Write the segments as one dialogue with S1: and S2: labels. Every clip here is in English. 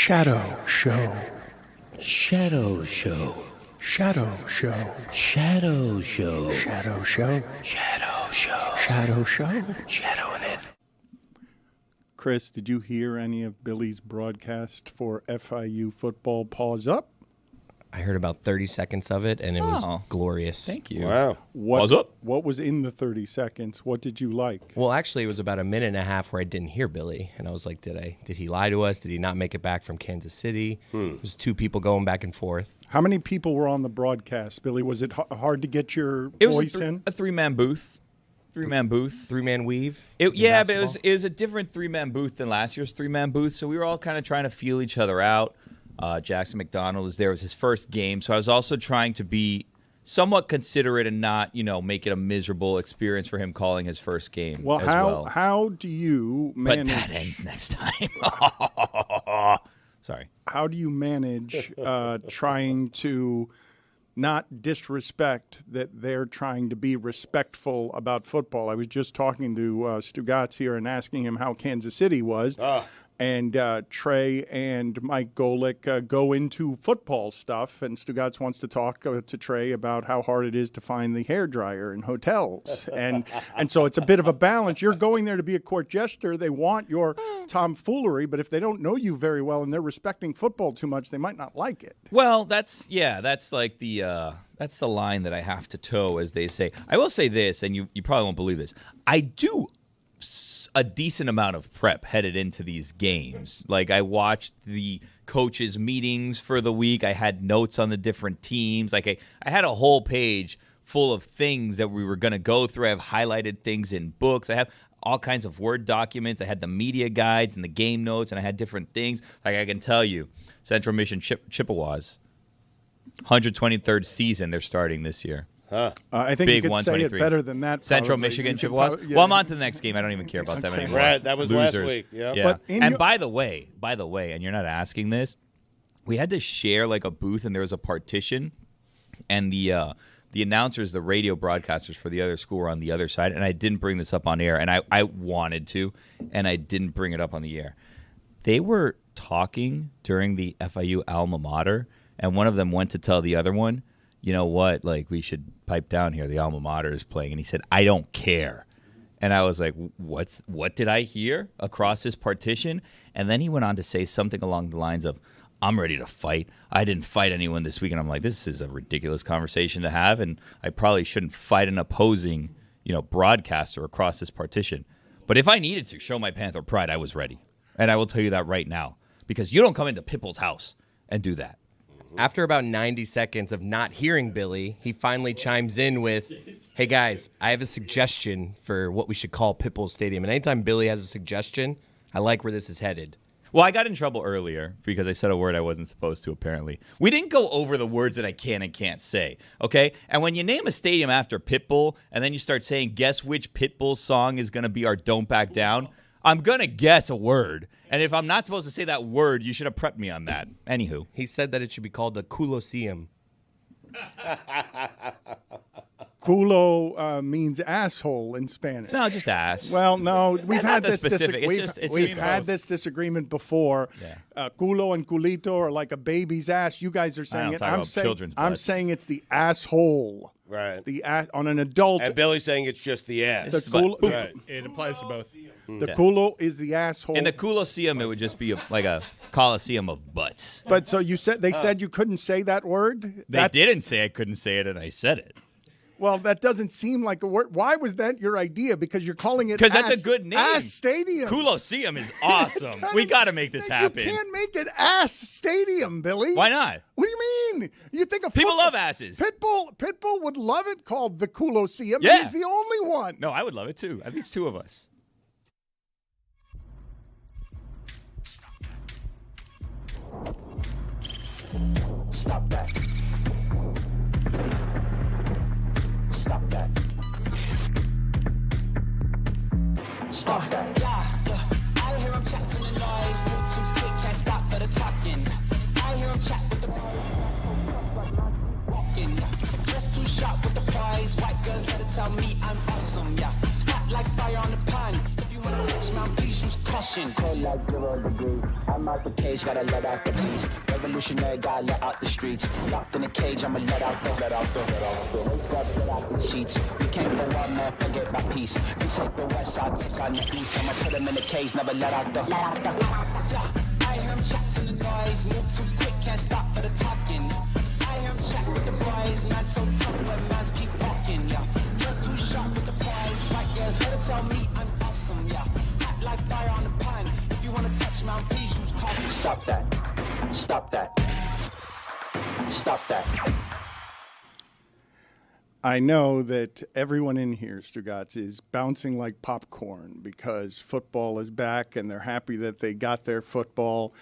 S1: Shadow Show.
S2: Shadow Show.
S1: Shadow Show.
S2: Shadow Show.
S1: Shadow Show.
S2: Shadow Show.
S1: Shadow Show.
S2: Shadowing it.
S1: Chris, did you hear any of Billy's broadcast for FIU football? Pause up.
S3: I heard about 30 seconds of it, and it was glorious.
S2: Thank you.
S4: Wow.
S1: Pause
S2: up.
S1: What was in the 30 seconds? What did you like?
S3: Well, actually, it was about a minute and a half where I didn't hear Billy, and I was like, did he lie to us? Did he not make it back from Kansas City? It was two people going back and forth.
S1: How many people were on the broadcast, Billy? Was it hard to get your
S5: It was
S1: voice in?
S5: a three-man booth. Three-man booth.
S3: Three-man weave?
S5: But it was a different three-man booth than last year's three-man booth, so we were all kind of trying to feel each other out. Jackson McDonald was there. It was his first game, so I was also trying to be somewhat considerate and not, make it a miserable experience for him calling his first game.
S1: Well, how do you manage?
S5: But that ends next time. Sorry.
S1: How do you manage trying to not disrespect that they're trying to be respectful about football? I was just talking to Stugotz here and asking him how Kansas City was. And Trey and Mike Golick go into football stuff, and Stugotz wants to talk to Trey about how hard it is to find the hairdryer in hotels. and so it's a bit of a balance. You're going there to be a court jester. They want your tomfoolery, but if they don't know you very well and they're respecting football too much, they might not like it.
S5: Well, that's like that's the line that I have to toe, as they say. I will say this, and you probably won't believe this. I do a decent amount of prep headed into these games. Like, I watched the coaches' meetings for the week. I had notes on the different teams. Like, I had a whole page full of things that we were going to go through. I have highlighted things in books. I have all kinds of Word documents. I had the media guides and the game notes, and I had different things. Like, I can tell you, Central Mission Chippewas, 123rd season they're starting this year.
S1: I think
S5: Big
S1: you could say it
S5: 123.
S1: better than that.
S5: Central
S1: probably.
S5: Michigan
S1: You could
S5: Chippewas.
S1: probably- yeah.
S5: Well, I'm on to the next game. I don't even care about them anymore.
S4: Right, that was
S5: Losers.
S4: last week. Yeah.
S1: But in
S5: And
S1: your-
S5: by the way, and you're not asking this, we had to share like a booth, and there was a partition, and the announcers, the radio broadcasters for the other school were on the other side, and I didn't bring this up on air, and I wanted to, and I didn't bring it up on the air. They were talking during the FIU alma mater, and one of them went to tell the other one, you know what, like, we should pipe down here. The alma mater is playing. And he said, I don't care. And I was like, what did I hear across this partition? And then he went on to say something along the lines of, I'm ready to fight. I didn't fight anyone this week. And I'm like, this is a ridiculous conversation to have, and I probably shouldn't fight an opposing, broadcaster across this partition. But if I needed to show my Panther pride, I was ready. And I will tell you that right now, because you don't come into Pitbull's house and do that.
S3: After about 90 seconds of not hearing Billy, he finally chimes in with, hey, guys, I have a suggestion for what we should call Pitbull Stadium. And anytime Billy has a suggestion, I like where this is headed.
S5: Well, I got in trouble earlier because I said a word I wasn't supposed to, apparently. We didn't go over the words that I can and can't say, okay? And when you name a stadium after Pitbull and then you start saying, guess which Pitbull song is going to be our Don't Back Down, I'm going to guess a word. And if I'm not supposed to say that word, you should have prepped me on that. Anywho.
S3: He said that it should be called the Colosseum.
S1: Culo means asshole in Spanish.
S5: No, just ass.
S1: Well, no, we've had
S5: the
S1: this
S5: specific.
S1: we've had this disagreement before.
S5: Yeah.
S1: Culo and culito are like a baby's ass. You guys are saying it.
S5: I'm children's
S1: I'm
S5: butts.
S1: saying it's the asshole.
S4: Right.
S1: The ass on an adult.
S4: And Billy's saying it's just the ass.
S1: The culo,
S4: Right.
S6: It applies to both.
S1: the culo is the asshole.
S5: In the Colosseum, it would just be like a Coliseum of butts.
S1: But so you said they said you couldn't say that word.
S5: They didn't say I couldn't say it, and I said it.
S1: Well, that doesn't seem like a word. Why was that your idea? Because you're calling it
S5: Because that's a good name.
S1: Ass Stadium.
S5: Colosseum is awesome. We got to make this happen.
S1: You can't make it Ass Stadium, Billy.
S5: Why not?
S1: What do you mean? You think
S5: People love asses.
S1: Pitbull would love it called the Colosseum.
S5: Yeah.
S1: He's the only one.
S5: No, I would love it too. At least two of us.
S7: Stop that. Stop that. Stop that. Yeah. I hear him chat to the noise. Move too quick, can't stop for the talking. I hear him chat with the walking. Just too sharp with the prize. White girls better tell me I'm awesome. Yeah. Hot like fire on the pan. If you wanna touch me, please use caution. Cold like 0 degrees. I'm out the cage, gotta let out the beast. Revolutionary, gotta let out the streets. Locked in a cage, I'ma let out the sheets. You can't go out, man, forget my peace. You take the west, I'll take on the east. I'ma put him in the cage, never let out the. Yeah, I hear him chat to the noise. Move too quick, can't stop for the talking. I hear him chat with the boys. Not so tough, but mans keep walking. Yeah, just too sharp with the prize. Right, yes, let it tell me I'm awesome. Yeah, hot like fire on the pan. If you wanna touch me, please use caution. Stop that. Stop that. Stop that.
S1: I know that everyone in here, Stugotz, is bouncing like popcorn because football is back and they're happy that they got their football.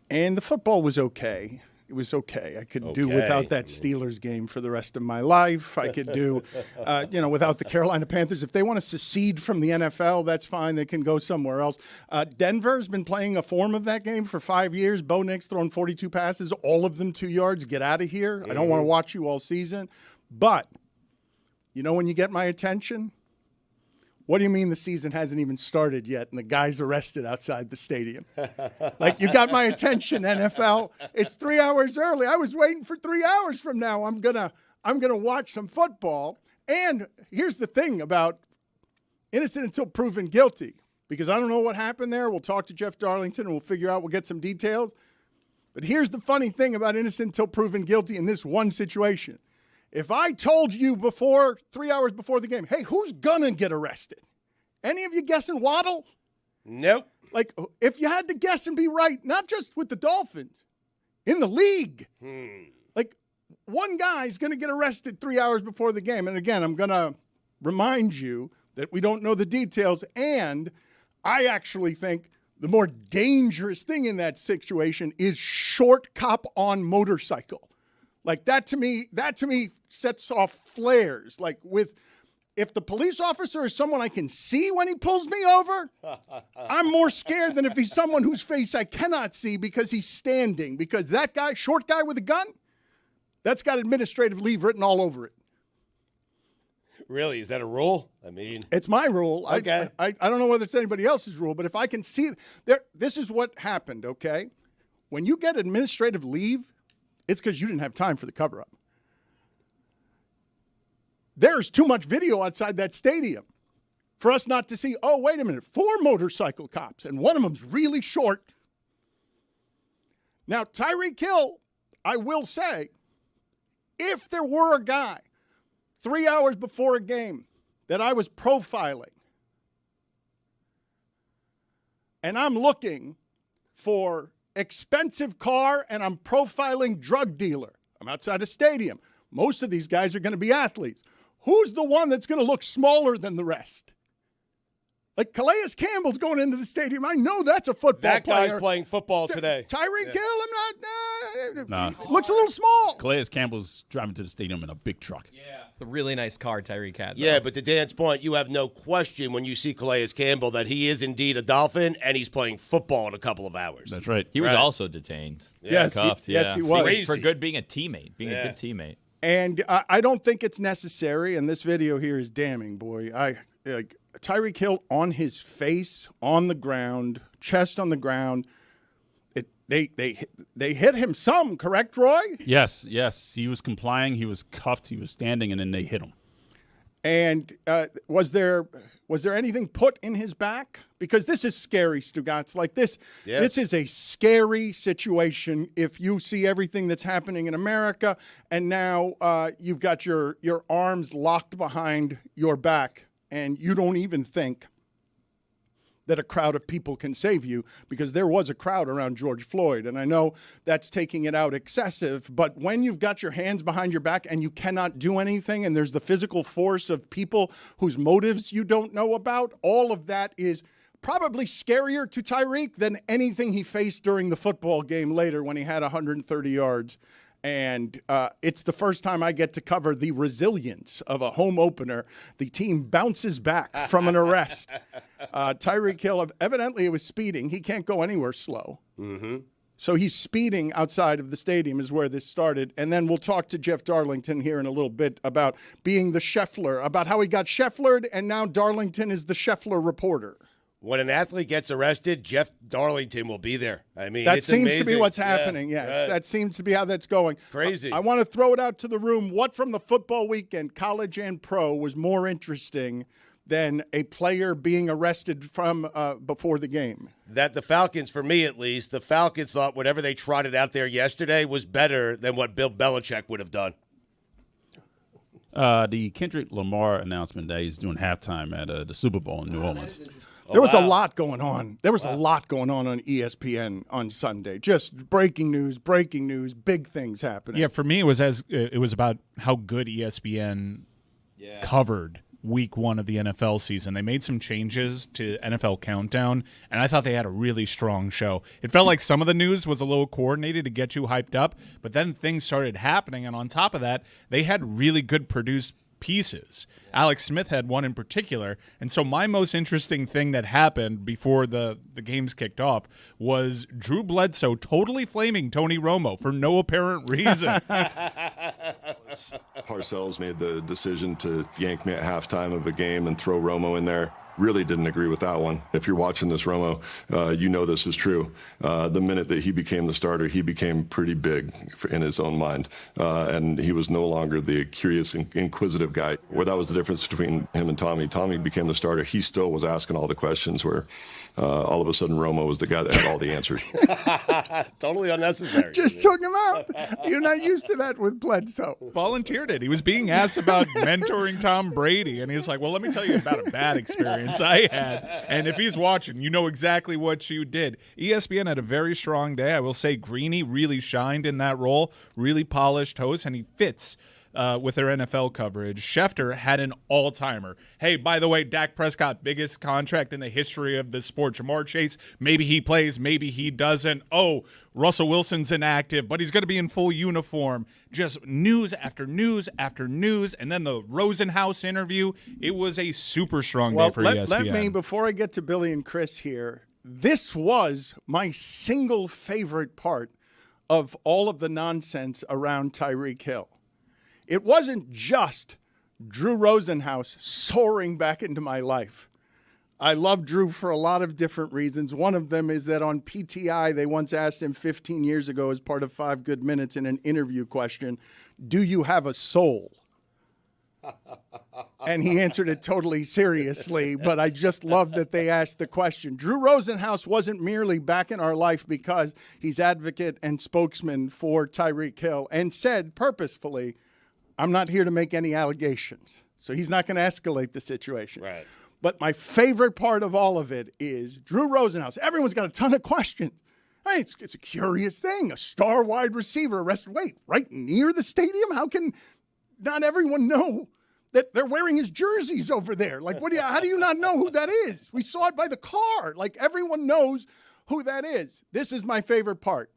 S1: And the football was okay. It was okay. I could do without that Steelers game for the rest of my life. I could do, without the Carolina Panthers. If they want to secede from the NFL, that's fine. They can go somewhere else. Denver's been playing a form of that game for 5 years. Bo Nix thrown 42 passes, all of them 2 yards. Get out of here. I don't want to watch you all season. But you know when you get my attention? What do you mean the season hasn't even started yet and the guy's arrested outside the stadium? Like, you got my attention, NFL. It's 3 hours early. I was waiting for 3 hours from now. I'm gonna watch some football. And here's the thing about innocent until proven guilty, because I don't know what happened there. We'll talk to Jeff Darlington and we'll figure out, we'll get some details. But here's the funny thing about innocent until proven guilty in this one situation. If I told you 3 hours before the game, hey, who's gonna get arrested? Any of you guessing Waddle?
S4: Nope.
S1: Like, if you had to guess and be right, not just with the Dolphins, in the league. Like, one guy's gonna get arrested 3 hours before the game. And again, I'm gonna remind you that we don't know the details. And I actually think the more dangerous thing in that situation is short cop on motorcycle. Like, that to me sets off flares. Like, if the police officer is someone I can see when he pulls me over, I'm more scared than if he's someone whose face I cannot see because he's standing. Because that guy, short guy with a gun, that's got administrative leave written all over it.
S4: Really? Is that a rule? I mean,
S1: it's my rule.
S4: Okay.
S1: I don't know whether it's anybody else's rule, but if I can see this is what happened, okay? When you get administrative leave, it's because you didn't have time for the cover-up. There's too much video outside that stadium for us not to see, oh, wait a minute, 4 motorcycle cops, and one of them's really short. Now, Tyreek Hill, I will say, if there were a guy 3 hours before a game that I was profiling, and I'm looking for expensive car and I'm profiling drug dealer, I'm outside a stadium. Most of these guys are going to be athletes. Who's the one that's going to look smaller than the rest? Like, Calais Campbell's going into the stadium. I know that's a football player.
S4: That guy's playing football today.
S1: Tyreek Hill, looks a little small.
S6: Calais Campbell's driving to the stadium in a big truck.
S3: Yeah. It's a really nice car Tyreek had.
S4: Yeah, but to Dan's point, you have no question when you see Calais Campbell that he is indeed a Dolphin and he's playing football in a couple of hours.
S6: That's right.
S5: He was also detained.
S1: Yes,
S5: cuffed,
S1: yes, he was.
S4: Crazy.
S5: For being a teammate, being a good teammate.
S1: And I don't think it's necessary, and this video here is damning, boy. Tyreek Hill on his face, on the ground, chest on the ground. They hit him some, correct, Roy?
S6: Yes. He was complying. He was cuffed. He was standing, and then they hit him.
S1: And was there anything put in his back? Because this is scary, Stugotz. Like this is a scary situation if you see everything that's happening in America, and now you've got your arms locked behind your back, and you don't even think that a crowd of people can save you, because there was a crowd around George Floyd. And I know that's taking it out excessive, but when you've got your hands behind your back and you cannot do anything, and there's the physical force of people whose motives you don't know about, all of that is probably scarier to Tyreek than anything he faced during the football game later when he had 130 yards. And it's the first time I get to cover the resilience of a home opener. The team bounces back from an arrest. Tyreek Hill, evidently it was speeding. He can't go anywhere slow. Mm-hmm. So he's speeding outside of the stadium is where this started. And then we'll talk to Jeff Darlington here in a little bit about being the Scheffler, about how he got Schefflered, and now Darlington is the Scheffler reporter.
S4: When an athlete gets arrested, Jeff Darlington will be there. I mean,
S1: that
S4: it's
S1: seems to be
S4: amazing.
S1: what's happening.
S4: Yeah,
S1: Yes,
S4: right.
S1: that seems to be how that's going.
S4: Crazy.
S1: I want to throw it out to the room. What from the football weekend, college and pro, was more interesting than a player being arrested from before the game?
S4: That the Falcons, for me at least, the Falcons thought whatever they trotted out there yesterday was better than what Bill Belichick would have done.
S6: The Kendrick Lamar announcement that he's doing halftime at the Super Bowl in New Orleans.
S1: There was a lot going on. There was a lot going on ESPN on Sunday. Just breaking news, big things happening.
S8: Yeah, for me, it was about how good ESPN covered week 1 of the NFL season. They made some changes to NFL Countdown, and I thought they had a really strong show. It felt like some of the news was a little coordinated to get you hyped up, but then things started happening, and on top of that, they had really good produced pieces. Alex Smith had one in particular, and so my most interesting thing that happened before the games kicked off was Drew Bledsoe totally flaming Tony Romo for no apparent reason.
S9: Parcells made the decision to yank me at halftime of a game and throw Romo in there. Really didn't agree with that one. If you're watching this, Romo, you know this is true. The minute that he became the starter, he became pretty big in his own mind. And he was no longer the curious, inquisitive guy. Where that was the difference between him and Tommy. Tommy became the starter. He still was asking all the questions where all of a sudden Romo was the guy that had all the answers.
S4: Totally unnecessary.
S1: Just took him out. You're not used to that with Bledsoe.
S8: Volunteered it. He was being asked about mentoring Tom Brady, and he was like, well, let me tell you about a bad experience I had. And if he's watching, you know exactly what you did. ESPN had a very strong day. I will say Greeny really shined in that role, really polished host, and he fits with their NFL coverage. Schefter had an all-timer. Hey, by the way, Dak Prescott, biggest contract in the history of the sport. Jamar Chase, maybe he plays, maybe he doesn't. Oh, Russell Wilson's inactive, but he's going to be in full uniform. Just news after news after news. And then the Rosenhaus interview. It was a super strong day for ESPN.
S1: Let me, before I get to Billy and Chris here, this was my single favorite part of all of the nonsense around Tyreek Hill. It wasn't just Drew Rosenhaus soaring back into my life. I love Drew for a lot of different reasons. One of them is that on PTI, they once asked him 15 years ago as part of 5 Good Minutes in an interview question, do you have a soul? And he answered it totally seriously, but I just love that they asked the question. Drew Rosenhaus wasn't merely back in our life because he's advocate and spokesman for Tyreek Hill and said purposefully, I'm not here to make any allegations. So he's not going to escalate the situation.
S4: Right.
S1: But my favorite part of all of it is Drew Rosenhaus. Everyone's got a ton of questions. Hey, it's a curious thing. A star wide receiver arrested. Wait, right near the stadium? How can not everyone know that they're wearing his jerseys over there? Like, how do you not know who that is? We saw it by the car. Like, everyone knows who that is. This is my favorite part.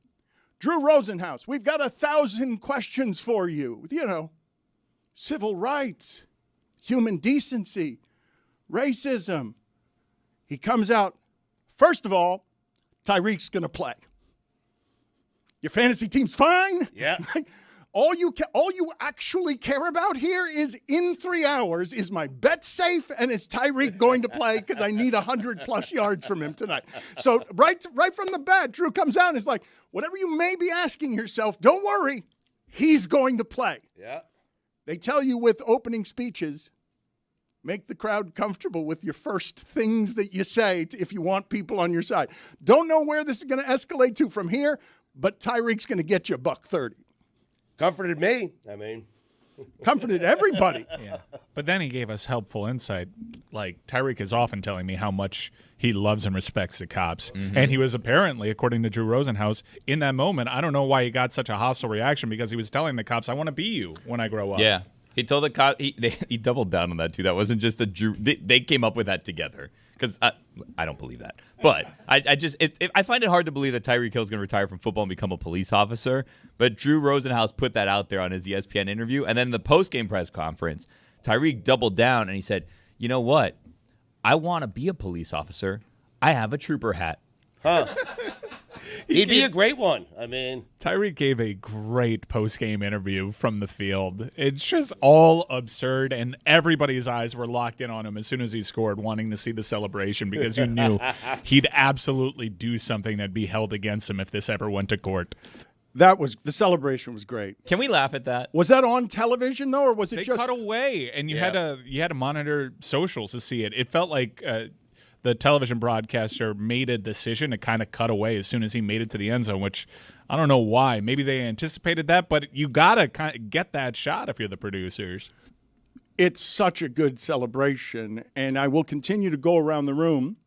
S1: Drew Rosenhaus, we've got 1,000 questions for you. You know, civil rights, human decency, racism. He comes out, first of all, Tyreek's going to play. Your fantasy team's fine.
S4: Yeah.
S1: All you actually care about here is in 3 hours, is my bet safe and is Tyreek going to play because I need 100+ yards from him tonight. So right from the bat, Drew comes out and is like, whatever you may be asking yourself, don't worry, he's going to play.
S4: Yeah.
S1: They tell you with opening speeches, make the crowd comfortable with your first things that you say if you want people on your side. Don't know where this is going to escalate to from here, but Tyreek's going to get you $130.
S4: Comforted me. I mean,
S1: comforted everybody.
S8: Yeah. But then he gave us helpful insight. Like, Tyreek is often telling me how much he loves and respects the cops. Mm-hmm. And he was apparently, according to Drew Rosenhaus, in that moment, I don't know why he got such a hostile reaction, because he was telling the cops, I want to be you when I grow up.
S5: Yeah. He told the cop, he doubled down on that, too. That wasn't just a Drew. They came up with that together. Because I don't believe that. But I find it hard to believe that Tyreek Hill is going to retire from football and become a police officer. But Drew Rosenhaus put that out there on his ESPN interview. And then the post-game press conference, Tyreek doubled down and he said, you know what? I want to be a police officer. I have a trooper hat.
S4: Huh. He'd be a great one. I mean,
S8: Tyreek gave a great post-game interview from the field. It's just all absurd, and everybody's eyes were locked in on him as soon as he scored, wanting to see the celebration because you knew he'd absolutely do something that'd be held against him if this ever went to court.
S1: The celebration was great.
S5: Can we laugh at that?
S1: Was that on television though, or was it
S8: They
S1: just
S8: cut away, and you had to monitor socials to see it. It felt like the television broadcaster made a decision to kind of cut away as soon as he made it to the end zone, which I don't know why. Maybe they anticipated that, but you gotta kind of get that shot if you're the producers.
S1: It's such a good celebration, and I will continue to go around the room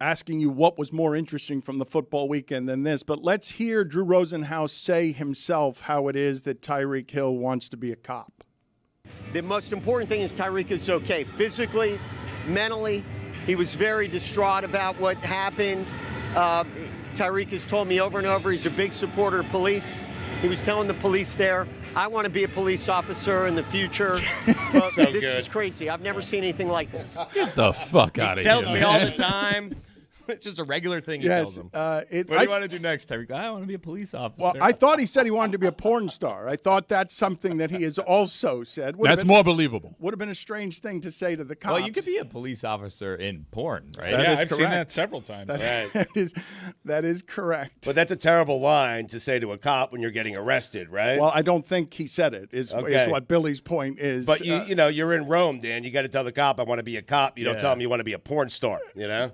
S1: asking you what was more interesting from the football weekend than this. But let's hear Drew Rosenhaus say himself how it is that Tyreek Hill wants to be a cop.
S10: The most important thing is Tyreek is okay physically, mentally. He was very distraught about what happened. Tyreek has told me over and over he's a big supporter of police. He was telling the police there, I want to be a police officer in the future. This is crazy. I've never seen anything like this.
S6: Get the fuck out of here.
S3: Tells me all the time. It's just a regular thing he tells him.
S5: What do you want to do next, Tyreek? I want to be a police officer.
S1: Well, I thought he said he wanted to be a porn star. I thought that's something that he has also said.
S6: That's more believable.
S1: Would have been a strange thing to say to the cops.
S5: Well, you could be a police officer in porn, right?
S8: I've seen that several times.
S1: That is correct.
S4: But that's a terrible line to say to a cop when you're getting arrested, right?
S1: Well, I don't think he said it, is what Billy's point is.
S4: But, you know, you're in Rome, Dan. You got to tell the cop, I want to be a cop. You don't tell him you want to be a porn star, you know?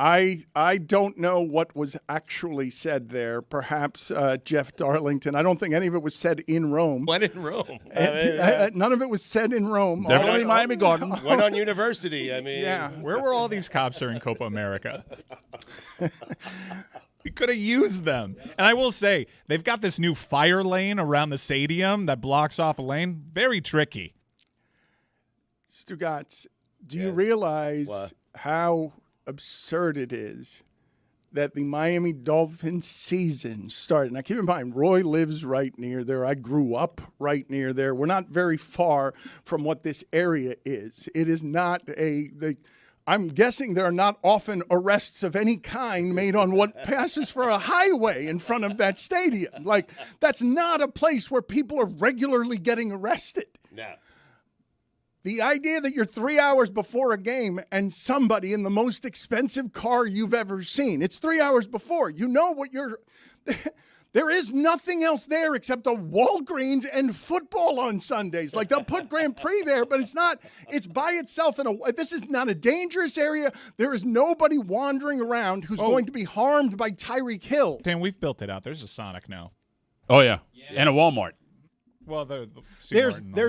S1: I don't know what was actually said there. Perhaps Jeff Darlington. I don't think any of it was said in Rome.
S3: What in Rome?
S1: None of it was said in Rome.
S6: Definitely Miami Gardens.
S4: Went on university. I mean,
S8: Where were all these cops during Copa America? We could have used them. And I will say, they've got this new fire lane around the stadium that blocks off a lane. Very tricky.
S1: Stugotz, do you realize how absurd it is that the Miami Dolphins season started? Now, keep in mind, Roy lives right near there. I grew up right near there. We're not very far from what this area is. It is not I'm guessing there are not often arrests of any kind made on what passes for a highway in front of that stadium. Like, that's not a place where people are regularly getting arrested.
S4: No.
S1: The idea that you're 3 hours before a game and somebody in the most expensive car you've ever seen, it's 3 hours before. You know what there is nothing else there except a Walgreens and football on Sundays. Like, they'll put Grand Prix there, but it's by itself. This is not a dangerous area. There is nobody wandering around who's going to be harmed by Tyreek Hill.
S8: Dan, we've built it out. There's a Sonic now.
S6: Oh, yeah. And a Walmart.
S8: Well,
S1: there's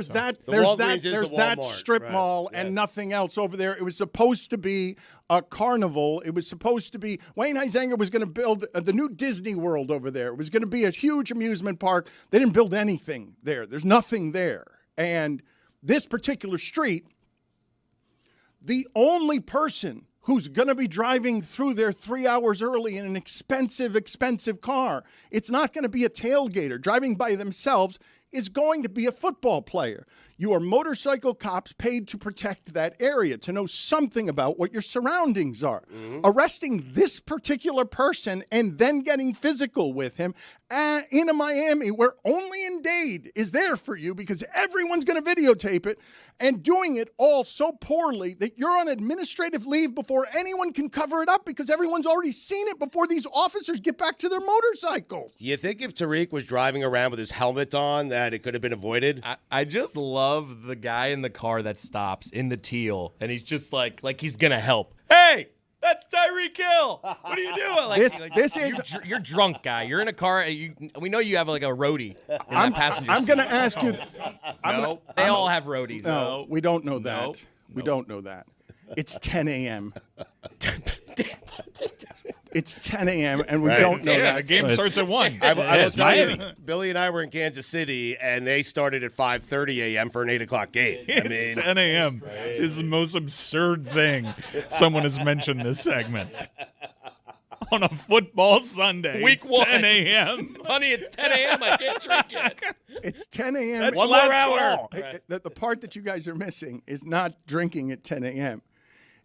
S1: that strip mall
S4: yes.
S1: and nothing else over there. It was supposed to be a carnival. It was supposed to be Wayne Huizenga was going to build the new Disney World over there. It was going to be a huge amusement park. They didn't build anything there. There's nothing there. And this particular street, the only person who's going to be driving through there 3 hours early in an expensive car, it's not going to be a tailgater driving by themselves, is going to be a football player. You are motorcycle cops paid to protect that area, to know something about what your surroundings are. Mm-hmm. Arresting this particular person and then getting physical with him in a Miami where only in Dade is there for you because everyone's going to videotape it, and doing it all so poorly that you're on administrative leave before anyone can cover it up because everyone's already seen it before these officers get back to their motorcycles.
S4: Do you think if Tyreek was driving around with his helmet on that it could have been avoided?
S3: I just love the guy in the car that stops in the teal, and he's just like he's going to help. Hey! That's Tyreek Hill. What are you doing? You're drunk, guy. You're in a car. We know you have like a roadie in that passenger
S1: I'm going to ask you.
S3: No, they all have roadies.
S1: No, we don't know that.
S3: No.
S1: We don't know that. It's 10 a.m. It's 10 a.m. and we don't know that.
S8: The game starts at 1.
S4: I will tell you, Billy and I were in Kansas City, and they started at 5:30 a.m. for an 8 o'clock game.
S8: It's 10 a.m. It's the most absurd thing someone has mentioned this segment. On a football Sunday.
S3: Week 1.
S8: 10 a.m.
S3: Honey, it's 10 a.m. I can't drink yet.
S1: It's 10 a.m.
S8: That's one more hour.
S1: The part that you guys are missing is not drinking at 10 a.m.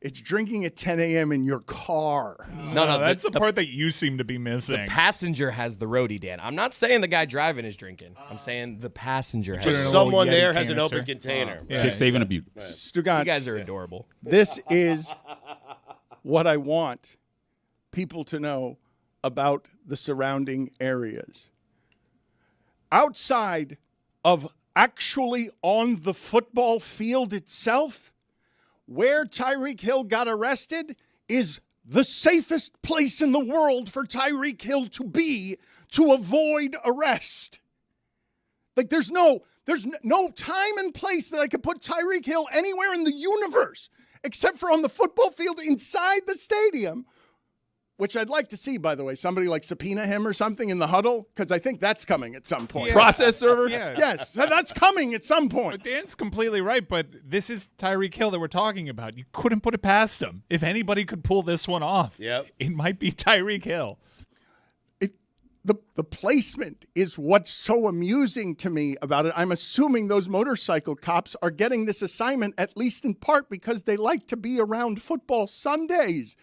S1: It's drinking at 10 a.m. in your car.
S8: No, that's the part that you seem to be missing.
S3: The passenger has the roadie, Dan. I'm not saying the guy driving is drinking. I'm saying the passenger has
S4: Just
S3: it.
S4: someone
S8: Yeti
S4: there has an
S8: canister.
S4: open container.
S8: Yeah.
S6: Just saving a butte.
S1: Stugotz,
S3: You guys are adorable.
S1: this is what I want people to know about the surrounding areas. Outside of actually on the football field itself, where Tyreek Hill got arrested is the safest place in the world for Tyreek Hill to be to avoid arrest. Like there's no time and place that I could put Tyreek Hill anywhere in the universe except for on the football field inside the stadium, which I'd like to see, by the way. Somebody like subpoena him or something in the huddle, because I think that's coming at some point.
S8: Yeah.
S6: Process server?
S8: Yeah.
S1: Yes, that's coming at some point.
S8: But Dan's completely right, but this is Tyreek Hill that we're talking about. You couldn't put it past him. If anybody could pull this one off, it might be Tyreek Hill.
S1: The placement is what's so amusing to me about it. I'm assuming those motorcycle cops are getting this assignment at least in part because they like to be around football Sundays.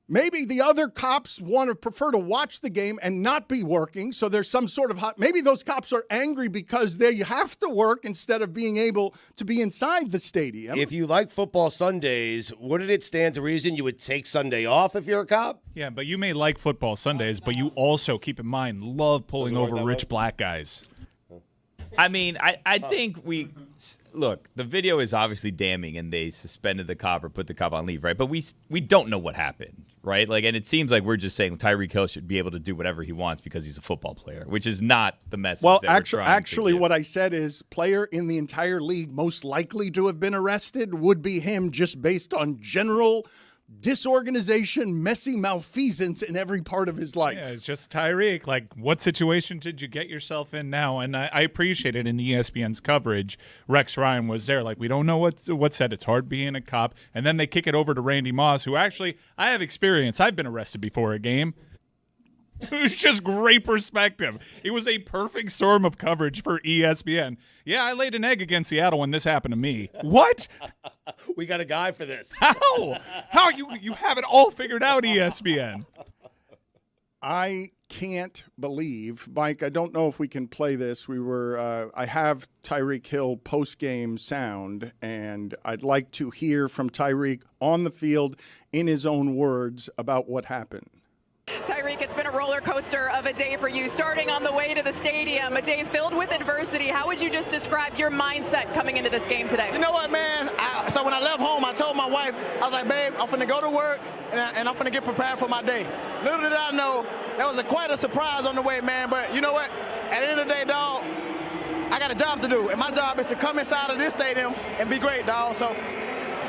S1: Maybe the other cops prefer to watch the game and not be working, so there's some sort of maybe those cops are angry because they have to work instead of being able to be inside the stadium.
S4: If you like football Sundays, wouldn't it stand to reason you would take Sunday off if you're a cop?
S8: Yeah, but you may like football Sundays, but you also, keep in mind, love pulling over rich black guys.
S5: I mean, I think look, the video is obviously damning and they suspended the cop or put the cop on leave, right? But we don't know what happened, right? Like, and it seems like we're just saying Tyreek Hill should be able to do whatever he wants because he's a football player, which is not the message that we're trying
S1: actually
S5: to give.
S1: what I said is player in the entire league most likely to have been arrested would be him just based on general disorganization, messy malfeasance in every part of his life.
S8: Yeah, it's just Tyreek. Like, what situation did you get yourself in now? And I appreciate it in ESPN's coverage. Rex Ryan was there. Like, we don't know what said. It's hard being a cop. And then they kick it over to Randy Moss, who actually, I have experience. I've been arrested before a game. It was just great perspective. It was a perfect storm of coverage for ESPN. Yeah, I laid an egg against Seattle when this happened to me. What?
S4: We got a guy for this.
S8: How? How you have it all figured out, ESPN?
S1: I can't believe, Mike, I don't know if we can play this. I have Tyreek Hill post-game sound, and I'd like to hear from Tyreek on the field in his own words about what happened.
S11: Tyreek, it's been a roller coaster of a day for you, starting on the way to the stadium, a day filled with adversity. How would you just describe your mindset coming into this game today?
S12: You know what, man? So when I left home, I told my wife, I was like, babe, I'm finna go to work, and I'm finna get prepared for my day. Little did I know, that was quite a surprise on the way, man. But you know what? At the end of the day, dog, I got a job to do, and my job is to come inside of this stadium and be great, dog. So,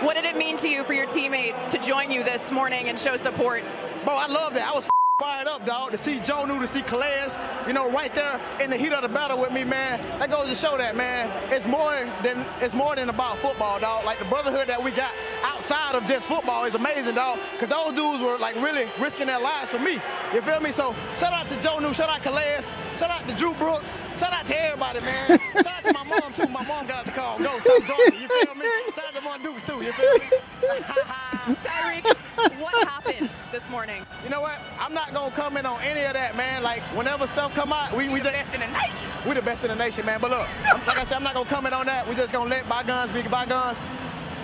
S11: what did it mean to you for your teammates to join you this morning and show support?
S12: Bro, I love that. I was fired up, dog, to see Joe New, to see Calais, right there in the heat of the battle with me, man. That goes to show that, man, it's more than about football, dog. Like, the brotherhood that we got outside of just football is amazing, dog, because those dudes were, like, really risking their lives for me. You feel me? So, shout out to Joe New, shout out Calais, shout out to Drew Brooks, shout out to everybody, man. Shout out to my mom, too. My mom got out the call. Go, South Georgia, you feel me? Shout out to my Dukes, too, you feel me?
S11: Tyreek, what happened this morning?
S12: You know what? I'm not going to comment on any of that, man. Like, whenever stuff come out, we the best in the nation. We the best in the nation, man. But look, like I said, I'm not going to comment on that. We just going to let bygones be bygones.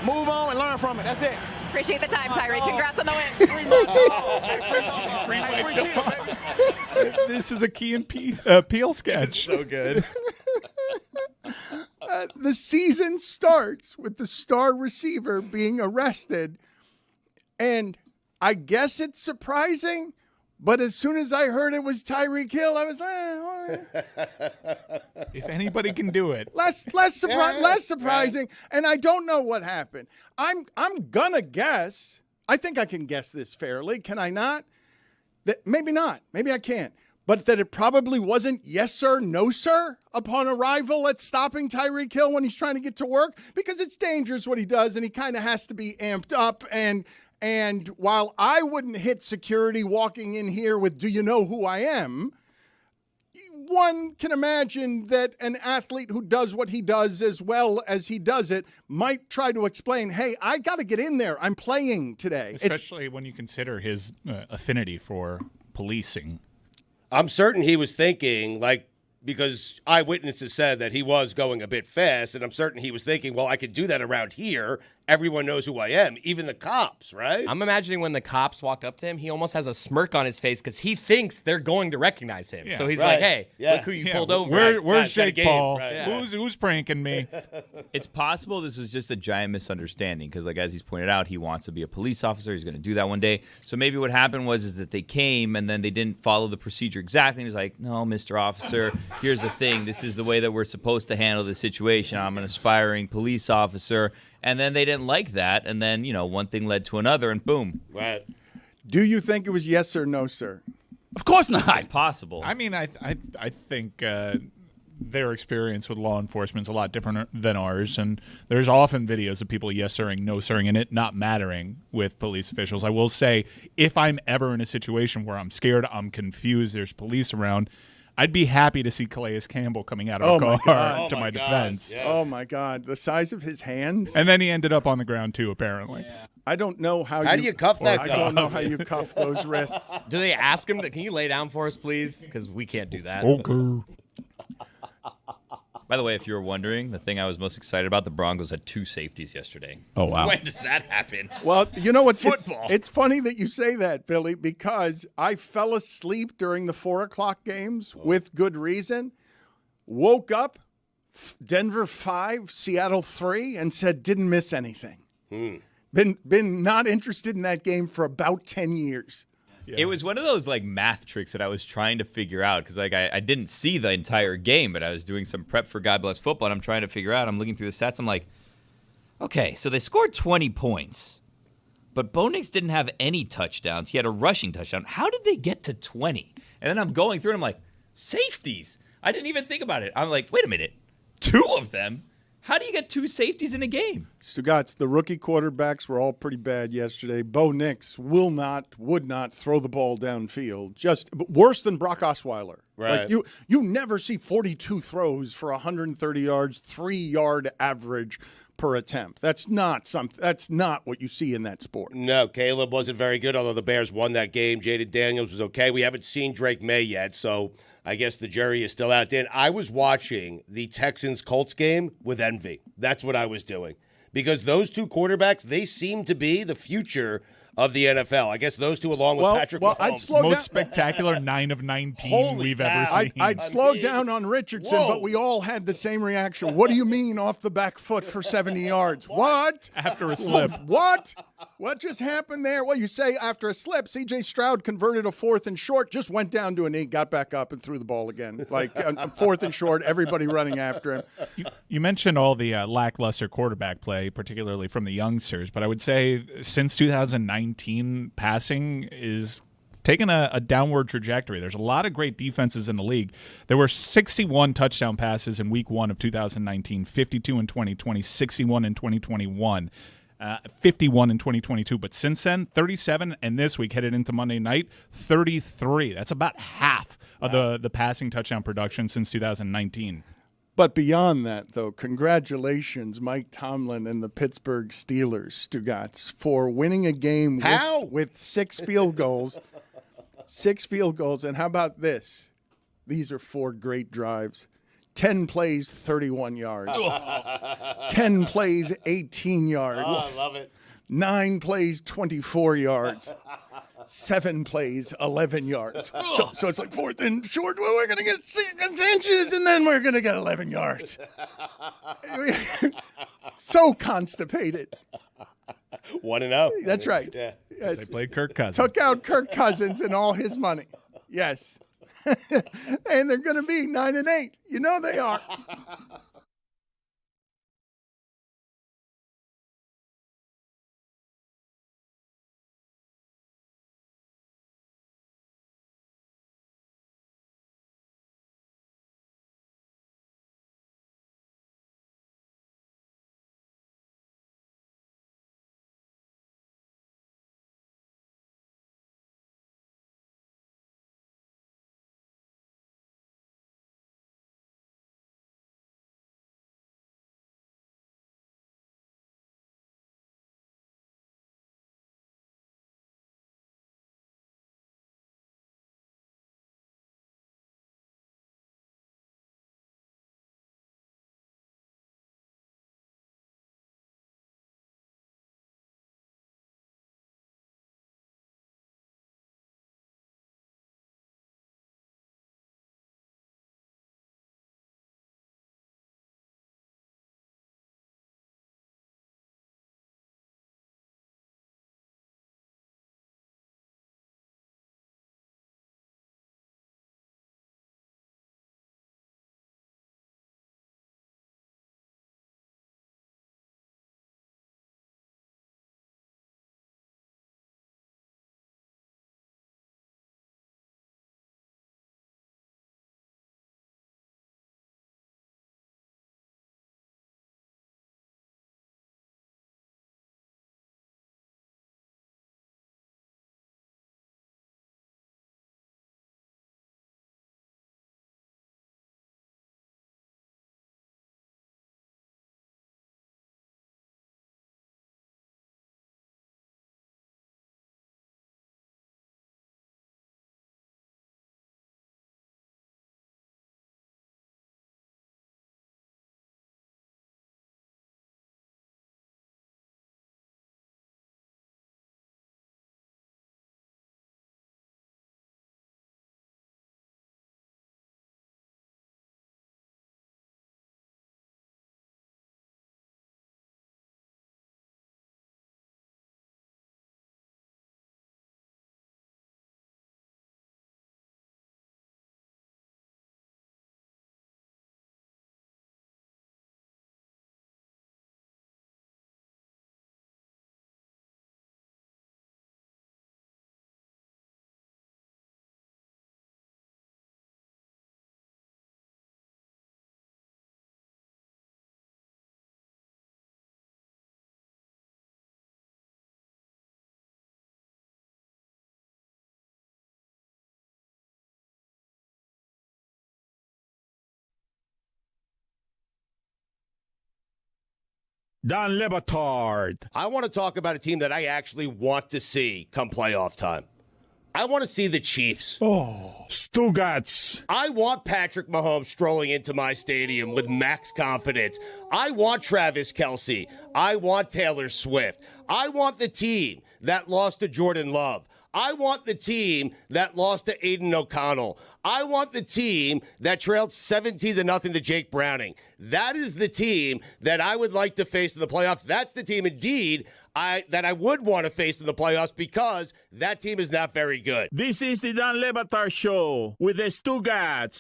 S12: Move on and learn from it. That's it.
S11: Appreciate the time, Tyreek. Congrats on the
S8: win. This is a Key and Peele sketch.
S3: So good.
S1: The season starts with the star receiver being arrested, and I guess it's surprising, but as soon as I heard it was Tyreek Hill, I was like,
S8: if anybody can do it.
S1: less surprising, and I don't know what happened. I'm gonna guess. I think I can guess this fairly. Can I not? That maybe not. Maybe I can't. But that it probably wasn't yes, sir, no, sir, upon arrival at stopping Tyreek Hill when he's trying to get to work, because it's dangerous what he does, and he kind of has to be amped up. And while I wouldn't hit security walking in here with, do you know who I am? one can imagine that an athlete who does what he does as well as he does it might try to explain, hey, I got to get in there. I'm playing today.
S8: Especially when you consider his affinity for policing.
S4: I'm certain he was thinking, like, because eyewitnesses said that he was going a bit fast, and I'm certain he was thinking, well, I could do that around here. Everyone knows who I am, even the cops, right?
S3: I'm imagining when the cops walked up to him, he almost has a smirk on his face because he thinks they're going to recognize him.
S8: Yeah.
S3: So he's
S4: Right.
S3: like, hey,
S4: Yeah.
S3: look who you pulled over.
S8: Where's
S4: got a
S8: Jake
S4: game,
S8: Paul?
S4: right.
S3: Yeah.
S8: Who's pranking me?
S5: It's possible this is just a giant misunderstanding because, like, as he's pointed out, he wants to be a police officer. He's going to do that one day. So maybe what happened was that they came and then they didn't follow the procedure exactly. And he's like, no, Mr. Officer, here's the thing. This is the way that we're supposed to handle the situation. I'm an aspiring police officer. And then they didn't like that. And then, one thing led to another and boom.
S4: Right.
S1: Do you think it was yes or no, sir?
S6: Of course not.
S5: It's possible.
S8: I mean, I think their experience with law enforcement is a lot different than ours, and there's often videos of people yes-sirring, no-sirring, and it not mattering with police officials. I will say, if I'm ever in a situation where I'm scared, I'm confused, there's police around, I'd be happy to see Calais Campbell coming out of a car to my defense.
S4: Yes.
S1: Oh, my God. The size of his hands.
S8: And then he ended up on the ground, too, apparently.
S4: Yeah.
S1: I don't know how
S4: do you cuff that
S1: I
S4: guy?
S1: don't know how you cuff those wrists.
S3: Do they ask him, can you lay down for us, please? Because we can't do that.
S8: Okay.
S5: By the way, if you were wondering, the thing I was most excited about, the Broncos had 2 safeties yesterday.
S6: Oh, wow.
S5: When does that happen?
S1: Well, you know what?
S5: Football.
S1: It's funny that you say that, Billy, because I fell asleep during the 4 o'clock games with good reason. Woke up, Denver 5, Seattle 3, and said didn't miss anything. Been not interested in that game for about 10 years.
S5: Yeah. It was one of those like math tricks that I was trying to figure out because like I didn't see the entire game, but I was doing some prep for God Bless Football, and I'm trying to figure out. I'm looking through the stats. I'm like, okay, so they scored 20 points, but Bo Nix didn't have any touchdowns. He had a rushing touchdown. How did they get to 20? And then I'm going through, and I'm like, safeties. I didn't even think about it. I'm like, wait a minute, 2 of them? How do you get 2 safeties in a game?
S1: Stugotz, the rookie quarterbacks were all pretty bad yesterday. Bo Nix would not throw the ball downfield. Just worse than Brock Osweiler.
S4: Right.
S1: Like you never see 42 throws for 130 yards, 3-yard average per attempt. That's not what you see in that sport.
S4: No, Caleb wasn't very good, although the Bears won that game. Jaden Daniels was okay. We haven't seen Drake May yet, so I guess the jury is still out. Dan, I was watching the Texans-Colts game with envy. That's what I was doing. Because those 2 quarterbacks, they seem to be the future of the NFL. I guess those 2 along with Patrick Mahomes.
S1: I'd slow
S8: Most
S1: down.
S8: spectacular 9 of 19
S4: Holy
S8: we've
S4: cow.
S8: ever seen.
S1: I'd slow down on Richardson, but we all had the same reaction. What do you mean off the back foot for 70 yards? What?
S8: After a slip.
S1: What? What just happened there? Well, you say after a slip, C.J. Stroud converted a 4th and short, just went down to a knee, got back up, and threw the ball again. Like 4th and short, everybody running after him.
S8: You mentioned all the lackluster quarterback play, particularly from the youngsters, but I would say since 2019, passing is taking a downward trajectory. There's a lot of great defenses in the league. There were 61 touchdown passes in week 1 of 2019, 52 in 2020, 61 in 2021. 51 in 2022, but since then, 37, and this week, headed into Monday night, 33. That's about half of the passing touchdown production since 2019.
S1: But beyond that, though, congratulations, Mike Tomlin and the Pittsburgh Steelers, Stugotz, for winning a game with 6 field goals. 6 field goals, and how about this? These are 4 great drives. 10 plays, 31 yards. 10 plays, 18 yards.
S4: Oh, I love it.
S1: 9 plays, 24 yards. 7 plays, 11 yards. So it's like 4th and short. Well, we're going to get 6 inches, and then we're going to get 11 yards. So constipated.
S4: 1-0.
S1: That's right.
S4: Yeah.
S1: Yes.
S8: They played Kirk Cousins.
S1: Took out Kirk Cousins and all his money. Yes. And they're going to be 9-8. You know they are.
S13: Dan Le Batard.
S4: I want to talk about a team that I actually want to see come playoff time. I want to see the Chiefs.
S13: Oh, Stugotz.
S4: I want Patrick Mahomes strolling into my stadium with max confidence. I want Travis Kelce. I want Taylor Swift. I want the team that lost to Jordan Love. I want the team that lost to Aiden O'Connell. I want the team that trailed 17-0 to Jake Browning. That is the team that I would like to face in the playoffs. That's the team, indeed, that I would want to face in the playoffs because that team is not very good.
S13: This is the Dan Le Batard Show with the Stugotz.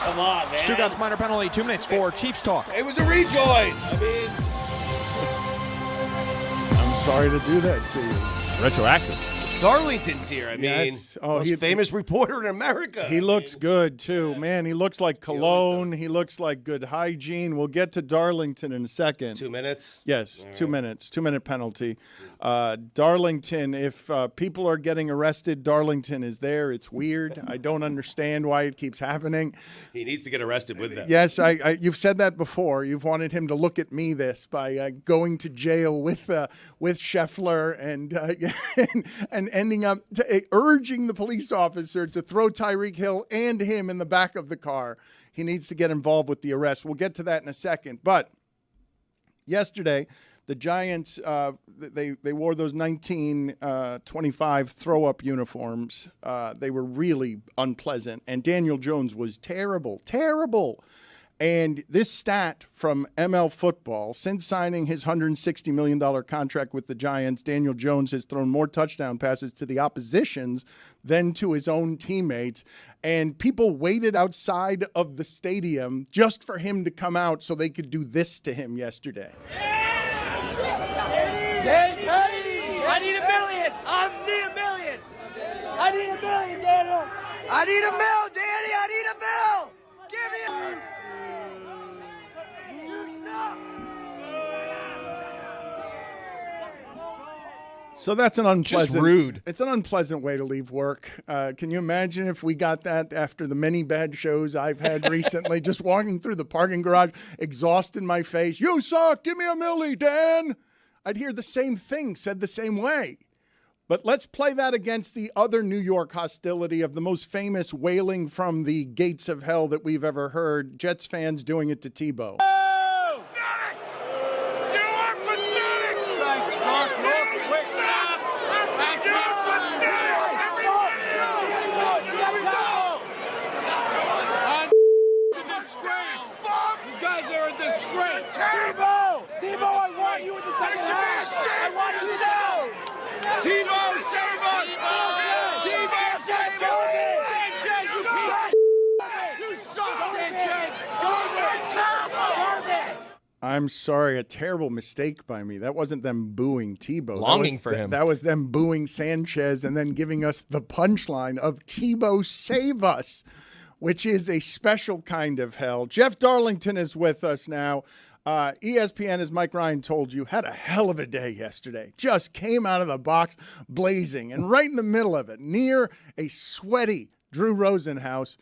S4: Come on, man.
S14: Stugotz minor penalty, 2 minutes for Chiefs talk.
S4: It was a rejoin.
S1: I'm sorry to do that to you.
S6: Retroactive.
S4: Darlington's here.
S1: Yes.
S4: Most famous reporter in America.
S1: He looks good, too. Man, he looks like cologne. He looks like good hygiene. We'll get to Darlington in a second.
S4: 2 minutes?
S1: Yes, 2 minutes. 2-minute penalty. Darlington, if people are getting arrested, Darlington is there. It's weird. I don't understand why it keeps happening.
S4: He needs to get arrested with them.
S1: Yes, you've said that before. You've wanted him to look at me by going to jail with Scheffler and ending up urging the police officer to throw Tyreek Hill and him in the back of the car. He needs to get involved with the arrest. We'll get to that in a second. But yesterday, the Giants, they wore those 1925 throw-up uniforms. They were really unpleasant. And Daniel Jones was terrible. And this stat from ML Football, since signing his $160 million contract with the Giants, Daniel Jones has thrown more touchdown passes to the oppositions than to his own teammates. And people waited outside of the stadium just for him to come out so they could do this to him yesterday.
S15: I need $1 million. I need $1 million. I need $1 million, Daniel. I need $1 million, Danny. I need $1 million. Give me a...
S1: So that's an unpleasant,
S3: Just rude.
S1: It's an unpleasant way to leave work. Can you imagine if we got that after the many bad shows I've had recently? Just walking through the parking garage, exhaust in my face. You suck. Give me $1 million, Dan. I'd hear the same thing said the same way. But let's play that against the other New York hostility of the most famous wailing from the gates of hell that we've ever heard. Jets fans doing it to Tebow.
S15: Tebow, I want you in the second half. I want you to Tebow, save us! Tebow, save us! Sanchez, you piece! You suck, Sanchez!
S1: I'm sorry, a terrible mistake by me. That wasn't them booing Tebow.
S3: Longing for him.
S1: That was them booing Sanchez and then giving us the punchline of Tebow, save us, which is a special kind of hell. Jeff Darlington is with us now. ESPN, as Mike Ryan told you, had a hell of a day yesterday. Just came out of the box blazing. And right in the middle of it, near a sweaty Drew Rosenhaus,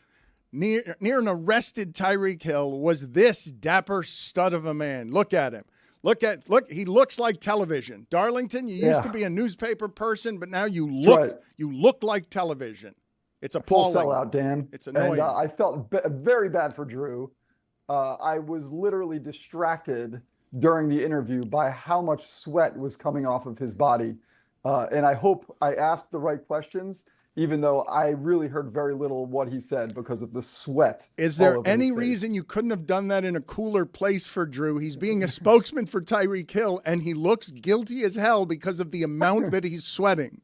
S1: near an arrested Tyreek Hill, was this dapper stud of a man. Look at him. Look, he looks like television. Darlington, you used to be a newspaper person, but now you look like television. It's appalling.
S16: Full sellout, Dan.
S1: It's annoying.
S16: And I felt very bad for Drew. I was literally distracted during the interview by how much sweat was coming off of his body. And I hope I asked the right questions, even though I really heard very little of what he said because of the sweat.
S1: Is there any reason you couldn't have done that in a cooler place for Drew? He's being a spokesman for Tyreek Hill, and he looks guilty as hell because of the amount that he's sweating.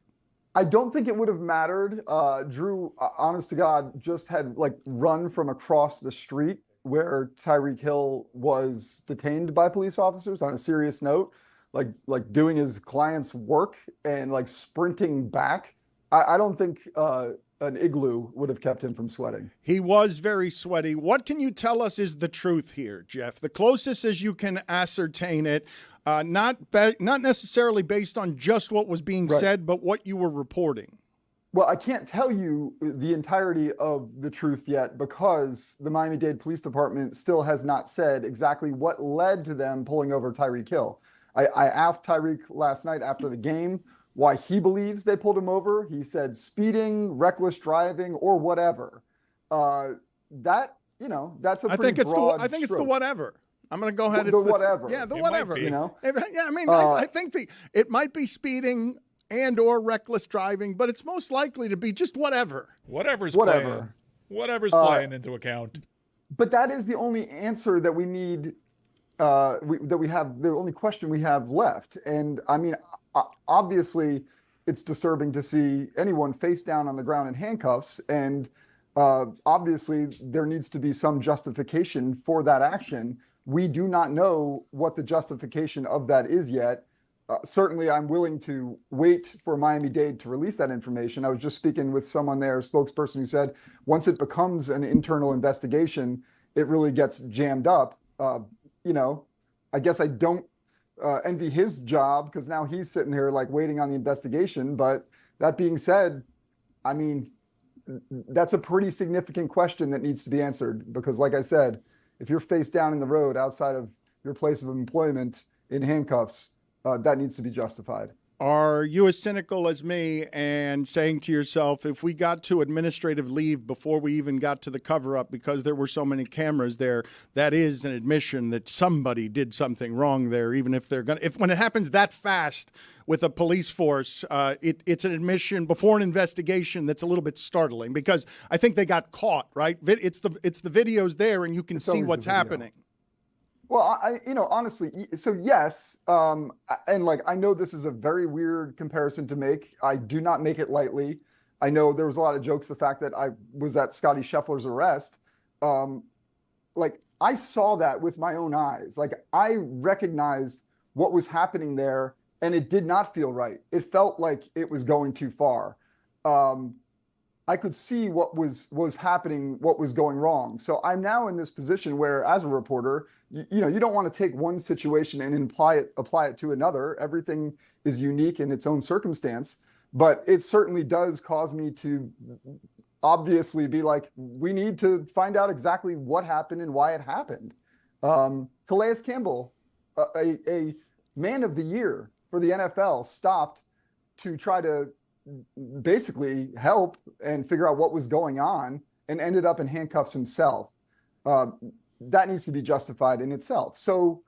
S16: I don't think it would have mattered. Drew, honest to God, just had run from across the street where Tyreek Hill was detained by police officers on a serious note, like doing his client's work and sprinting back. I don't think an igloo would have kept him from sweating.
S1: He was very sweaty. What can you tell us is the truth here, Jeff? The closest as you can ascertain it, not necessarily based on just what was being said, but what you were reporting.
S16: Well, I can't tell you the entirety of the truth yet because the Miami-Dade Police Department still has not said exactly what led to them pulling over Tyreek Hill. I asked Tyreek last night after the game why he believes they pulled him over. He said speeding, reckless driving, or whatever. That's a pretty broad
S1: I think it's the
S16: stroke.
S1: whatever. I'm going to go ahead.
S16: The whatever.
S1: Yeah, the
S8: It
S1: whatever.
S8: might be.
S16: You know?
S1: Yeah, I mean, I think it might be speeding and or reckless driving, but it's most likely to be just whatever.
S8: Whatever's
S16: Whatever.
S8: playing into account.
S16: But that is the only answer that we need. That we have the only question we have left. And I mean, obviously, it's disturbing to see anyone face down on the ground in handcuffs. And obviously, there needs to be some justification for that action. We do not know what the justification of that is yet. Certainly, I'm willing to wait for Miami-Dade to release that information. I was just speaking with someone there, a spokesperson, who said once it becomes an internal investigation, it really gets jammed up. I guess I don't envy his job because now he's sitting here like waiting on the investigation. But that being said, I mean, that's a pretty significant question that needs to be answered because, like I said, if you're face down in the road outside of your place of employment in handcuffs, that needs to be justified.
S1: Are you as cynical as me and saying to yourself, if we got to administrative leave before we even got to the cover-up because there were so many cameras there, that is an admission that somebody did something wrong there, even if they're going to – when it happens that fast with a police force, it's an admission before an investigation that's a little bit startling because I think they got caught, right? It's the videos there and you can see what's happening.
S16: Well, honestly, so yes, and like I know this is a very weird comparison to make. I do not make it lightly. I know there was a lot of jokes the fact that I was at Scotty Scheffler's arrest. Like I saw that with my own eyes. Like I recognized what was happening there, and it did not feel right. It felt like it was going too far. I could see what was happening, what was going wrong. So I'm now in this position where, as a reporter, you don't want to take one situation and apply it to another. Everything is unique in its own circumstance, but it certainly does cause me to obviously be like, we need to find out exactly what happened and why it happened. Calais Campbell, a man of the year for the NFL, stopped to try to basically help and figure out what was going on and ended up in handcuffs himself. That needs to be justified in itself. So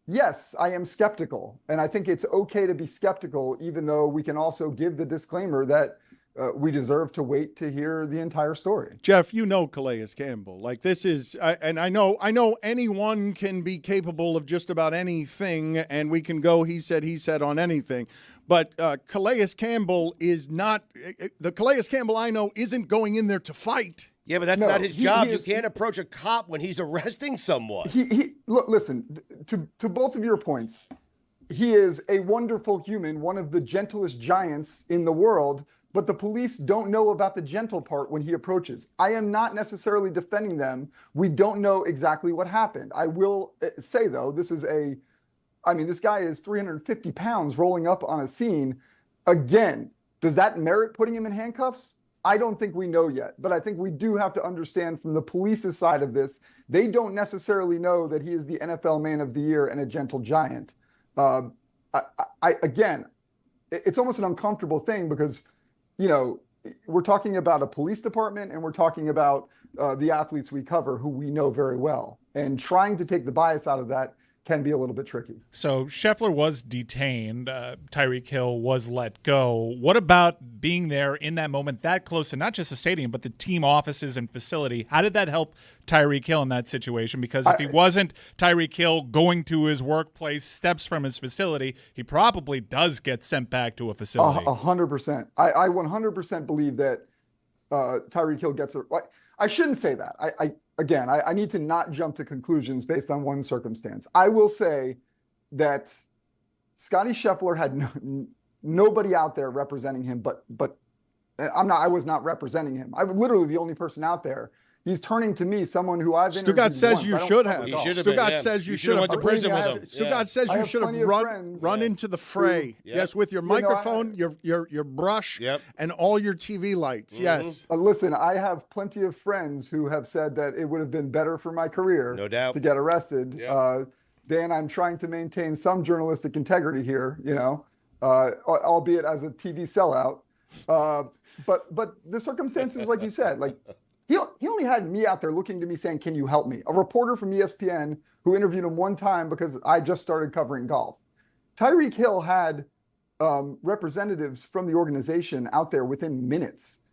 S16: yes, I am skeptical. And I think it's okay to be skeptical, even though we can also give the disclaimer that we deserve to wait to hear the entire story.
S1: Jeff, you know Calais Campbell. Like this is, and I know anyone can be capable of just about anything, and we can go he said on anything. But Calais Campbell is not, the Calais Campbell I know isn't going in there to fight.
S4: Yeah, but that's not his job. You can't approach a cop when he's arresting someone.
S16: Look, listen, to both of your points, he is a wonderful human, one of the gentlest giants in the world, but the police don't know about the gentle part when he approaches. I am not necessarily defending them. We don't know exactly what happened. I will say, though, this guy is 350 pounds rolling up on a scene. Again, does that merit putting him in handcuffs? I don't think we know yet, but I think we do have to understand from the police's side of this, they don't necessarily know that he is the NFL Man of the Year and a gentle giant. Again, it's almost an uncomfortable thing because, we're talking about a police department and we're talking about the athletes we cover who we know very well. And trying to take the bias out of that can be a little bit tricky.
S8: So Scheffler was detained. Tyreek Hill was let go. What about being there in that moment, that close to not just the stadium, but the team offices and facility? How did that help Tyreek Hill in that situation? Because if he wasn't Tyreek Hill going to his workplace, steps from his facility, he probably does get sent back to a facility.
S16: 100%. I 100% believe that Tyreek Hill gets a... I shouldn't say that. I need to not jump to conclusions based on one circumstance. I will say that Scotty Scheffler had nobody out there representing him, but I was not representing him. I was literally the only person out there. He's turning to me, someone who I've interviewed
S1: Stugotz says
S16: once.
S1: you
S16: I don't
S1: should
S16: cover
S1: have.
S16: golf.
S4: should have been,
S1: Stugotz
S4: yeah.
S1: says you
S4: You
S1: should
S4: should've
S1: have.
S4: went to prison with him.
S1: Stugotz says
S16: I
S1: you
S16: have
S1: should have
S16: plenty of friends.
S1: run into the fray.
S4: Yeah.
S1: Yes, with your
S16: You know,
S1: microphone, your brush, and all your TV lights. Yes.
S16: Listen, I have plenty of friends who have said that it would have been better for my career
S4: No doubt.
S16: to get arrested.
S4: Yeah.
S16: Dan, I'm trying to maintain some journalistic integrity here, albeit as a TV sellout. But the circumstances, like you said, like he only had me out there looking to me saying, "Can you help me?" A reporter from ESPN who interviewed him one time because I just started covering golf. Tyreek Hill had representatives from the organization out there within minutes.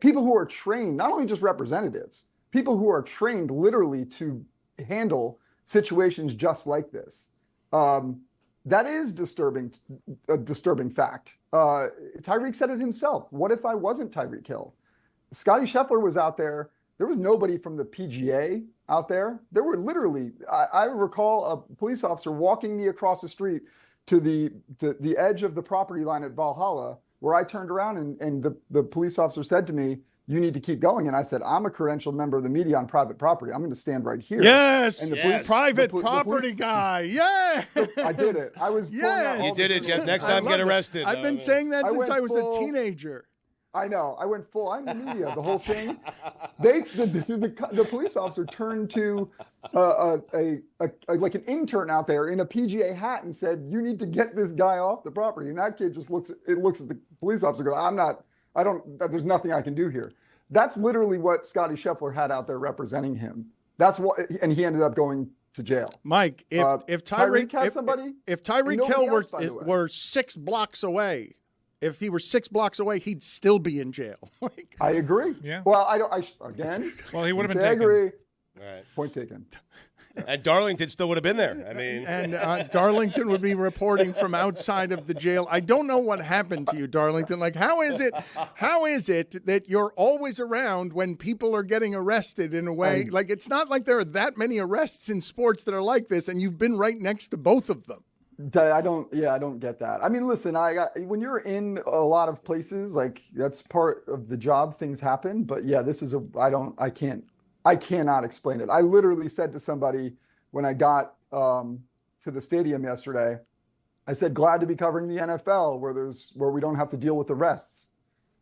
S16: People who are trained, not only just representatives, people who are trained literally to handle situations just like this. That is a disturbing fact. Tyreek said it himself. What if I wasn't Tyreek Hill? Scotty Scheffler was out there. There was nobody from the PGA out there. There were literally, I recall a police officer walking me across the street to the edge of the property line at Valhalla, where I turned around and the police officer said to me, "You need to keep going." And I said, "I'm a credentialed member of the media on private property. I'm going to stand right here."
S1: Yes,
S16: and the
S1: private property guy. Yeah,
S16: I did it. I was.
S4: You did it, Jeff. Next time, get arrested.
S1: I've been saying that since I was a teenager.
S16: I know. I went full. I'm the media. The whole thing. The police officer turned to like an intern out there in a PGA hat and said, "You need to get this guy off the property." And that kid just looks at the police officer. And goes, there's nothing I can do here. That's literally what Scotty Scheffler had out there representing him. That's what, and he ended up going to jail.
S1: Mike, if Tyreek
S16: had somebody,
S1: if Tyreek Hill were 6 blocks away, if he were 6 blocks away, he'd still be in jail.
S16: I agree.
S8: Yeah.
S16: Well, again.
S8: Well, he would have been
S16: taken. I agree.
S4: Right.
S16: Point taken.
S4: And Darlington still would have been there. I mean,
S1: and Darlington would be reporting from outside of the jail. I don't know what happened to you, Darlington. Like, how is it that you're always around when people are getting arrested in a way? Like, it's not like there are that many arrests in sports that are like this, and you've been right next to both of them.
S16: I don't get that. I mean, listen, when you're in a lot of places, like that's part of the job, things happen. But yeah, I cannot explain it. I literally said to somebody when I got to the stadium yesterday, I said, glad to be covering the NFL where we don't have to deal with arrests.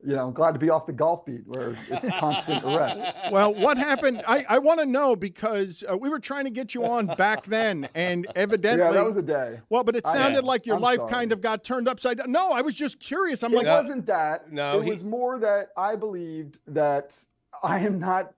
S16: Glad to be off the golf beat where it's constant arrests.
S1: Well, what happened? I want to know because we were trying to get you on back then, and evidently,
S16: yeah, that was a day.
S1: Well, but it sounded like your life
S16: sorry.
S1: kind of got turned upside down. No, I was just curious.
S16: It wasn't that. No, it was more that I believed that I am not.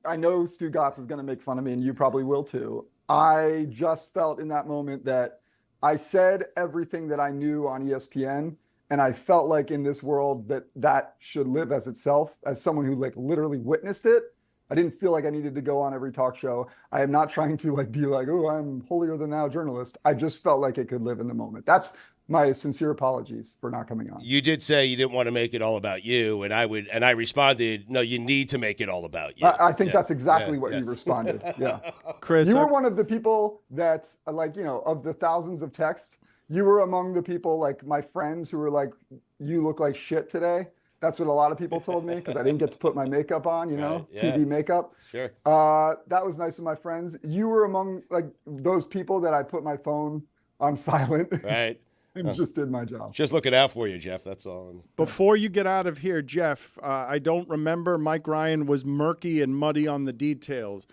S16: I know Stugotz is going to make fun of me, and you probably will too. I just felt in that moment that I said everything that I knew on ESPN. And I felt like in this world that should live as itself, as someone who literally witnessed it. I didn't feel like I needed to go on every talk show. I am not trying to be like, oh, I'm holier than thou journalist. I just felt like it could live in the moment. That's my sincere apologies for not coming on.
S4: You did say you didn't want to make it all about you, and I responded, no, you need to make it all about you.
S16: I think that's exactly what you responded. Yeah,
S1: Chris,
S16: you were one of the people that's of the thousands of texts. You were among the people, like my friends, who were like, "You look like shit today." That's what a lot of people told me because I didn't get to put my makeup on, TV makeup.
S4: Sure.
S16: That was nice of my friends. You were among those people that I put my phone on silent.
S4: Right.
S16: And just did my job.
S4: Just looking out for you, Jeff. That's all.
S1: Before you get out of here, Jeff, I don't remember. Mike Ryan was murky and muddy on the details.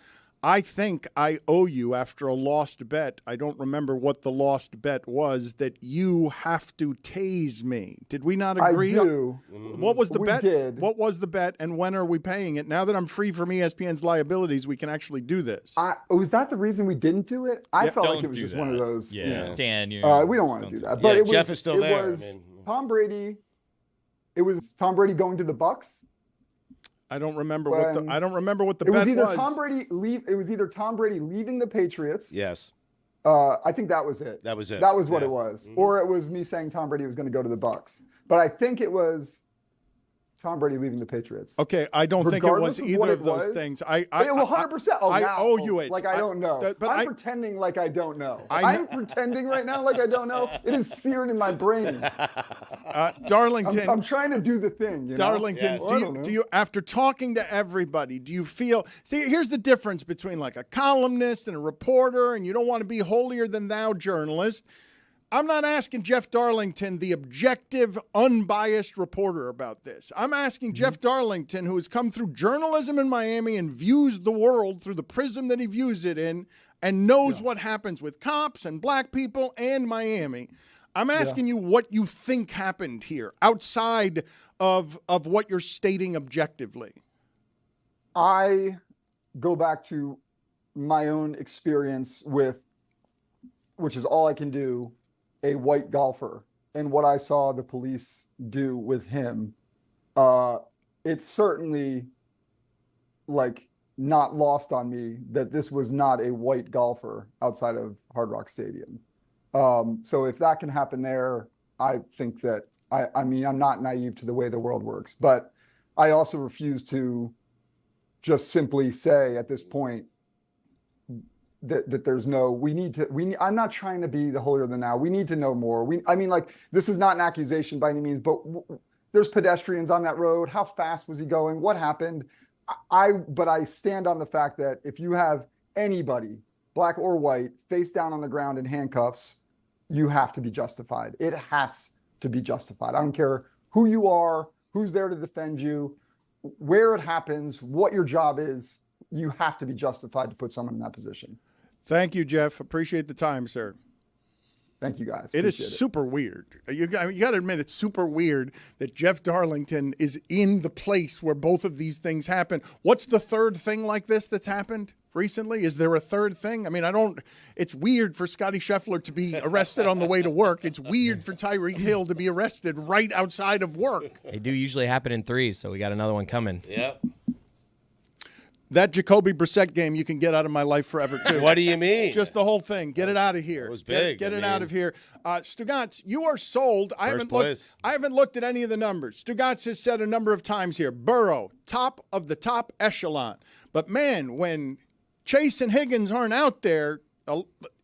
S1: I think I owe you, after a lost bet, I don't remember what the lost bet was, that you have to tase me. Did we not agree?
S16: I do.
S1: What was the bet?
S16: We did.
S1: What was the bet, and when are we paying it? Now that I'm free from ESPN's liabilities, we can actually do this.
S16: Was that the reason we didn't do it? I felt like it was just one of those.
S5: Yeah, Dan,
S16: we don't want to do that. But
S4: Jeff is still there.
S16: It was Tom Brady. It was Tom Brady going to the Bucs.
S1: I don't remember what the bet was.
S16: It was either Tom Brady leaving the Patriots.
S4: Yes.
S16: I think that was it.
S4: That was it.
S16: That was what it was. Mm-hmm. Or it was me saying Tom Brady was going to go to the Bucs. But I think it was Tom Brady leaving the Patriots.
S1: Okay, I don't think it was either of those things. I
S16: 100%.
S1: I owe you it.
S16: Like I don't know. I'm pretending like I don't know. I'm pretending right now like I don't know. It is seared in my brain.
S1: Darlington,
S16: I'm trying to do the thing. You know?
S1: Darlington, do you after talking to everybody, do you feel? See, here's the difference between like a columnist and a reporter, and you don't want to be holier than thou journalist. I'm not asking Jeff Darlington, the objective, unbiased reporter, about this. I'm asking Jeff Darlington, who has come through journalism in Miami and views the world through the prism that he views it in and knows what happens with cops and black people and Miami. I'm asking you what you think happened here outside of what you're stating objectively.
S16: I go back to my own experience with, which is all I can do, a white golfer, and what I saw the police do with him. It's certainly like not lost on me that this was not a white golfer outside of Hard Rock Stadium. So if that can happen there, I think that I mean, I'm not naive to the way the world works, but I also refuse to just simply say at this point that there's no, I'm not trying to be the holier than thou. We need to know more. I mean, like, this is not an accusation by any means, but there's pedestrians on that road. How fast was he going? What happened? But I stand on the fact that if you have anybody, black or white, face down on the ground in handcuffs, you have to be justified. It has to be justified. I don't care who you are, who's there to defend you, where it happens, what your job is. You have to be justified to put someone in that position.
S1: Thank you, Jeff. Appreciate the time, sir.
S16: Thank you, guys.
S1: It is super weird. You got to admit, it's super weird that Jeff Darlington is in the place where both of these things happen. What's the third thing like this that's happened recently? Is there a third thing? I mean, it's weird for Scotty Scheffler to be arrested on the way to work. It's weird for Tyreek Hill to be arrested right outside of work.
S3: They do usually happen in threes, so we got another one coming.
S4: Yep.
S1: That Jacoby Brissett game you can get out of my life forever, too.
S4: What do you mean?
S1: Just the whole thing. Get it out of here.
S4: It was big.
S1: Get it out of here. Stugotz, you are sold. I haven't looked at any of the numbers. Stugotz has said a number of times here, Burrow, top of the top echelon. But, man, when Chase and Higgins aren't out there,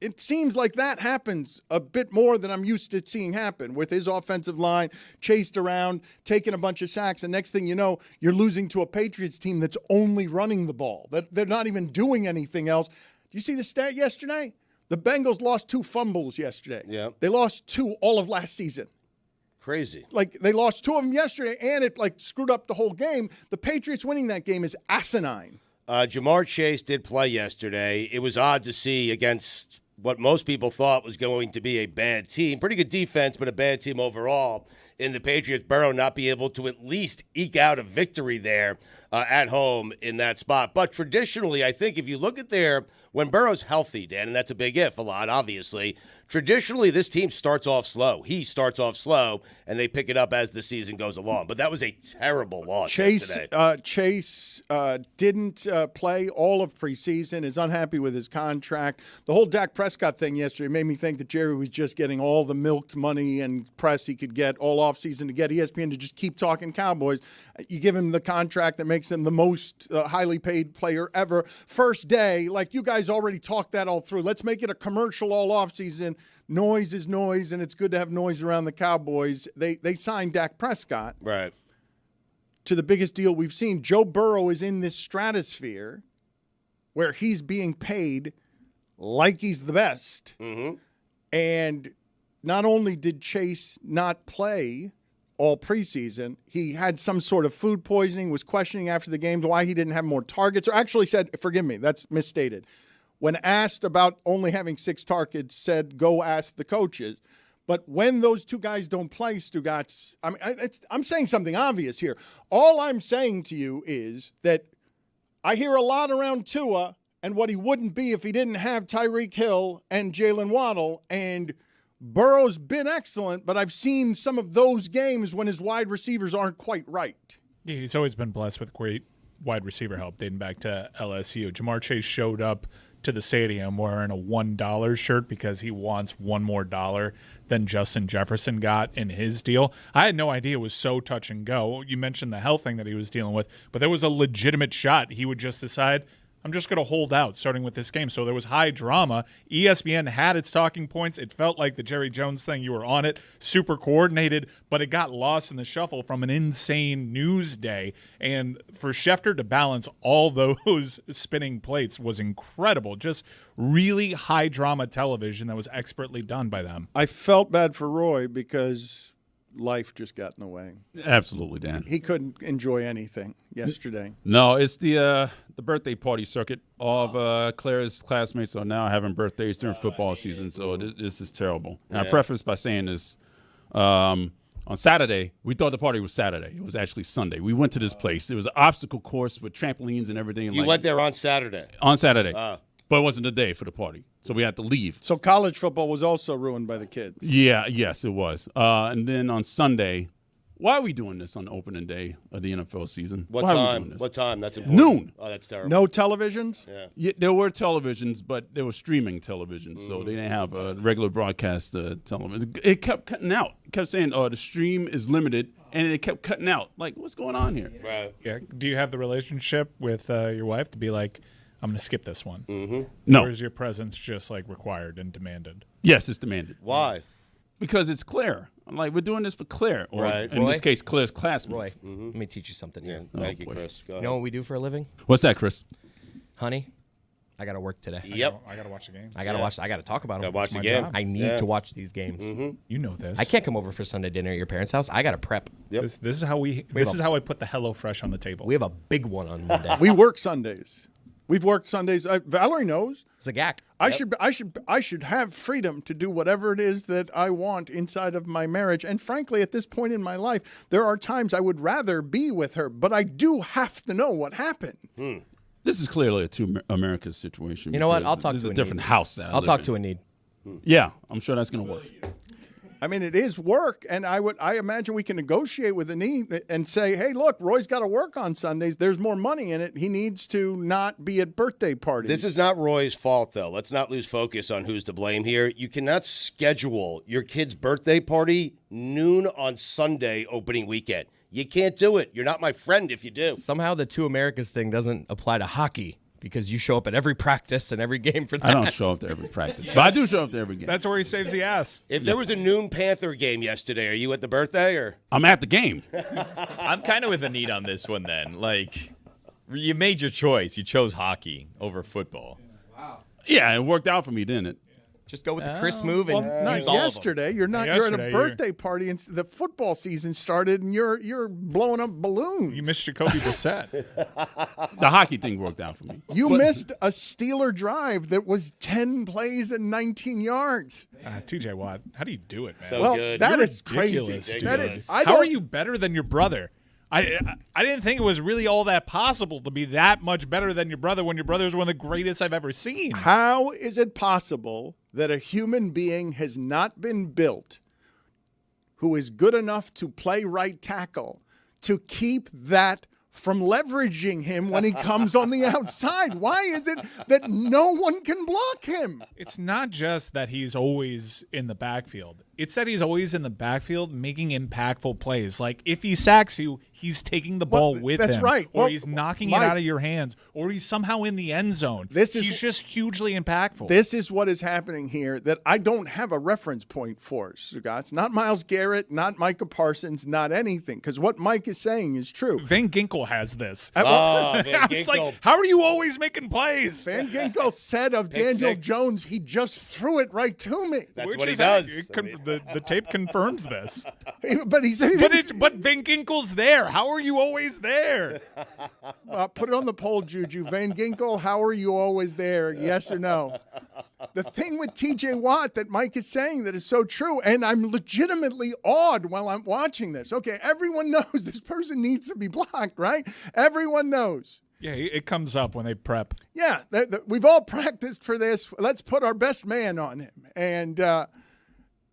S1: it seems like that happens a bit more than I'm used to seeing happen with his offensive line chased around, taking a bunch of sacks, and next thing you know, you're losing to a Patriots team that's only running the ball. That they're not even doing anything else. Do you see the stat yesterday? The Bengals lost 2 fumbles yesterday.
S4: Yeah.
S1: They lost 2 all of last season.
S4: Crazy.
S1: Like, they lost 2 of them yesterday, and it, like, screwed up the whole game. The Patriots winning that game is asinine.
S4: Jamar Chase did play yesterday. It was odd to see against what most people thought was going to be a bad team. Pretty good defense, but a bad team overall. In the Patriots, Burrow not be able to at least eke out a victory there at home in that spot. But traditionally, I think if you look at when Burrow's healthy, Dan, and that's a big if a lot, obviously, traditionally this team starts off slow. He starts off slow, and they pick it up as the season goes along. But that was a terrible loss yesterday.
S1: Chase didn't play all of preseason, is unhappy with his contract. The whole Dak Prescott thing yesterday made me think that Jerry was just getting all the milked money and press he could get all offseason to get ESPN to just keep talking Cowboys. You give him the contract that makes him the most highly paid player ever. First day, like you guys already talked that all through. Let's make it a commercial all offseason. Noise is noise, and it's good to have noise around the Cowboys. They signed Dak Prescott.
S4: Right.
S1: To the biggest deal we've seen. Joe Burrow is in this stratosphere where he's being paid like he's the best.
S4: Mm-hmm.
S1: And not only did Chase not play all preseason, he had some sort of food poisoning, was questioning after the game why he didn't have more targets, or actually said, forgive me, that's misstated. When asked about only having 6 targets, said, go ask the coaches. But when those 2 guys don't play, Stugotz, I'm saying something obvious here. All I'm saying to you is that I hear a lot around Tua and what he wouldn't be if he didn't have Tyreek Hill and Jalen Waddle, and Burrow's been excellent, but I've seen some of those games when his wide receivers aren't quite right.
S8: Yeah, he's always been blessed with great wide receiver help dating back to LSU. Jamar Chase showed up to the stadium wearing a $1 shirt because he wants $1 more than Justin Jefferson got in his deal. I had no idea it was so touch and go. You mentioned the health thing that he was dealing with, but there was a legitimate shot. He would just decide, I'm just going to hold out starting with this game. So there was high drama. ESPN had its talking points. It felt like the Jerry Jones thing. You were on it, super coordinated, but it got lost in the shuffle from an insane news day. And for Schefter to balance all those spinning plates was incredible. Just really high drama television that was expertly done by them.
S1: I felt bad for Roy because life just got in the way.
S6: Absolutely, Dan.
S1: He couldn't enjoy anything yesterday.
S6: No, it's the birthday party circuit. All of Claire's classmates are now having birthdays during football season, so this is terrible. And I preface by saying this. On Saturday, we thought the party was Saturday. It was actually Sunday. We went to this place. It was an obstacle course with trampolines and everything.
S4: You went there on Saturday?
S6: On Saturday. But it wasn't the day for the party, so we had to leave.
S1: So college football was also ruined by the kids.
S6: Yes, it was. And then on Sunday, why are we doing this on the opening day of the NFL season?
S4: What
S6: why
S4: time?
S6: Are we doing this?
S4: What time? That's important.
S6: Noon.
S4: Oh, that's terrible.
S1: No televisions?
S4: Yeah.
S6: There were televisions, but there were streaming televisions, so they didn't have a regular broadcast television. It kept cutting out. It kept saying, the stream is limited, and it kept cutting out. Like, what's going on here?
S4: Right.
S8: Yeah. Do you have the relationship with your wife to be like, I'm going to skip this one?
S4: Mm-hmm.
S6: No.
S8: Or is your presence just like required and demanded?
S6: Yes, it's demanded.
S4: Why?
S6: Because it's Claire. I'm like, we're doing this for Claire. Or
S4: Right.
S6: in this case, Claire's classmates.
S3: Roy, let me teach you something here.
S4: Thank you, Chris. Go
S3: You
S4: ahead.
S3: know what we do for a living?
S6: What's that, Chris?
S3: Honey, I got to work today.
S4: Yep.
S8: I got to watch the game.
S3: I got to watch. I got to talk about them.
S4: Gotta watch
S3: It's my
S4: the game.
S3: job. I need
S4: Yeah.
S3: to watch these games.
S8: You know this.
S3: I can't come over for Sunday dinner at your parents' house. I got to prep.
S4: Yep.
S8: This is how this is how I put the HelloFresh on the table.
S3: We have a big one on Monday.
S1: We work Sundays. We've worked Sundays. Valerie knows.
S3: Zagak.
S1: I should have freedom to do whatever it is that I want inside of my marriage. And frankly, at this point in my life, there are times I would rather be with her, but I do have to know what happened.
S6: This is clearly a two Americas situation.
S3: You know what?
S6: because
S3: I'll talk
S6: this
S3: to
S6: is a
S3: Anid.
S6: different house that
S3: I'll talk to Anid.
S6: Yeah, I'm sure that's going to work.
S1: I mean, it is work, and I imagine we can negotiate with Anid and say, hey, look, Roy's got to work on Sundays. There's more money in it. He needs to not be at birthday parties.
S4: This is not Roy's fault, though. Let's not lose focus on who's to blame here. You cannot schedule your kid's birthday party noon on Sunday opening weekend. You can't do it. You're not my friend if you do.
S3: Somehow the two Americas thing doesn't apply to hockey because you show up at every practice and every game for that.
S6: I don't show up to every practice, but I do show up to every game.
S8: That's where he saves the ass.
S4: If there was a noon Panther game yesterday, are you at the birthday or?
S6: I'm at the game.
S5: I'm kind of with Anita on this one then. Like, you made your choice. You chose hockey over football.
S6: Yeah, it worked out for me, didn't it?
S3: Just go with the Chris move and
S1: not
S3: use all of them.
S1: yesterday. You're not. You're at a birthday party, and the football season started, and you're blowing up balloons.
S8: You missed Jacoby Brissett.
S6: The hockey thing worked out for me.
S1: You missed a Steeler drive that was 10 plays and 19 yards.
S8: TJ Watt, how do you do it, man?
S4: So
S1: Well,
S4: good.
S1: that
S8: You're
S1: is crazy.
S8: ridiculous, dude.
S1: That is.
S8: How are you better than your brother? I didn't think it was really all that possible to be that much better than your brother when your brother is one of the greatest I've ever seen.
S1: How is it possible that a human being has not been built who is good enough to play right tackle to keep that from leveraging him when he comes on the outside? Why is it that no one can block him?
S8: It's not just that he's always in the backfield. It's that he's always in the backfield making impactful plays. Like, if he sacks you, he's taking the ball with him.
S1: That's right.
S8: Or
S1: Well,
S8: he's knocking
S1: Mike,
S8: it out of your hands. Or he's somehow in the end zone. He's just hugely impactful.
S1: This is what is happening here that I don't have a reference point for, Stugotz. Not Myles Garrett, not Micah Parsons, not anything. Because what Mike is saying is true.
S8: Van Ginkel has this.
S4: Van
S8: I was like, how are you always making plays?
S1: Van Ginkel said of Daniel Jones, he just threw it right to me.
S4: That's what he does.
S8: The tape confirms this.
S1: But he said he didn't.
S8: But Van Ginkel's there. How are you always there?
S1: Put it on the poll, Juju. Van Ginkel, how are you always there? Yes or no? The thing with TJ Watt that Mike is saying that is so true, and I'm legitimately awed while I'm watching this. Okay, everyone knows this person needs to be blocked, right? Everyone knows.
S8: Yeah, it comes up when they prep.
S1: Yeah, we've all practiced for this. Let's put our best man on him. And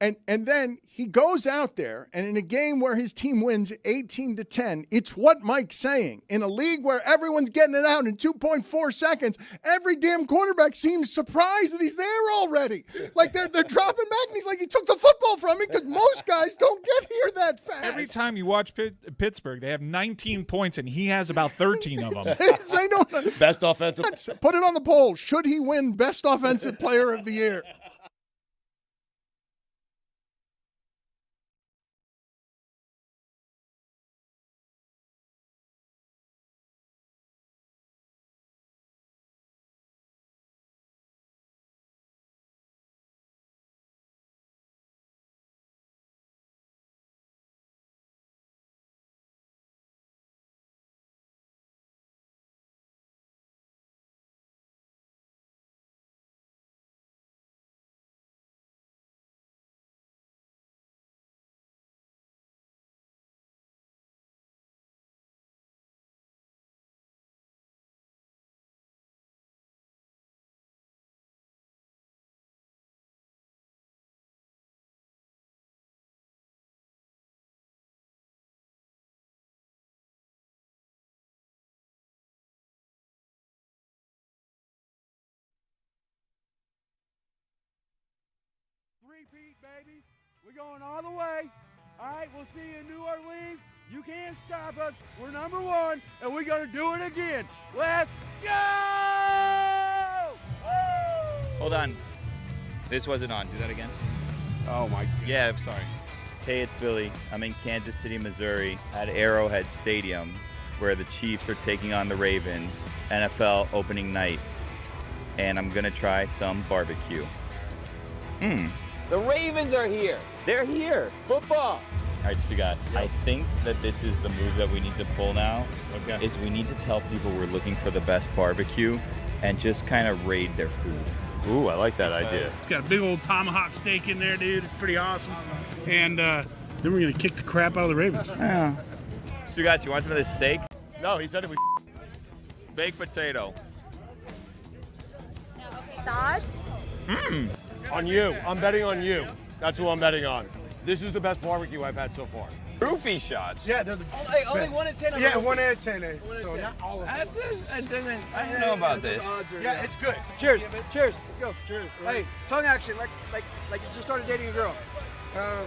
S1: And then he goes out there, and in a game where his team wins 18-10, it's what Mike's saying. In a league where everyone's getting it out in 2.4 seconds, every damn quarterback seems surprised that he's there already. Like they're dropping back, and he's like, he took the football from me because most guys don't get here that fast.
S8: Every time you watch Pittsburgh, they have 19 points, and he has about 13 of them.
S1: Say no.
S4: Best offensive.
S1: Put it on the poll. Should he win Best Offensive Player of the Year?
S15: Repeat, baby. We're going all the way. All right, we'll see you in New Orleans. You can't stop us. We're number one, and we're going to do it again. Let's go! Woo!
S5: Hold on. This wasn't on. Do that again.
S15: Oh, my God.
S5: Yeah, I'm sorry. Hey, it's Billy. I'm in Kansas City, Missouri at Arrowhead Stadium where the Chiefs are taking on the Ravens, NFL opening night. And I'm going to try some barbecue.
S14: The Ravens are here. They're here. Football.
S5: All right, Stugotz. I think that this is the move that we need to pull now.
S6: Okay.
S5: Is we need to tell people we're looking for the best barbecue and just kind of raid their food.
S4: Ooh, I like that idea.
S17: It's got a big old tomahawk steak in there, dude. It's pretty awesome. And then we're going to kick the crap out of the Ravens.
S5: Yeah. Stugotz, you want some of this steak?
S4: No, he said it was
S5: Baked potato.
S18: Thoughts?
S4: on you. I'm betting on you. That's who I'm betting on. This is the best barbecue I've had so far.
S5: Roofie shots.
S17: Yeah, they're the
S14: Only 1 in 10.
S17: Yeah, 1 out of 10 is. So not all of them.
S5: I didn't know about this.
S17: Yeah, it's good.
S12: Cheers. Cheers. Let's go. Cheers. Hey, tongue action, like you just started dating a girl.
S17: I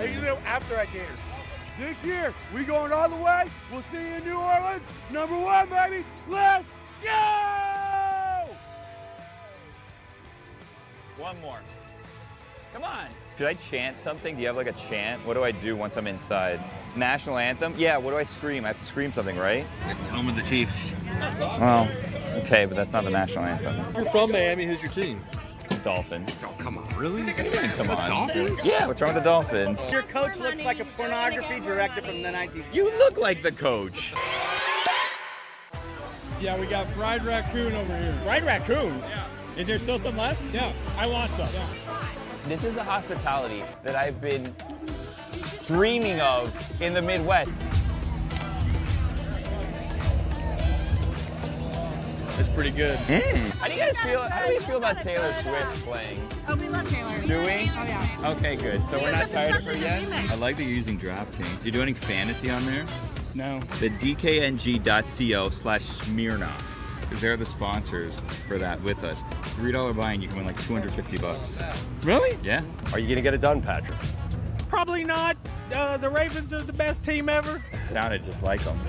S17: usually do after I date her.
S15: This year, we going all the way. We'll see you in New Orleans. Number one, baby. Let's go!
S5: One more. Come on. Should I chant something? Do you have like a chant? What do I do once I'm inside? National anthem? Yeah, what do I scream? I have to scream something, right?
S19: It's home of the Chiefs.
S5: Well, okay, but that's not the national anthem.
S19: You're from Miami. Who's your team?
S5: Dolphins.
S19: Oh, come on. Really?
S5: Come on.
S19: Dolphins?
S5: Yeah, what's wrong with the Dolphins?
S12: Your coach looks like a pornography director from the 19th.
S5: You look like the coach.
S15: Yeah, we got fried raccoon over here.
S6: Fried raccoon? Yeah. Is there still some left?
S15: Yeah.
S6: I want some.
S15: Yeah.
S5: This is the hospitality that I've been dreaming of in the Midwest.
S19: It's pretty good.
S5: How do you guys feel? How do you feel about Taylor Swift playing?
S18: Oh, we love Taylor.
S5: Do we?
S18: Oh, yeah.
S5: Okay, good. So we're not tired of her yet?
S18: remix.
S5: I like that you're using DraftKings. You doing fantasy on there?
S15: No.
S5: The DKNG.co/Smirnoff. Because they're the sponsors for that with us. $3 buy and you can win like $250.
S15: Really?
S5: Yeah.
S4: Are you going to get it done, Patrick?
S6: Probably not. The Ravens are the best team ever.
S5: Sounded just like them.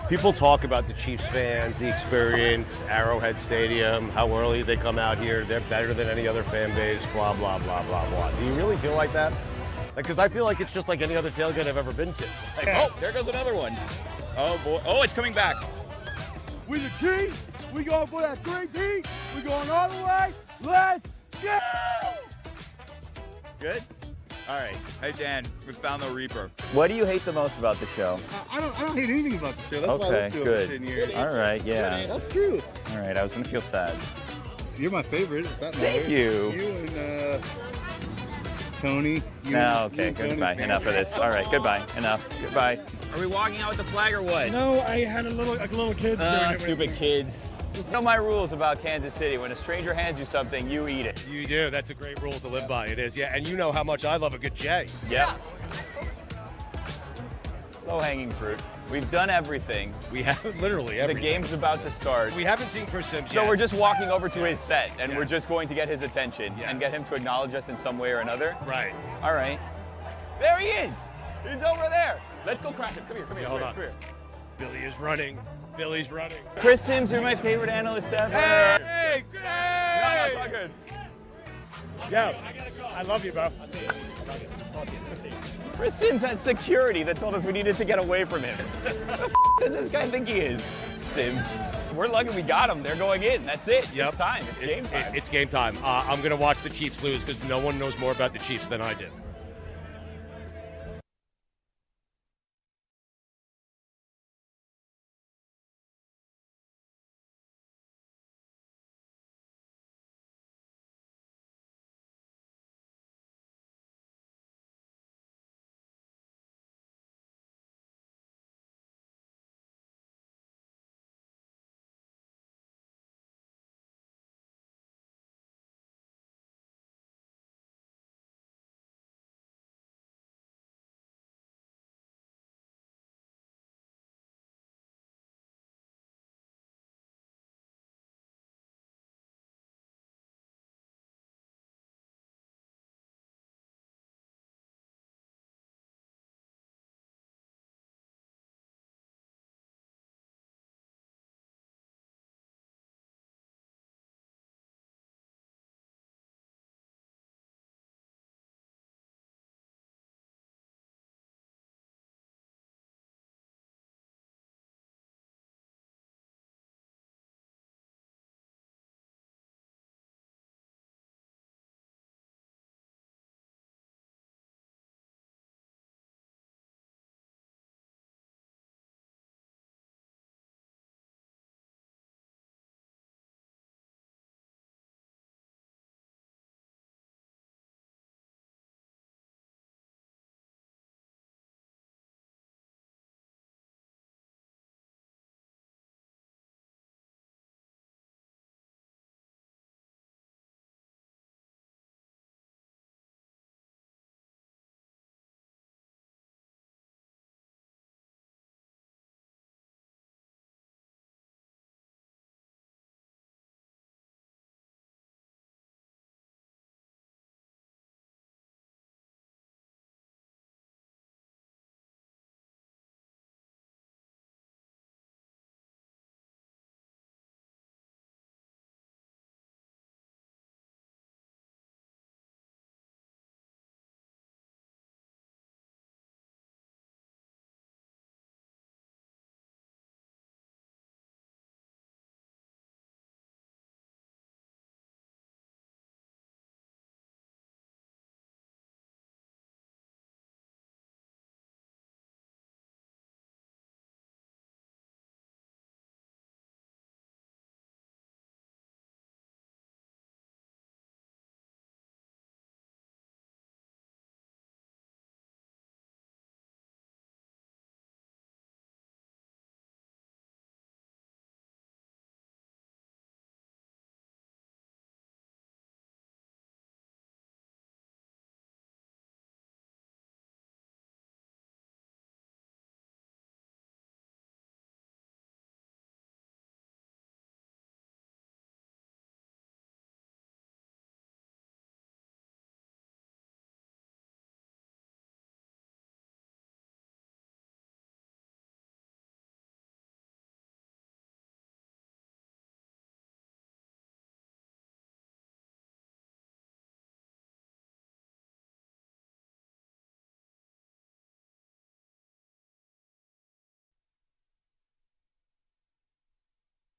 S4: People talk about the Chiefs fans, the experience, Arrowhead Stadium, how early they come out here. They're better than any other fan base, blah, blah, blah, blah, blah. Do you really feel like that? Because I feel like it's just like any other tailgate I've ever been to. Like,
S5: Oh, there goes another one. Oh, boy. Oh, it's coming back.
S15: We the Chiefs. We going for that 3-P. We going all the way. Let's go!
S5: Good? All right. Hey, Dan, we found the Reaper. What do you hate the most about the show?
S17: I don't hate anything about the show. That's why I
S5: Okay,
S17: listen to it
S5: good.
S17: for 10 years.
S5: All right, yeah.
S17: That's true.
S5: All right, I was going to feel sad.
S17: You're my favorite. If that
S5: Thank
S17: matters.
S5: you.
S17: You and Tony.
S5: No, okay, goodbye. Enough of this. All right, goodbye. Enough. Goodbye. Are we walking out with the flag or what?
S15: No, I had a little kids doing it.
S5: Stupid kids.
S14: You know my rules about Kansas City. When a stranger hands you something, you eat it.
S4: You do. That's a great rule to live by. It is. Yeah, and you know how much I love a good J.
S14: Yep. Low-hanging fruit. We've done everything.
S4: We have literally everything.
S14: The game's about to start.
S4: We haven't seen Chris Sims
S14: So
S4: yet.
S14: we're just walking over to his set, and we're just going to get his attention and get him to acknowledge us in some way or another.
S4: Right.
S14: All right. There he is. He's over there. Let's go crash him. Come here.
S4: Hold on. Billy is running. Billy's running.
S14: Chris Sims, you're my favorite analyst ever.
S4: Hey!
S14: No, it's all good.
S4: Yo, I love you, bro.
S14: Chris Sims has security that told us we needed to get away from him. The does this guy think he is? Sims. We're lucky we got him. They're going in. That's it.
S4: Yep.
S14: It's time. It's game time.
S4: It's game time. I'm going to watch the Chiefs lose because no one knows more about the Chiefs than I do.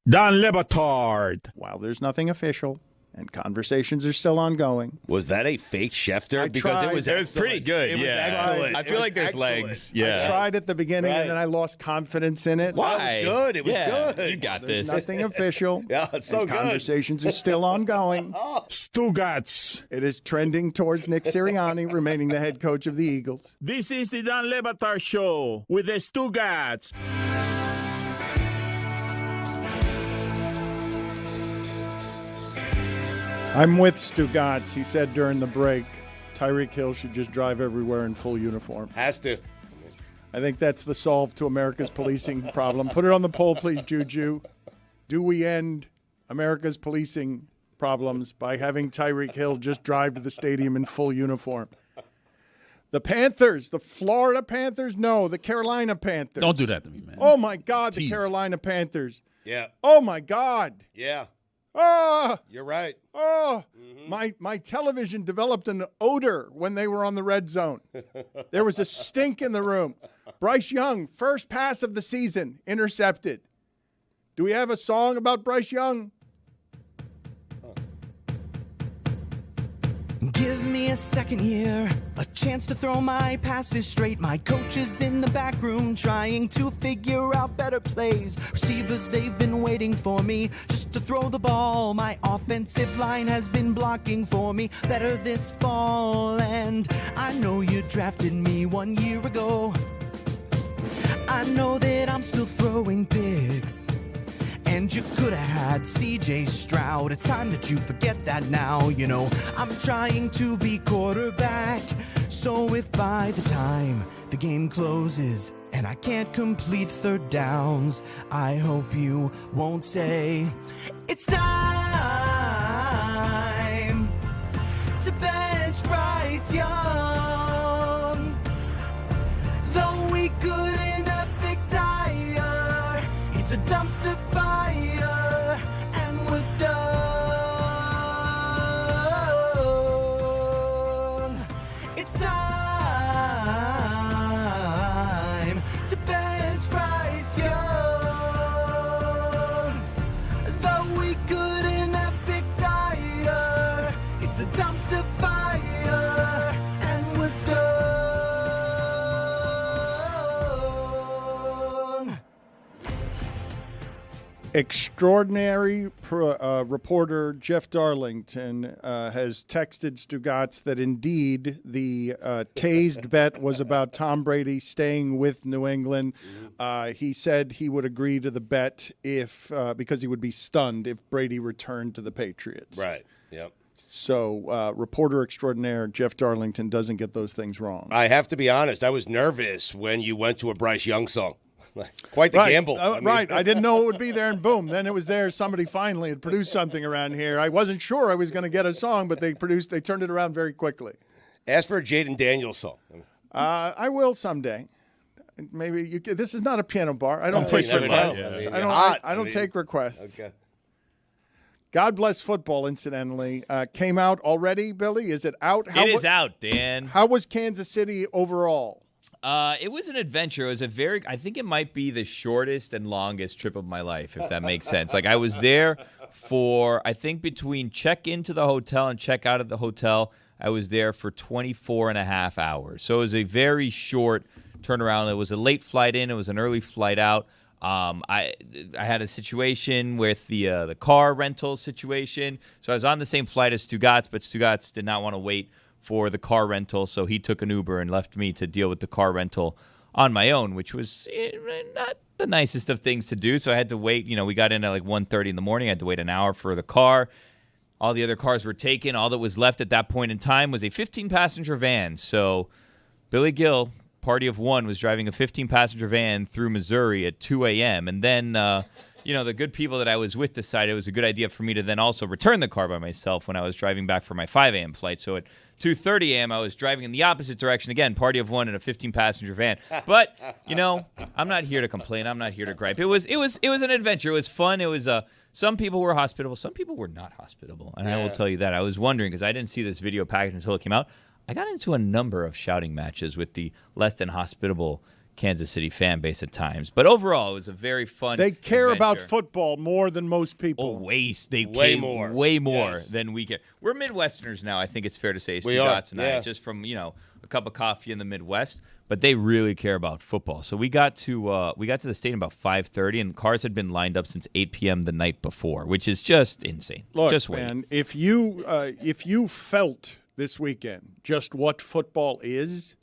S13: Dan Le Batard.
S1: While there's nothing official and conversations are still ongoing.
S4: Was that a fake Schefter? Because it was
S5: pretty good.
S4: It was excellent.
S5: I feel like there's legs. Yeah.
S1: I tried at the beginning and then I lost confidence in it.
S5: Why?
S4: It was good. It was good.
S5: You got
S1: There's
S5: this.
S1: nothing official.
S4: Yeah, it's so
S1: and
S4: good.
S1: Conversations are still ongoing.
S13: Stugotz.
S1: It is trending towards Nick Sirianni remaining the head coach of the Eagles.
S13: This is the Dan Le Batard Show with the Stugotz.
S1: I'm with Stugotz. He said during the break, Tyreek Hill should just drive everywhere in full uniform.
S4: Has to.
S1: I think that's the solve to America's policing problem. Put it on the poll, please, Juju. Do we end America's policing problems by having Tyreek Hill just drive to the stadium in full uniform? The Panthers, the Florida Panthers? No, the Carolina Panthers.
S6: Don't do that to me, man.
S1: Oh, my God,
S6: Jeez.
S1: the Carolina Panthers.
S4: Yeah.
S1: Oh, my God.
S4: Yeah.
S1: Oh,
S4: You're right.
S1: oh. My television developed an odor when they were on the red zone. There was a stink in the room. Bryce Young, first pass of the season, intercepted. Do we have a song about Bryce Young?
S20: Give me a second here, a chance to throw my passes straight. My coach is in the back room trying to figure out better plays. Receivers, they've been waiting for me just to throw the ball. My offensive line has been blocking for me better this fall. And I know you drafted me 1 year ago. I know that I'm still throwing picks. And you could have had C.J. Stroud. It's time that you forget that now. You know, I'm trying to be quarterback. So if by the time the game closes and I can't complete third downs, I hope you won't say, it's time to bench Bryce Young. Though we couldn't have picked higher, it's a dumpster fire, and we're done. It's time to bench Bryce Young. Though we couldn't have picked higher, it's a dumpster fire, and we're done.
S1: Extraordinary reporter Jeff Darlington has texted Stugotz that indeed the tased bet was about Tom Brady staying with New England. He said he would agree to the bet if because he would be stunned if Brady returned to the Patriots.
S4: Right. Yep.
S1: So reporter extraordinaire Jeff Darlington doesn't get those things wrong.
S4: I have to be honest. I was nervous when you went to a Bryce Young song. Quite the gamble.
S1: Right. I didn't know it would be there, and boom, then it was there. Somebody finally had produced something around here. I wasn't sure I was going to get a song, but they turned it around very quickly.
S4: Ask for a Jaden Daniels song.
S1: I will someday. Maybe this is not a piano bar. I don't take
S4: you never know.
S1: requests.
S4: I mean,
S1: I don't take requests.
S4: Okay.
S1: God bless football, incidentally. Came out already, Billy? Is it out?
S5: It is out, Dan.
S1: How was Kansas City overall?
S5: It was an adventure. It was I think it might be the shortest and longest trip of my life, if that makes sense. Like, I was there for, I think between check into the hotel and check out of the hotel, I was there for 24 and a half hours. So it was a very short turnaround. It was a late flight in. It was an early flight out. I had a situation with the car rental situation. So I was on the same flight as Stugotz, but Stugotz did not want to wait for the car rental, so he took an Uber and left me to deal with the car rental on my own, which was not the nicest of things to do. So I had to wait. You know, we got in at like 1:30 in the morning. I had to wait an hour for the car. All the other cars were taken. All that was left at that point in time was a 15-passenger van. So Billy Gill, party of one, was driving a 15-passenger van through Missouri at 2 a.m. And then, the good people that I was with decided it was a good idea for me to then also return the car by myself when I was driving back for my 5 a.m. flight. So at 2:30 a.m., I was driving in the opposite direction. Again, party of one in a 15-passenger van. But, I'm not here to complain. I'm not here to gripe. It was an adventure. It was fun. It was some people were hospitable. Some people were not hospitable. And I will tell you that. I was wondering because I didn't see this video package until it came out. I got into a number of shouting matches with the less than hospitable Kansas City fan base at times. But overall, it was a very fun
S1: They care
S5: adventure.
S1: about football more than most people.
S5: Oh, way
S4: more.
S5: Way more
S4: Yes.
S5: than we care. We're Midwesterners now, I think it's fair to say.
S4: We are,
S5: Stugotz and I,
S4: yeah.
S5: just from, a cup of coffee in the Midwest. But they really care about football. So we got to the stadium about 5:30, and cars had been lined up since 8 p.m. the night before, which is just insane.
S1: Look,
S5: just wait.
S1: man, if you felt this weekend just what football is,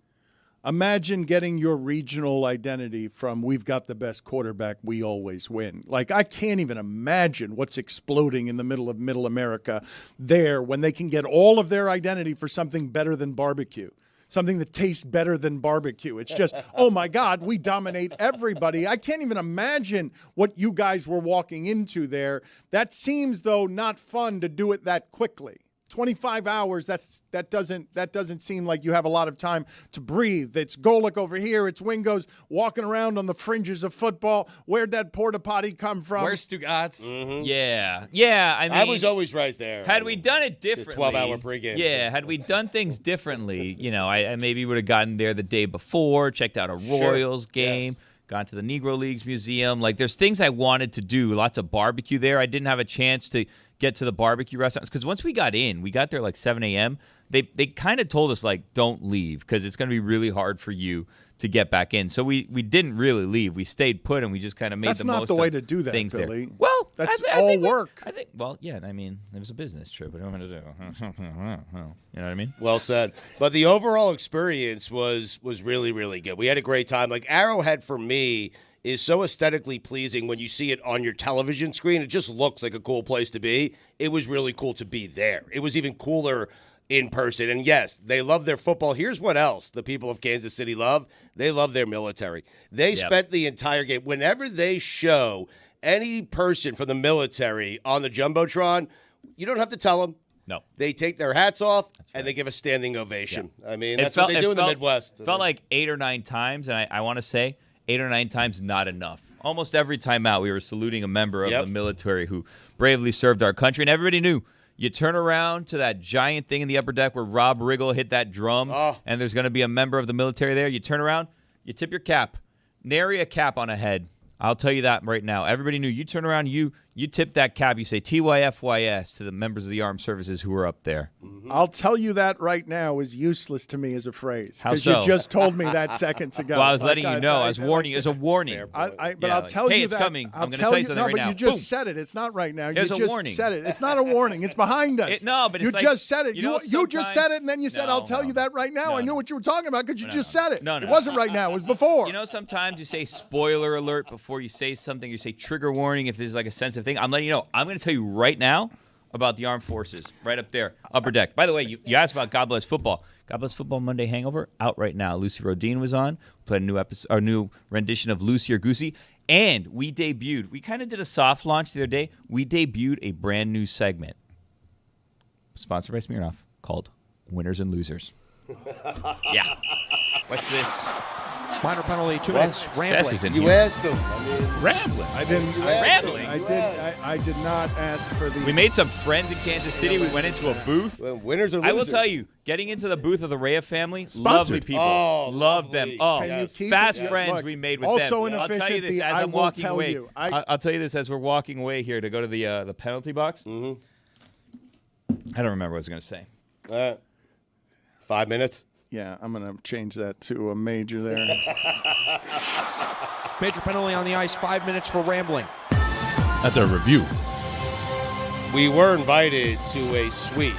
S1: Imagine getting your regional identity from "we've got the best quarterback, we always win." Like, I can't even imagine what's exploding in the middle of Middle America there when they can get all of their identity for something better than barbecue, something that tastes better than barbecue. It's just, oh my God, we dominate everybody. I can't even imagine what you guys were walking into there. That seems, though, not fun to do it that quickly. 25 hours, that doesn't seem like you have a lot of time to breathe. It's Golick over here. It's Wingo's walking around on the fringes of football. Where'd that porta potty come from?
S3: Where's Stugotz?
S4: Mm-hmm.
S5: Yeah. I mean,
S4: I was always right there.
S5: Had we done it differently,
S4: 12-hour pregame.
S5: Yeah, had we done things differently, I maybe would have gotten there the day before, checked out a Royals game. Yes. Gone to the Negro Leagues Museum. Like, there's things I wanted to do. Lots of barbecue there. I didn't have a chance to get to the barbecue restaurants because once we got there like 7 a.m. They kind of told us, like, don't leave because it's going to be really hard for you to get back in. So we didn't really leave. We stayed put and we just kind of made the most of things.
S1: That's not the way to do that, Billy.
S5: There. Well,
S1: that's all work.
S5: It was a business trip. What am I going to do? You know what I mean?
S4: Well said. But the overall experience was really, really good. We had a great time. Like, Arrowhead for me is so aesthetically pleasing when you see it on your television screen. It just looks like a cool place to be. It was really cool to be there. It was even cooler in person. And yes, they love their football. Here's what else the people of Kansas City love. They love their military. They spent the entire game. Whenever they show any person from the military on the Jumbotron, you don't have to tell them.
S5: No.
S4: They take their hats off and they give a standing ovation. Yeah. I mean, that's what they do in the Midwest.
S5: It felt like 8 or 9 times, and I want to say 8 or 9 times not enough. Almost every time out, we were saluting a member of the military who bravely served our country, and everybody knew. You turn around to that giant thing in the upper deck where Rob Riggle hit that drum, and there's going to be a member of the military there. You turn around, you tip your cap. Nary a cap on a head. I'll tell you that right now. Everybody knew. You turn around, you tip that cap. You say TYFYS to the members of the armed services who are up there.
S1: Mm-hmm. I'll tell you that right now is useless to me as a phrase.
S5: How
S1: because
S5: so?
S1: you just told me that seconds ago.
S5: Well, I was letting you know. I was warning you. As a warning.
S1: But I'll tell you
S5: it's
S1: that.
S5: coming. I'm going to
S1: tell
S5: you something right now.
S1: No, but you just said it. It's not right now. You
S5: There's
S1: just
S5: a warning.
S1: said it. It's not a warning. It's behind us.
S5: But it's
S1: you
S5: like,
S1: just said it.
S5: You
S1: just said it, and then you said, "I'll tell you that right now." I knew what you were talking about because you just said it.
S5: No.
S1: It wasn't right now. It was before.
S5: You know, sometimes you say spoiler alert before you say something. You say trigger warning if there's like a sensitive thing. I'm letting you know. I'm going to tell you right now about the armed forces right up there, upper deck. By the way, you asked about God Bless Football. God Bless Football Monday Hangover out right now. Lucy Rodin was on. We played a new episode, our new rendition of Lucy or Goosey, and we debuted. We kind of did a soft launch the other day. We debuted a brand new segment sponsored by Smirnoff called Winners and Losers. Yeah. What's this?
S21: Minor penalty, 2 minutes. Rambling.
S4: You asked him.
S5: Rambling.
S1: I didn't.
S5: Rambling.
S1: I did not ask for the.
S5: We made some friends in Kansas City. We went into a booth.
S4: Winners or losers?
S5: I will tell you, getting into the booth of the Rhea family,
S8: Sponsored.
S5: lovely people.
S4: Oh,
S5: love them. Oh,
S1: Can you keep
S5: fast
S1: it?
S5: friends
S1: Look,
S5: we made with
S1: also
S5: them. I'll tell you this as
S1: I
S5: I'm
S1: will
S5: walking
S1: tell
S5: away.
S1: you.
S5: I'll tell you this as we're walking away here to go to the penalty box.
S4: Mm-hmm.
S5: I don't remember what I was going to say.
S4: 5 minutes.
S1: Yeah, I'm going to change that to a major there.
S21: Major penalty on the ice, 5 minutes for rambling.
S8: That's a review.
S4: We were invited to a suite.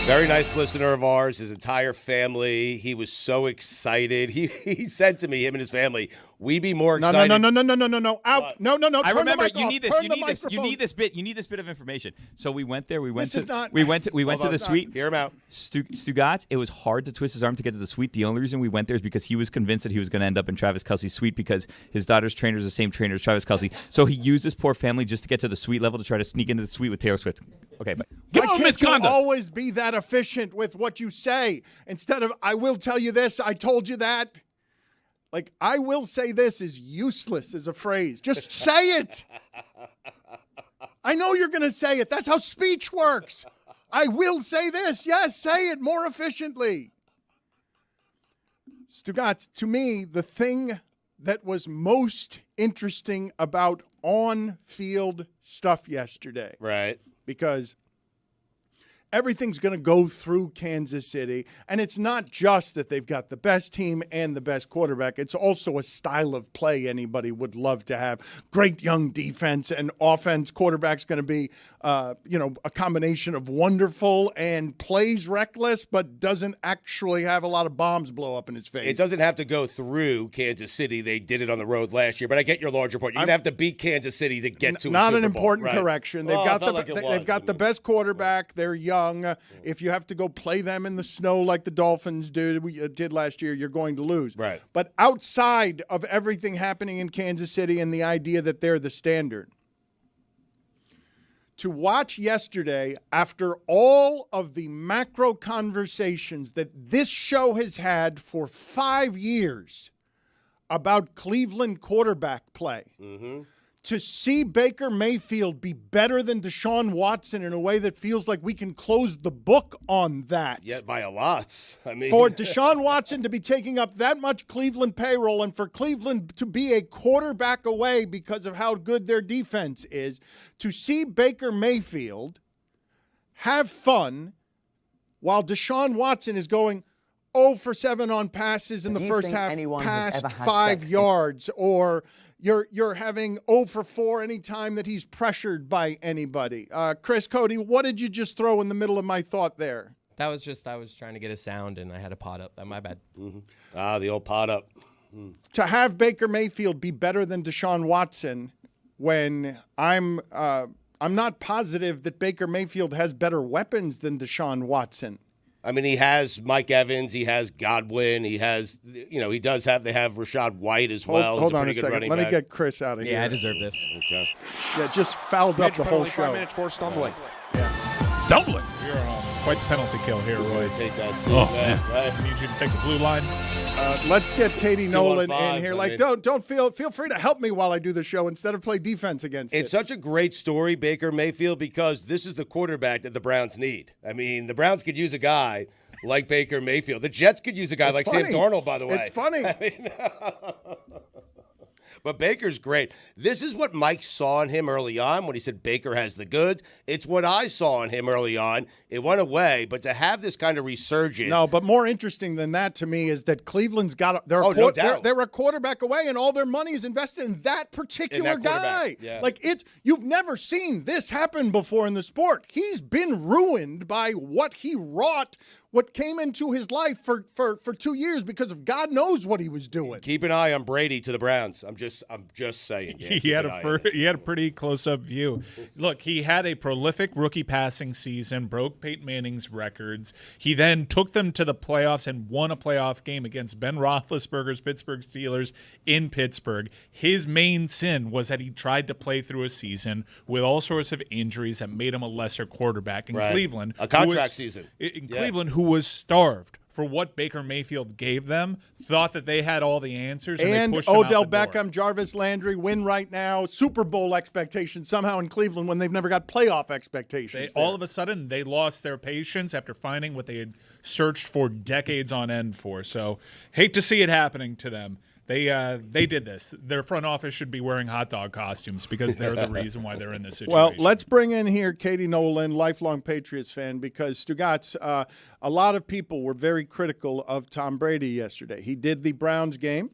S4: Very nice listener of ours, his entire family. He was so excited. He said to me, him and his family, we be more excited.
S1: No. Out. No.
S5: I
S1: Turn
S5: remember
S1: the mic
S5: you
S1: off.
S5: need this.
S1: Turn
S5: You
S1: the
S5: need this. You
S1: microphone.
S5: need this bit of information. So we went there. We went
S1: This
S5: to
S1: is not-
S5: we went to the suite.
S4: Hear him out.
S5: Stugotz, it was hard to twist his arm to get to the suite. The only reason we went there is because he was convinced that he was going to end up in Travis Kelce's suite because his daughter's trainer is the same trainer as Travis Kelce. So he used his poor family just to get to the suite level to try to sneak into the suite with Taylor Swift. Okay, but
S1: Why can't you always be that efficient with what you say instead of I will tell you this, I told you that? Like, I will say this is useless as a phrase. Just say it. I know you're going to say it. That's how speech works. I will say this. Yes, say it more efficiently. Stugotz, to me, the thing that was most interesting about on-field stuff yesterday.
S4: Right.
S1: Because everything's going to go through Kansas City. And it's not just that they've got the best team and the best quarterback. It's also a style of play anybody would love to have. Great young defense and offense. Quarterback's going to be, a combination of wonderful and plays reckless, but doesn't actually have a lot of bombs blow up in his face.
S4: It doesn't have to go through Kansas City. They did it on the road last year, but I get your larger point. You'd have to beat Kansas City to get to a
S1: not
S4: Super
S1: an
S4: Bowl,
S1: important
S4: right?
S1: correction. They've
S4: Well,
S1: got they've got the best quarterback. They're young. If you have to go play them in the snow like the Dolphins did last year, you're going to lose.
S4: Right.
S1: But outside of everything happening in Kansas City and the idea that they're the standard, to watch yesterday, after all of the macro conversations that this show has had for 5 years about Cleveland quarterback play, to see Baker Mayfield be better than Deshaun Watson in a way that feels like we can close the book on that.
S4: Yeah, by a lot. I mean,
S1: For Deshaun Watson to be taking up that much Cleveland payroll and for Cleveland to be a quarterback away because of how good their defense is, to see Baker Mayfield have fun while Deshaun Watson is going 0 for 7 on passes in the first half, past 5 yards, or you're having 0 for 4 anytime that he's pressured by anybody. Chris, Cody, what did you just throw in the middle of my thought there?
S3: That was just, I was trying to get a sound and I had a pot up. My bad.
S4: The old pot up.
S1: To have Baker Mayfield be better than Deshaun Watson when I'm not positive that Baker Mayfield has better weapons than Deshaun Watson.
S4: I mean, he has Mike Evans, he has Godwin, he has, they have Rashad White as well.
S1: Hold on a second. Let me get Chris out of here.
S3: Yeah, I deserve this.
S4: Okay.
S1: Yeah, just fouled up the whole show.
S21: 5 minutes for stumbling.
S8: Stumbling. You're on quite the penalty kill here, Roy.
S4: Take that.
S8: I need you to take the blue line.
S1: Let's get Katie
S4: It's
S1: Nolan
S4: 2-on-5,
S1: in here.
S4: I mean.
S1: Don't feel free to help me while I do the show instead of play defense against it.
S4: It's such a great story, Baker Mayfield, because this is the quarterback that the Browns need. I mean, the Browns could use a guy like Baker Mayfield. The Jets could use a guy like
S1: funny.
S4: Sam Darnold, by the way.
S1: It's funny.
S4: I mean, but Baker's great. This is what Mike saw in him early on when he said Baker has the goods. It's what I saw in him early on. It went away, but to have this kind of resurgence.
S1: No, but more interesting than that to me is that Cleveland's got they're a quarterback away, and all their money is invested in that particular guy.
S4: Yeah.
S1: Like you've never seen this happen before in the sport. He's been ruined by what he wrought, what came into his life for 2 years because of God knows what he was doing.
S4: Keep an eye on Brady to the Browns. I'm just saying. Yeah,
S8: He had a pretty close-up view. Look, he had a prolific rookie passing season, broke Peyton Manning's records. He then took them to the playoffs and won a playoff game against Ben Roethlisberger's Pittsburgh Steelers in Pittsburgh. His main sin was that he tried to play through a season with all sorts of injuries that made him a lesser quarterback in Cleveland.
S4: A contract season.
S8: In Cleveland, who was starved for what Baker Mayfield gave them, thought that they had all the answers, and they pushed him
S1: Odell
S8: out the door.
S1: Beckham, Jarvis Landry win right now. Super Bowl expectations somehow in Cleveland when they've never got playoff expectations.
S8: All of a sudden, they lost their patience after finding what they had searched for decades on end for. So, hate to see it happening to them. They did this. Their front office should be wearing hot dog costumes because they're the reason why they're in this situation.
S1: Well, let's bring in here Katie Nolan, lifelong Patriots fan, because Stugotz, a lot of people were very critical of Tom Brady yesterday. He did the Browns game,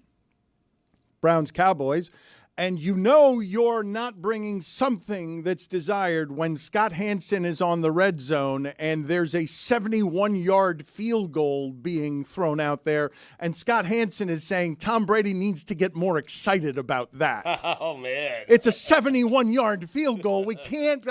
S1: Browns-Cowboys, and you're not bringing something that's desired when Scott Hansen is on the red zone and there's a 71-yard field goal being thrown out there, and Scott Hansen is saying Tom Brady needs to get more excited about that.
S4: Oh, man.
S1: It's a 71-yard field goal. We can't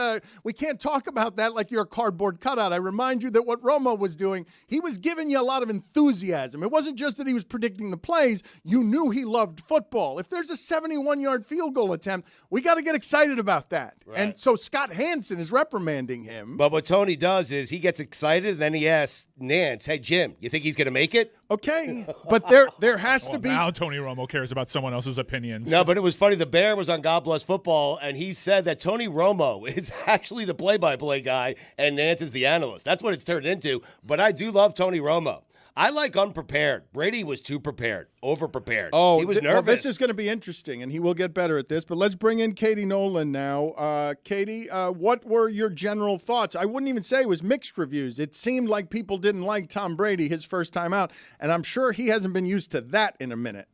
S1: talk about that like you're a cardboard cutout. I remind you that what Romo was doing, he was giving you a lot of enthusiasm. It wasn't just that he was predicting the plays. You knew he loved football. If there's a 71-yard field goal attempt, we got to get excited about that.
S4: Right.
S1: And so Scott Hansen is reprimanding him.
S4: But what Tony does is he gets excited, and then he asks Nance, "Hey, Jim, you think he's going to make it?"
S1: Okay, but there has to be.
S8: Now Tony Romo cares about someone else's opinions.
S4: No, but it was funny. The Bear was on God Bless Football, and he said that Tony Romo is actually the play-by-play guy, and Nance is the analyst. That's what it's turned into. But I do love Tony Romo. I like unprepared. Brady was too prepared, over-prepared.
S1: Oh,
S4: he was nervous.
S1: Well, this is going to be interesting, and he will get better at this. But let's bring in Katie Nolan now. Katie, what were your general thoughts? I wouldn't even say it was mixed reviews. It seemed like people didn't like Tom Brady his first time out, and I'm sure he hasn't been used to that in a minute.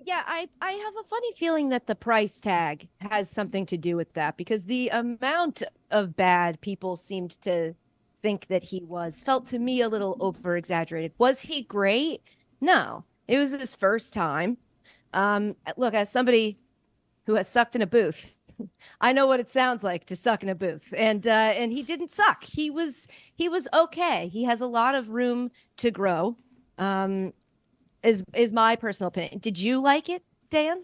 S2: Yeah, I have a funny feeling that the price tag has something to do with that, because the amount of bad people seemed to think that he was felt to me a little over exaggerated. Was he great? No, it was his first time. Look, as somebody who has sucked in a booth, I know what it sounds like to suck in a booth, and he didn't suck. He was okay. He has a lot of room to grow. Is my personal opinion. Did you like it, Dan?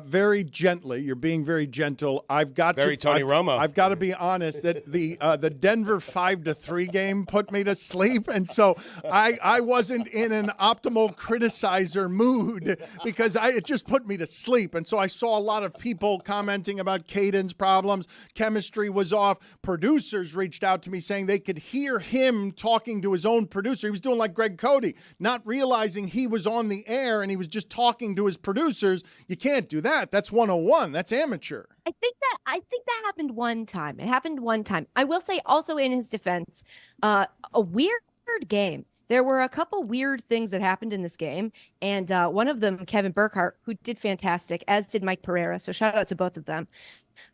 S1: Very gently. You're being very gentle. Tony
S4: Romo.
S1: I've got to be honest that the Denver 5-3 game put me to sleep, and so I wasn't in an optimal criticizer mood because it just put me to sleep. And so I saw a lot of people commenting about Caden's problems. Chemistry was off. Producers reached out to me saying they could hear him talking to his own producer. He was doing like Greg Cody, not realizing he was on the air and he was just talking to his producers. You can't do that. That's 101. That's amateur.
S2: I think that happened one time. It happened one time. I will say also in his defense, a weird game. There were a couple weird things that happened in this game, and one of them, Kevin Burkhardt, who did fantastic, as did Mike Pereira. So shout out to both of them.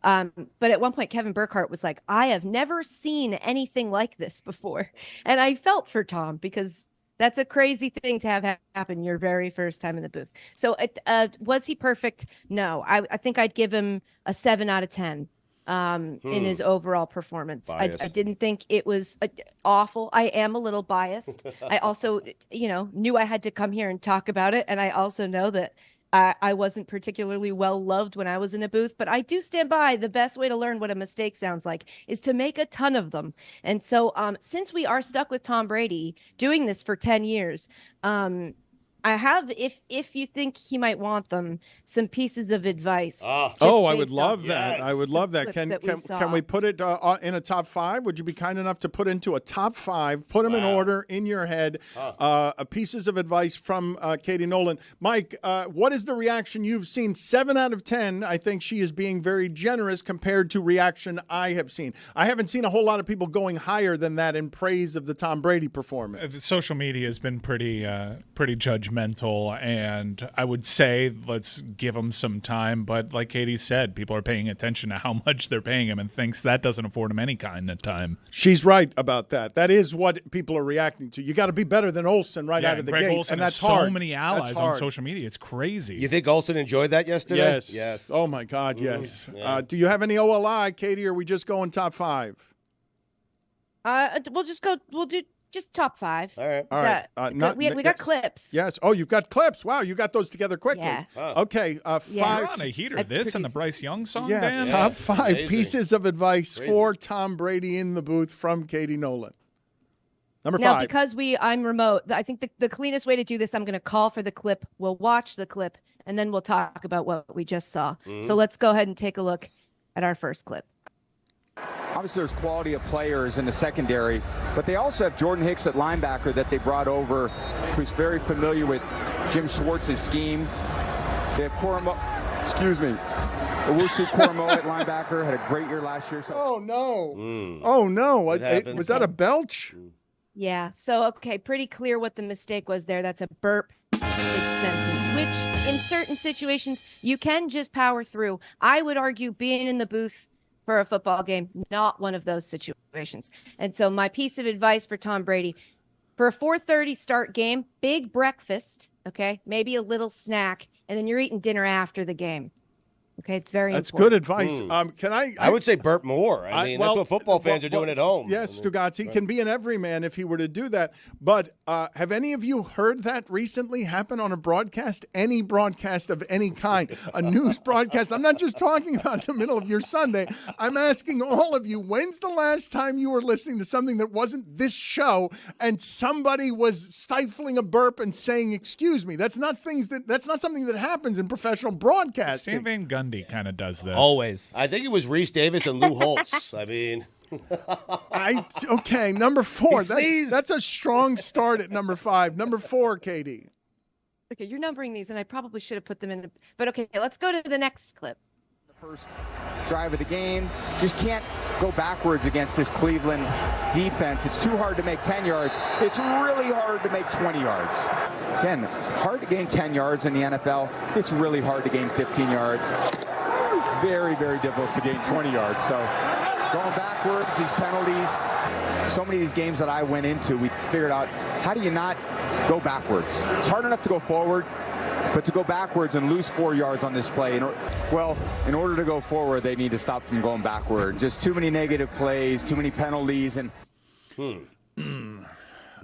S2: But at one point, Kevin Burkhardt was like, "I have never seen anything like this before," and I felt for Tom because that's a crazy thing to have happen your very first time in the booth. So was he perfect? No. I think I'd give him a 7 out of 10 in his overall performance. I didn't think it was awful. I am a little biased. I also, knew I had to come here and talk about it. And I also know that I wasn't particularly well loved when I was in a booth, but I do stand by the best way to learn what a mistake sounds like is to make a ton of them. And so since we are stuck with Tom Brady doing this for 10 years, I have, if you think he might want them, some pieces of advice.
S1: I would love that. I would love that. Can we put it in a top 5? Would you be kind enough to put into a top 5? Put them in order in your head. Pieces of advice from Katie Nolan. Mike, what is the reaction you've seen? 7 out of 10. I think she is being very generous compared to reaction I have seen. I haven't seen a whole lot of people going higher than that in praise of the Tom Brady performance.
S8: Social media has been pretty judgmental, and I would say let's give him some time. But like Katie said, people are paying attention to how much they're paying him and thinks that doesn't afford him any kind of time.
S1: She's right about that. That is what people are reacting to. You got to be better than Olsen out of the
S8: Greg
S1: gate,
S8: Olsen
S1: and that's
S8: has
S1: hard.
S8: So many allies on social media. It's crazy.
S4: You think Olsen enjoyed that yesterday?
S1: Yes. Oh my God, yes.
S4: Yeah.
S1: Do you have any OLI, Katie, or are we just going top 5?
S2: We'll just go. We'll do just top 5.
S4: All right.
S1: All right.
S2: We got clips.
S1: Yes. Oh, you've got clips. Wow, you got those together quickly.
S2: Yeah.
S1: Okay. 5.
S8: You're on a heater. This and the Bryce Young song,
S1: Yeah.
S8: Dan?
S1: Top 5
S4: Amazing.
S1: pieces of advice for Tom Brady in the booth from Katie Nolan. Number 5.
S2: Now, because I'm remote, I think the cleanest way to do this, I'm going to call for the clip. We'll watch the clip, and then we'll talk about what we just saw. So let's go ahead and take a look at our first clip.
S22: Obviously, there's quality of players in the secondary, but they also have Jordan Hicks at linebacker that they brought over, who's very familiar with Jim Schwartz's scheme. They have Owusu Koromo at linebacker, had a great year last year.
S1: Oh, no. Oh, no. Was that a belch?
S2: Yeah. So, okay, pretty clear what the mistake was there. That's a burp sentence, which in certain situations you can just power through. I would argue being in the booth for a football game, not one of those situations. And so my piece of advice for Tom Brady, for a 4:30 start game, big breakfast, okay, maybe a little snack, and then you're eating dinner after the game. Okay, it's very
S1: That's
S2: important.
S1: good advice. Can I
S4: would say burp more. I mean, that's what football fans are doing at home.
S1: Yes, Stugotz, he can be an everyman if he were to do that. But have any of you heard that recently happen on a broadcast? Any broadcast of any kind? A news broadcast? I'm not just talking about in the middle of your Sunday. I'm asking all of you, when's the last time you were listening to something that wasn't this show and somebody was stifling a burp and saying, excuse me? That's not something that happens in professional broadcasting.
S8: Sam Van Gundy kind of does this.
S3: Always.
S4: I think it was Reese Davis and Lou Holtz. I mean,
S1: Okay, number 4.
S4: He
S1: That's a strong start at number 5. Number 4, Katie.
S2: Okay, you're numbering these, and I probably should have put them in. But okay, let's go to the next clip.
S22: First drive of the game. Just can't go backwards against this Cleveland defense. It's too hard to make 10 yards. It's really hard to make 20 yards. Again, it's hard to gain 10 yards in the NFL. It's really hard to gain 15 yards. Very, very difficult to gain 20 yards. So going backwards, these penalties, so many of these games that I went into, we figured out, how do you not go backwards? It's hard enough to go forward, but to go backwards and lose 4 yards on this play, in order to go forward, they need to stop from going backward. Just too many negative plays, too many penalties. And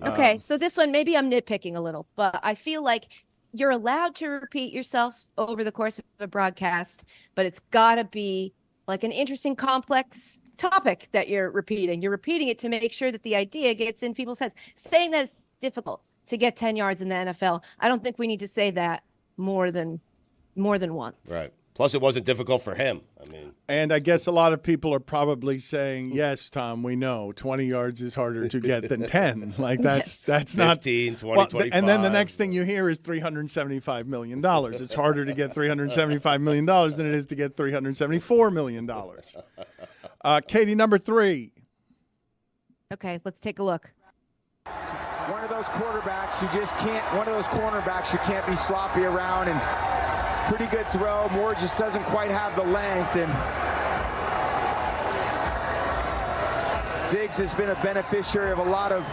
S2: Okay, so this one, maybe I'm nitpicking a little, but I feel like you're allowed to repeat yourself over the course of a broadcast, but it's got to be like an interesting, complex topic that you're repeating. You're repeating it to make sure that the idea gets in people's heads. Saying that it's difficult to get 10 yards in the NFL, I don't think we need to say that more than once.
S4: Right. Plus, it wasn't difficult for him.
S1: And I guess a lot of people are probably saying, yes, Tom, we know 20 yards is harder to get than 10. Like that's not
S4: 15, 20, 25.
S1: And then the next thing you hear is $375 million. It's harder to get $375 million than it is to get $374 million. Katie, number 3.
S2: Okay, let's take a look.
S22: one of those quarterbacks you just can't, one of those cornerbacks you can't be sloppy around, and pretty good throw. Moore just doesn't quite have the length, and Diggs has been a beneficiary of a lot of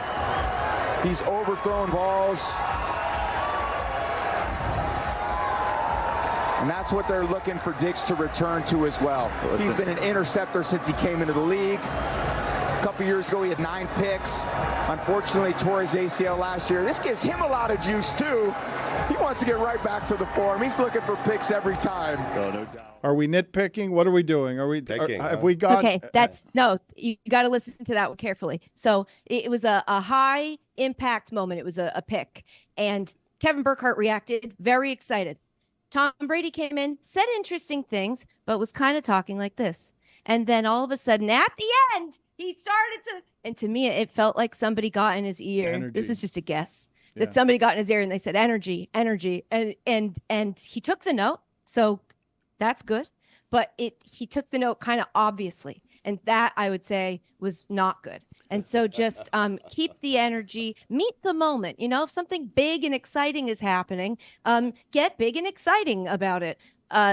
S22: these overthrown balls. And that's what they're looking for Diggs to return to as well. He's been an interceptor since he came into the league. A couple years ago, he had 9 picks. Unfortunately, tore his ACL last year. This gives him a lot of juice, too. He wants to get right back to the form. He's looking for picks every time.
S1: No doubt. Are we nitpicking? What are we doing? Are we? Have we got?
S2: Okay, that's no. You got to listen to that one carefully. So it was a high impact moment. It was a pick, and Kevin Burkhardt reacted very excited. Tom Brady came in, said interesting things, but was kind of talking like this. And then all of a sudden, at the end, he started to, and to me, it felt like somebody got in his ear.
S1: Energy.
S2: This is just a guess. That somebody got in his ear and they said, energy, energy. And he took the note. So that's good. But he took the note kind of obviously. And that, I would say, was not good. And so just keep the energy, meet the moment. You know, if something big and exciting is happening, get big and exciting about it.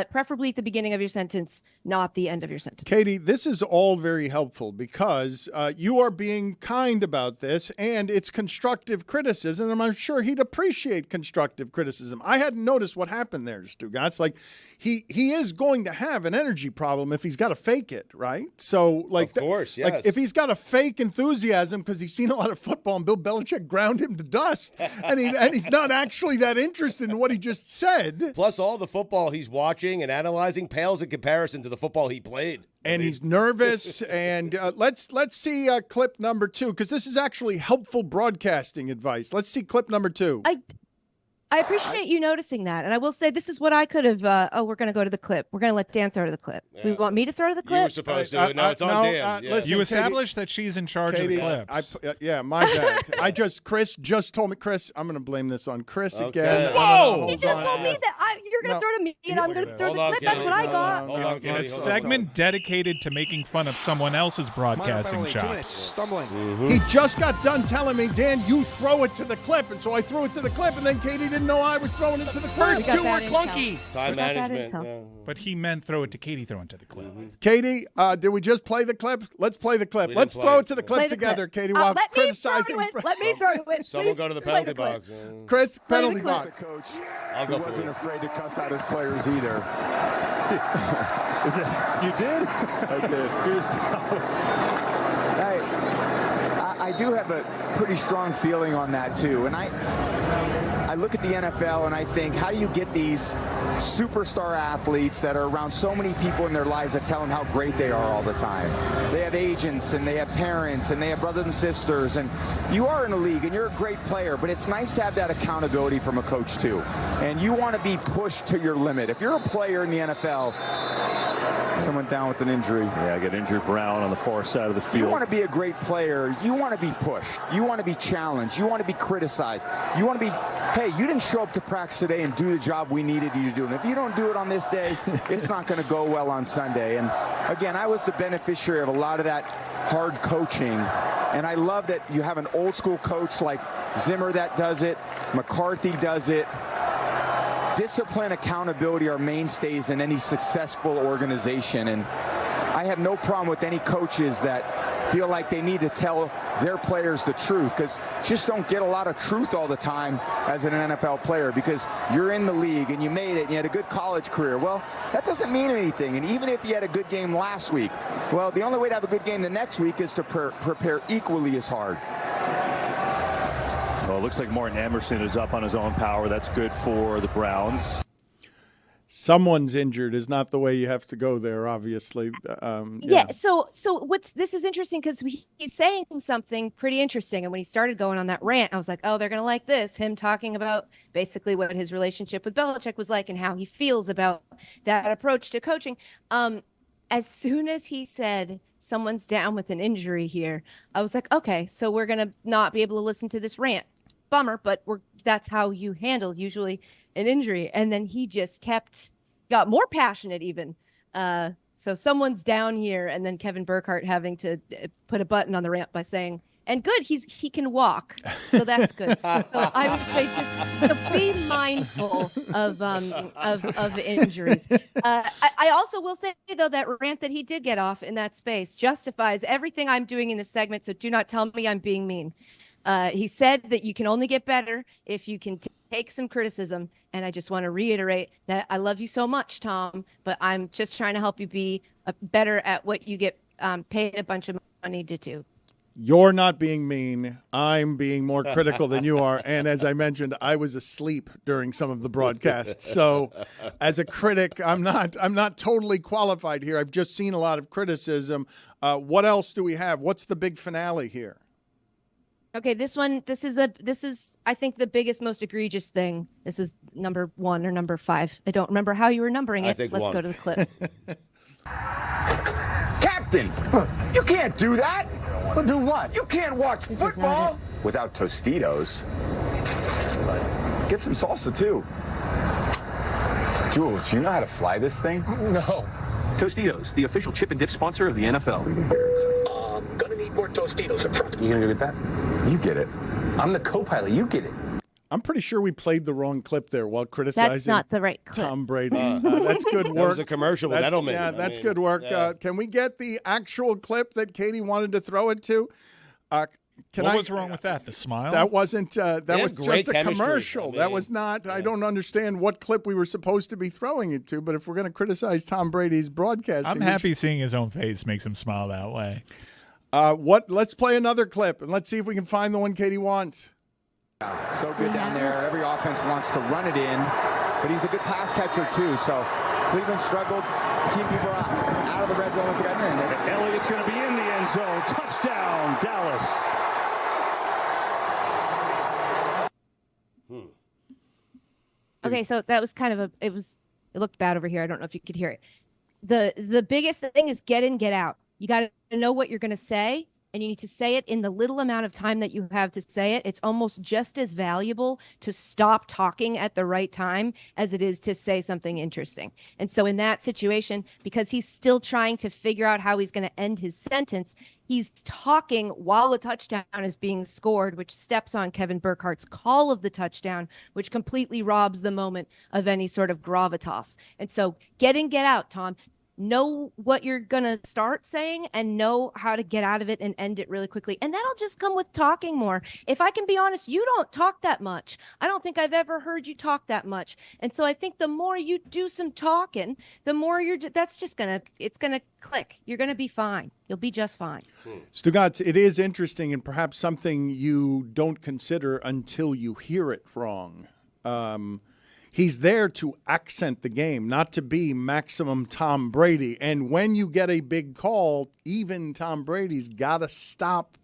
S2: Preferably at the beginning of your sentence, not the end of your sentence.
S1: Katie, this is all very helpful because you are being kind about this, and it's constructive criticism, and I'm sure he'd appreciate constructive criticism. I hadn't noticed what happened there, Stugotz. Like, he is going to have an energy problem if he's got to fake it, right? So, like,
S4: of course, yes.
S1: Like, if he's got a fake enthusiasm because he's seen a lot of football and Bill Belichick ground him to dust, and he's not actually that interested in what he just said.
S4: Plus, all the football he's watching and analyzing pales in comparison to the football he played.
S1: And he's nervous. And let's see clip number 2, because this is actually helpful broadcasting advice. Let's see clip number 2.
S2: I appreciate you noticing that. And I will say this is what I could have. We're going to go to the clip. We're going to let Dan throw to the clip. Yeah. We want me to throw to the clip?
S4: You were supposed to. No, it's on Dan.
S1: Listen,
S8: you established that she's in charge of the clips.
S1: My bad. Chris just told me. Chris, I'm going to blame this on Chris again.
S8: Whoa!
S2: He just told me that you're going to throw to me and I'm going to throw the clip. That's what I got.
S4: Hold on,
S8: a segment dedicated to making fun of someone else's broadcasting chops.
S22: Stumbling.
S4: Mm-hmm.
S1: He just got done telling me, Dan, you throw it to the clip. And so I threw it to the clip, and then Katie didn't know I was throwing it to the clip.
S2: First 2 were clunky.
S4: Time management.
S8: But he meant throw it to Katie, throw it to the clip.
S4: Mm-hmm.
S1: Katie, did we just play the clip? Let's play the clip. Let's throw it to the clip together, Katie, while criticizing.
S2: Let me throw it.
S4: Someone go to the penalty box.
S1: Chris, penalty box.
S22: Coach,
S4: I'll go for
S22: wasn't afraid to cuss out his players either.
S19: You did?
S22: I did. I do have a pretty strong feeling on that too, and I look at the NFL and I think, how do you get these superstar athletes that are around so many people in their lives that tell them how great they are all the time? They have agents and they have parents and they have brothers and sisters, and you are in a league and you're a great player, but it's nice to have that accountability from a coach too. And you want to be pushed to your limit. If you're a player in the NFL, Someone down with an injury.
S7: Yeah, got injured Brown on the far side of the field.
S22: You want to be a great player. You want to be pushed. You want to be challenged. You want to be criticized. You want to be, hey, you didn't show up to practice today and do the job we needed you to do. And if you don't do it on this day, it's not going to go well on Sunday. And again, I was the beneficiary of a lot of that hard coaching. And I love that you have an old school coach like Zimmer that does it. McCarthy does it. Discipline, accountability are mainstays in any successful organization. And I have no problem with any coaches that feel like they need to tell their players the truth, because just don't get a lot of truth all the time as an NFL player, because you're in the league and you made it and you had a good college career. Well, that doesn't mean anything. And even if you had a good game last week, well, the only way to have a good game the next week is to prepare equally as hard.
S7: Well, it looks like Martin Emerson is up on his own power. That's good for the Browns.
S1: Someone's injured is not the way you have to go there, obviously.
S2: Yeah. So this is interesting because he's saying something pretty interesting. And when he started going on that rant, I was like, oh, they're going to like this. Him talking about basically what his relationship with Belichick was like and how he feels about that approach to coaching. As soon as he said someone's down with an injury here, I was like, okay, so we're going to not be able to listen to this rant. Bummer, but that's how you handle usually an injury. And then he just got more passionate even. So someone's down here, and then Kevin Burkhardt having to put a button on the rant by saying, and good, he can walk. So that's good. So I would say just be mindful of injuries. I also will say, though, that rant that he did get off in that space justifies everything I'm doing in this segment. So do not tell me I'm being mean. He said that you can only get better if you can take some criticism. And I just want to reiterate that I love you so much, Tom, but I'm just trying to help you be better at what you get paid a bunch of money to do.
S1: You're not being mean. I'm being more critical than you are. And as I mentioned, I was asleep during some of the broadcasts. So as a critic, I'm not totally qualified here. I've just seen a lot of criticism. What else do we have? What's the big finale here?
S2: Okay, this is I think the biggest, most egregious thing. This is number 1 or number 5. I don't remember how you were numbering it. Let's go to the clip.
S22: Captain, you can't do that. Well, do what? You can't watch football without Tostitos. Get some salsa too. Jules, you know how to fly this thing?
S9: No. Tostitos, the official chip and dip sponsor of the NFL.
S22: Gonna need more Tostitos in front.
S9: You gonna go get that?
S22: You get it.
S9: I'm the co-pilot. You get it.
S1: I'm pretty sure we played the wrong clip there while criticizing
S2: That's not the right clip.
S1: Tom Brady. That's good work.
S4: That was a commercial with Edelman.
S1: Yeah, that's good work.
S4: Yeah.
S1: Can we get the actual clip that Katie wanted to throw it to?
S8: What was wrong with that? The smile?
S1: That wasn't. That was
S4: great
S1: just a
S4: chemistry.
S1: commercial.
S4: I mean,
S1: that was not. I don't understand what clip we were supposed to be throwing it to. But if we're going to criticize Tom Brady's broadcasting,
S8: I'm happy seeing his own face makes him smile that way.
S1: Let's play another clip and let's see if we can find the one Katie wants.
S22: So good down there. Every offense wants to run it in, but he's a good pass catcher too. So Cleveland struggled to keep people out of the red zone once they got in there.
S7: Elliott's going to be in the end zone. Touchdown, Dallas.
S2: Okay, so that was kind of it looked bad over here. I don't know if you could hear it. The biggest thing is get in, get out. You got to know what you're going to say, and you need to say it in the little amount of time that you have to say it. It's almost just as valuable to stop talking at the right time as it is to say something interesting. And so in that situation, because he's still trying to figure out how he's going to end his sentence, he's talking while a touchdown is being scored, which steps on Kevin Burkhardt's call of the touchdown, which completely robs the moment of any sort of gravitas. And so get in, get out, Tom. Know what you're going to start saying and know how to get out of it and end it really quickly. And that'll just come with talking more. If I can be honest, you don't talk that much. I don't think I've ever heard you talk that much. And so I think the more you do some talking, the more it's going to click. You're going to be fine. You'll be just fine.
S1: Stugotz, it is interesting and perhaps something you don't consider until you hear it wrong. He's there to accent the game, not to be maximum Tom Brady. And when you get a big call, even Tom Brady's got to stop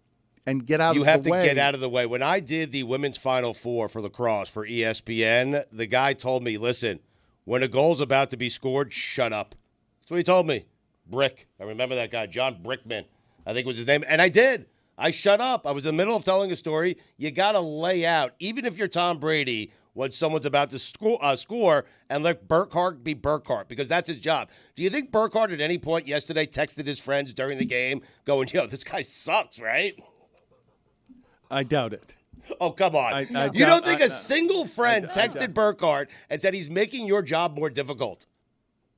S1: and get out of the way.
S4: You have to get out of the way. When I did the Women's Final Four for lacrosse for ESPN, the guy told me, listen, when a goal's about to be scored, shut up. That's what he told me. Brick. I remember that guy, John Brickman, I think was his name. And I did. I shut up. I was in the middle of telling a story. You got to lay out, even if you're Tom Brady, when someone's about to score, and let Burkhardt be Burkhardt, because that's his job. Do you think Burkhardt at any point yesterday texted his friends during the game going, yo, this guy sucks, right?
S1: I doubt it.
S4: Oh, come on. You don't think a single friend texted Burkhardt and said he's making your job more difficult?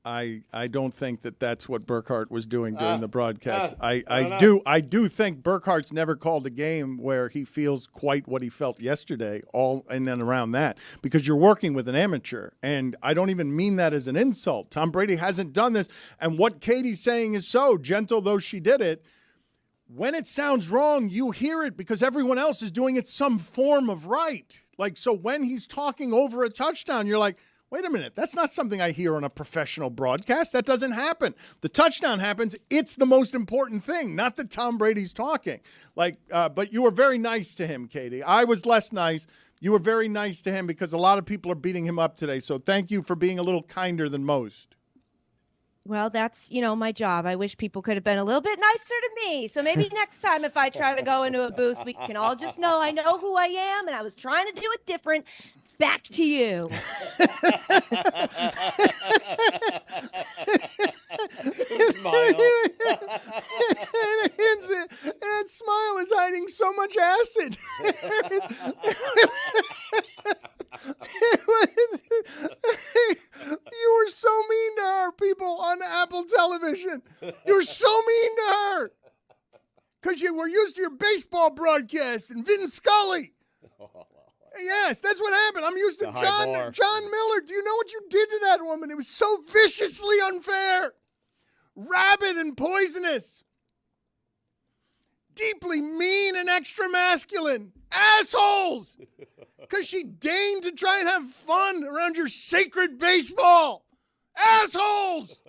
S1: I don't think that that's what Burkhardt was doing during the broadcast. I do think Burkhardt's never called a game where he feels quite what he felt yesterday, all in and around that, because you're working with an amateur, and I don't even mean that as an insult. Tom Brady hasn't done this, and what Katie's saying is so gentle, though she did it. When it sounds wrong, you hear it because everyone else is doing it some form of right. Like, so when he's talking over a touchdown, you're like, wait a minute, that's not something I hear on a professional broadcast. That doesn't happen. The touchdown happens. It's the most important thing, not that Tom Brady's talking. But you were very nice to him, Katie. I was less nice. You were very nice to him because a lot of people are beating him up today. So thank you for being a little kinder than most.
S2: Well, that's, my job. I wish people could have been a little bit nicer to me. So maybe next time if I try to go into a booth, we can all just know I know who I am and I was trying to do it different. Back to you.
S4: Smile.
S1: That smile is hiding so much acid. You were so mean to her, people on Apple television. You're so mean to her. Because you were used to your baseball broadcasts and Vin Scully. Yes, that's what happened. I'm used to John Miller. Do you know what you did to that woman? It was so viciously unfair. Rabid and poisonous. Deeply mean and extra masculine. Assholes. Because she deigned to try and have fun around your sacred baseball. Assholes.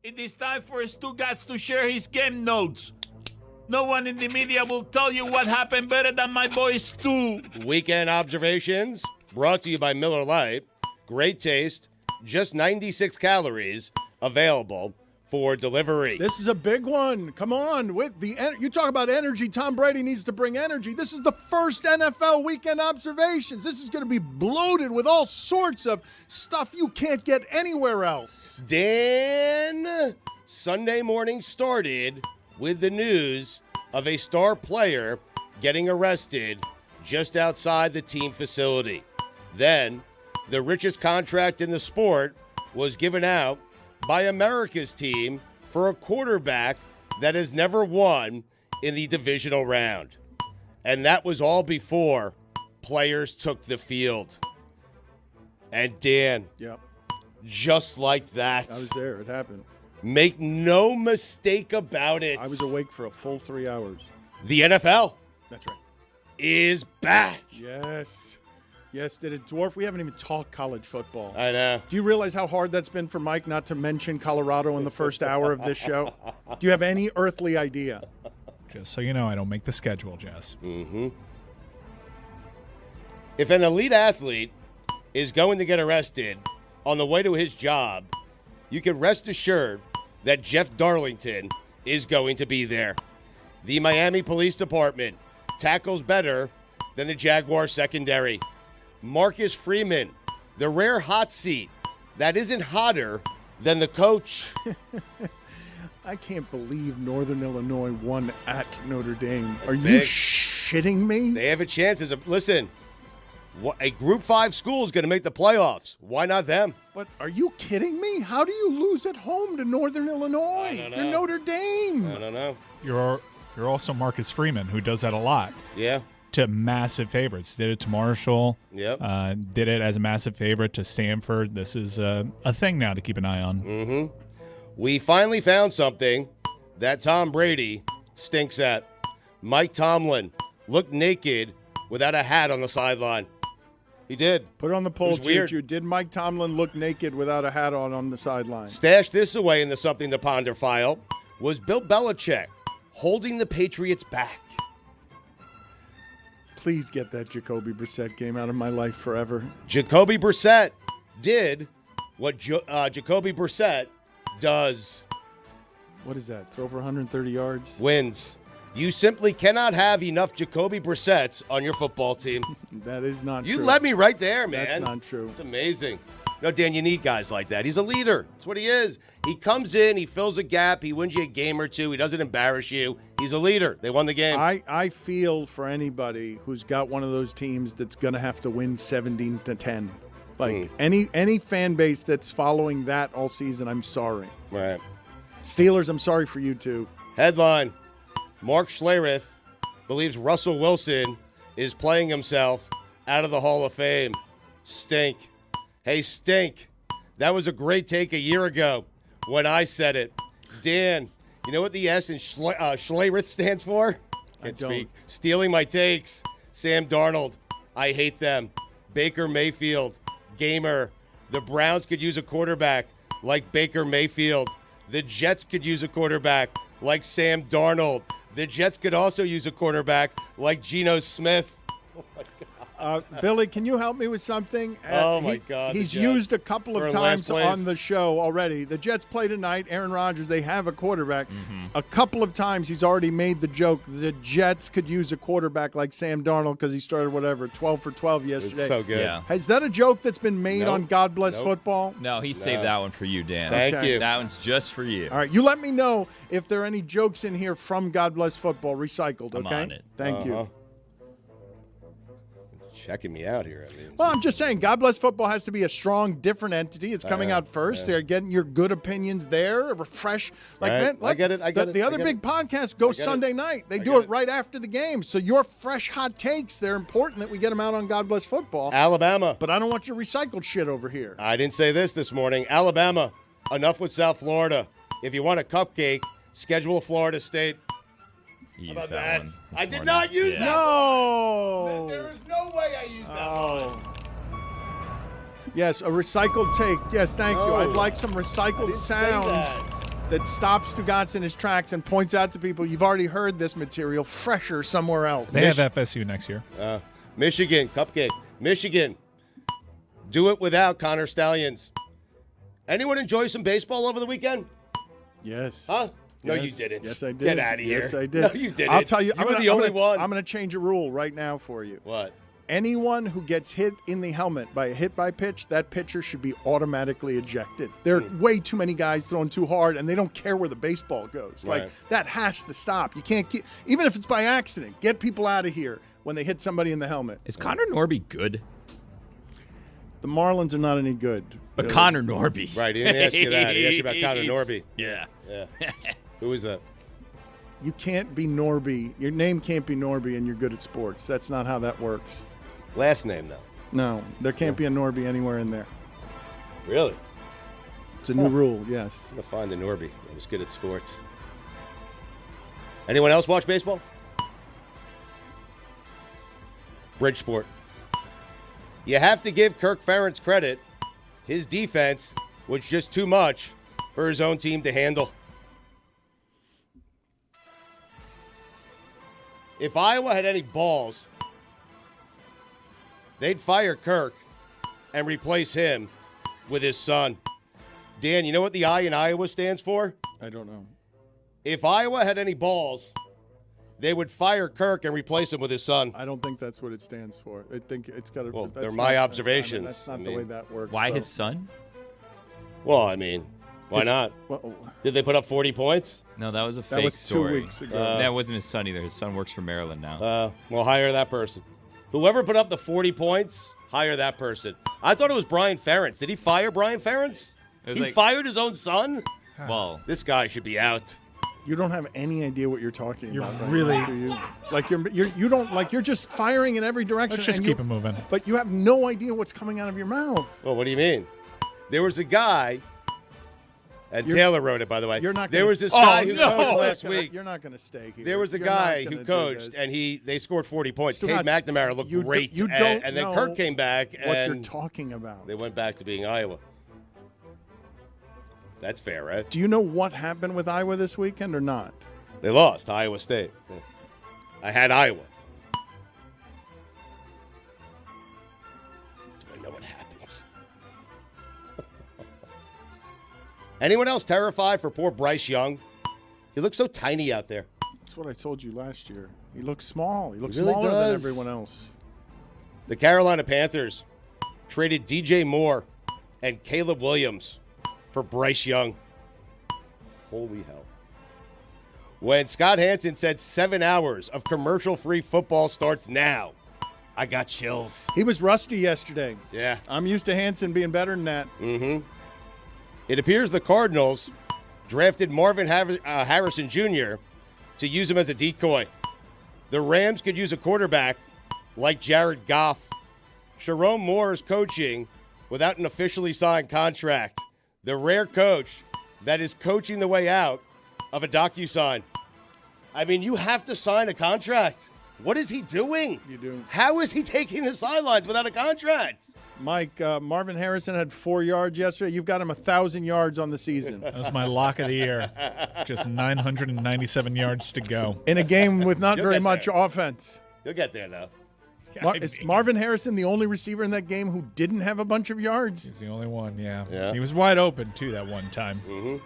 S13: It is time for Stugotz to share his game notes. No one in the media will tell you what happened better than my boy Stu.
S4: Weekend observations brought to you by Miller Lite. Great taste, just 96 calories, available for delivery.
S1: This is a big one. Come on. You talk about energy. Tom Brady needs to bring energy. This is the first NFL weekend observations. This is going to be bloated with all sorts of stuff you can't get anywhere else.
S4: Dan, Sunday morning started with the news of a star player getting arrested just outside the team facility. Then, the richest contract in the sport was given out by America's team for a quarterback that has never won in the divisional round. And that was all before players took the field. And Dan,
S1: yep,
S4: just like that.
S1: I was there. It happened.
S4: Make no mistake about it.
S1: I was awake for a full 3 hours.
S4: The NFL.
S1: That's right.
S4: Is back.
S1: Yes. Yes, did it dwarf? We haven't even talked college football.
S4: I know.
S1: Do you realize how hard that's been for Mike not to mention Colorado in the first hour of this show? Do you have any earthly idea?
S8: Just so you know, I don't make the schedule, Jess.
S4: Mm-hmm. If an elite athlete is going to get arrested on the way to his job, you can rest assured that Jeff Darlington is going to be there. The Miami Police Department tackles better than the Jaguar secondary. Marcus Freeman, the rare hot seat that isn't hotter than the coach.
S1: I can't believe Northern Illinois won at Notre Dame. Are you
S4: Big.
S1: shitting me?
S4: They have a chance. Listen, a Group 5 school is going to make the playoffs. Why not them?
S1: But are you kidding me? How do you lose at home to Northern Illinois?
S4: I don't know.
S1: You're Notre Dame.
S4: I don't know.
S8: You're also Marcus Freeman, who does that a lot.
S4: Yeah.
S8: To massive favorites. Did it to Marshall.
S4: Yep.
S8: Did it as a massive favorite to Stanford. This is a thing now to keep an eye on.
S4: Mm-hmm. We finally found something that Tom Brady stinks at. Mike Tomlin looked naked without a hat on the sideline. He did.
S1: Put it on the poll,
S4: It was weird.
S1: Juju. Did Mike Tomlin look naked without a hat on the sideline?
S4: Stash this away in the Something to Ponder file. Was Bill Belichick holding the Patriots back?
S1: Please get that Jacoby Brissett game out of my life forever.
S4: Jacoby Brissett did what Jacoby Brissett does.
S1: What is that? Throw for 130 yards?
S4: Wins. You simply cannot have enough Jacoby Brissetts on your football team.
S1: That is not
S4: You
S1: true.
S4: led me right there, man.
S1: That's not true.
S4: It's amazing. No, Dan, you need guys like that. He's a leader. That's what he is. He comes in, he fills a gap, he wins you a game or two, he doesn't embarrass you. He's a leader. They won the game.
S1: I feel for anybody who's got one of those teams that's going to have to win 17-10. Like any fan base that's following that all season, I'm sorry.
S4: Right.
S1: Steelers, I'm sorry for you too.
S4: Headline, Mark Schlereth believes Russell Wilson is playing himself out of the Hall of Fame. Stink. Hey, Stink. That was a great take a year ago when I said it. Dan, you know what the S in Schlereth stands for? Can't speak. Stealing my takes. Sam Darnold. I hate them. Baker Mayfield. Gamer. The Browns could use a quarterback like Baker Mayfield. The Jets could use a quarterback like Sam Darnold. The Jets could also use a quarterback like Geno Smith. Oh, my God.
S1: Billy, can you help me with something?
S4: Oh, my God.
S1: He's used a couple
S4: We're
S1: of
S4: in last
S1: times
S4: place.
S1: on the show already. The Jets play tonight. Aaron Rodgers, they have a quarterback. A couple of times he's already made the joke the Jets could use a quarterback like Sam Darnold because he started, 12 for 12 yesterday.
S4: so good.
S5: Yeah.
S1: Has that a joke that's been made on God Bless Football?
S5: No, he saved that one for you, Dan.
S4: Thank you.
S5: That one's just for you.
S1: All right, you let me know if there are any jokes in here from God Bless Football recycled,
S5: I'm
S1: okay?
S5: on it.
S1: Thank you.
S4: Checking me out here. I mean,
S1: Well, I'm just saying, God Bless Football has to be a strong, different entity. It's coming out first. They're getting your good opinions there, refresh. Like,
S4: Right.
S1: man,
S4: I get it.
S1: The other big podcast goes Sunday night. They do it right after the game. So your fresh, hot takes, they're important that we get them out on God Bless Football.
S4: Alabama.
S1: But I don't want your recycled shit over here.
S4: I didn't say this morning. Alabama, enough with South Florida. If you want a cupcake, schedule Florida State.
S5: How
S4: about that? I did not use that.
S1: No.
S4: There is no way I used that one.
S1: Yes, a recycled take. Yes, thank you.
S4: No.
S1: I'd like some recycled
S4: I didn't say
S1: sounds.
S4: that.
S1: that stops Stugotz in his tracks and points out to people, you've already heard this material, fresher somewhere else.
S8: They have FSU next year.
S4: Michigan, cupcake. Michigan, do it without Connor Stallions. Anyone enjoy some baseball over the weekend?
S1: Yes.
S4: Huh? No,
S1: Yes.
S4: you didn't.
S1: Yes, I did.
S4: Get out of here.
S1: Yes, I did.
S4: No, you didn't.
S1: I'll tell you.
S4: You were the only one.
S1: I'm going to change a rule right now for you.
S4: What?
S1: Anyone who gets hit in the helmet by a hit by pitch, that pitcher should be automatically ejected. There are way too many guys throwing too hard, and they don't care where the baseball goes.
S4: Right.
S1: Like, that has to stop. You can't keep, even if it's by accident, get people out of here when they hit somebody in the helmet.
S5: Is Connor Norby good?
S1: The Marlins are not any good.
S5: But Connor Norby.
S4: Right, he didn't ask you that. He asked you about Connor Norby.
S5: Yeah.
S4: Yeah. Who is that?
S1: You can't be Norby. Your name can't be Norby, and you're good at sports. That's not how that works.
S4: Last name, though.
S1: No, there can't be a Norby anywhere in there.
S4: Really?
S1: It's a new rule, yes.
S4: I'm going to find the Norby. I was good at sports. Anyone else watch baseball? Bridgeport. You have to give Kirk Ferentz credit. His defense was just too much for his own team to handle. If Iowa had any balls, they'd fire Kirk and replace him with his son. Dan, you know what the I in Iowa stands for?
S1: I don't know.
S4: If Iowa had any balls, they would fire Kirk and replace him with his son.
S1: I don't think that's what it stands for. I think it's got to.
S4: Well,
S1: that's
S4: they're
S1: not-
S4: my
S1: I
S4: observations.
S1: mean, that's not the way that works.
S5: Why
S1: so.
S5: his son?
S4: Well, I mean, why not?
S1: Well,
S4: Did they put up 40 points?
S5: No, that was a
S1: That
S5: fake
S1: was 2
S5: story.
S1: weeks ago.
S5: That wasn't his son either. His son works for Maryland now.
S4: Well, hire that person. Whoever put up the 40 points, hire that person. I thought it was Brian Ferentz. Did he fire Brian Ferentz?
S5: was
S4: He
S5: like-
S4: fired his own son?
S5: Well,
S4: This guy should be out.
S1: You don't have any idea what you're talking
S8: You're
S1: about. Right
S8: really-
S1: now, do you? Like you don't like you're just firing in every direction.
S8: Let's just
S1: and
S8: keep
S1: you-
S8: it moving.
S1: But you have no idea what's coming out of your mouth.
S4: Well, what do you mean? There was a guy, and Taylor wrote it, by the way.
S1: You're not.
S4: There
S1: gonna
S4: was this
S1: stay-
S4: guy who
S1: You're
S4: coached
S1: not
S4: last
S1: gonna-
S4: week.
S1: You're not going to stay here.
S4: There was a
S1: You're not
S4: guy
S1: gonna
S4: who
S1: do
S4: coached,
S1: this.
S4: and they scored 40 points. Cade
S1: Stugotz,
S4: McNamara looked great,
S1: You don't
S4: and then
S1: know
S4: Kirk came back,
S1: what
S4: and
S1: you're talking about.
S4: they went back to being Iowa. That's fair, right?
S1: Do you know what happened with Iowa this weekend or not?
S4: They lost to Iowa State. I had Iowa. Do I know what happens? Anyone else terrified for poor Bryce Young? He looks so tiny out there.
S1: That's what I told you last year. He looks small. He looks
S4: really
S1: smaller than
S4: does.
S1: everyone else.
S4: The Carolina Panthers traded DJ Moore and Caleb Williams for Bryce Young. Holy hell. When Scott Hansen said 7 hours of commercial-free football starts now, I got chills.
S1: He was rusty yesterday.
S4: Yeah.
S1: I'm used to Hansen being better than that.
S4: Mm-hmm. It appears the Cardinals drafted Marvin Harrison Jr. to use him as a decoy. The Rams could use a quarterback like Jared Goff. Sharon Moore is coaching without an officially signed contract. The rare coach that is coaching the way out of a DocuSign. I mean, you have to sign a contract. What is he doing?
S1: You do.
S4: How is he taking the sidelines without a contract?
S1: Mike, Marvin Harrison had 4 yards yesterday. You've got him 1,000 yards on the season.
S8: That was my lock of the year. Just 997 yards to go.
S1: In a game with not
S4: You'll
S1: very
S4: get
S1: much
S4: there.
S1: offense.
S4: You'll get there, though.
S1: Is Marvin Harrison the only receiver in that game who didn't have a bunch of yards?
S8: He's the only one, yeah.
S4: Yeah.
S8: He was wide open, too, that one time.
S4: Mm-hmm.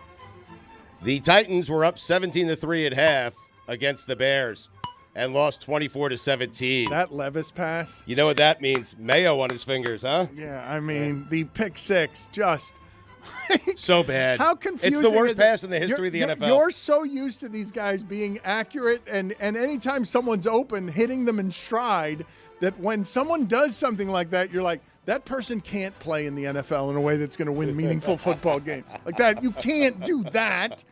S4: The Titans were up 17-3 at half against the Bears and lost 24-17.
S1: That Levis pass.
S4: You know what that means? Mayo on his fingers, huh?
S1: Yeah, I mean, the pick six just
S4: so bad.
S1: How confusing
S4: It's the worst
S1: is it?
S4: pass in the history of the NFL.
S1: You're so used to these guys being accurate and anytime someone's open, hitting them in stride, that when someone does something like that, you're like, that person can't play in the NFL in a way that's going to win meaningful football games. Like that, you can't do that.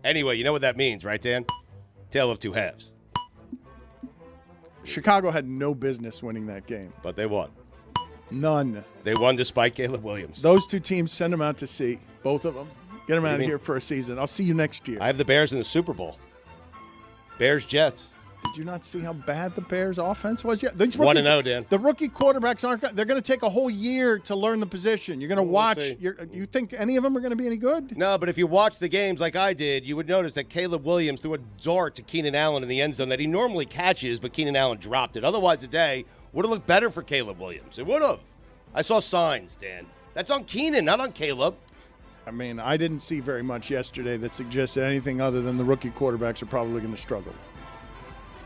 S4: Anyway, you know what that means, right, Dan? Tale of two halves.
S1: Chicago had no business winning that game.
S4: But they won.
S1: None.
S4: They won despite Caleb Williams.
S1: Those two teams, send them out to sea. Both of them. Get them out of
S4: mean?
S1: here for a season. I'll see you next year.
S4: I have the Bears in the Super Bowl. Bears-Jets.
S1: Did you not see how bad the Bears' offense was? Yeah, these
S4: 1-0, Dan.
S1: The rookie quarterbacks aren't. They're going to take a whole year to learn the position. You're going to watch. You think any of them are going to be any good?
S4: No, but if you watch the games like I did, you would notice that Caleb Williams threw a dart to Keenan Allen in the end zone that he normally catches, but Keenan Allen dropped it. Otherwise, today would have looked better for Caleb Williams. It would have. I saw signs, Dan. That's on Keenan, not on Caleb.
S1: I mean, I didn't see very much yesterday that suggested anything other than the rookie quarterbacks are probably going to struggle.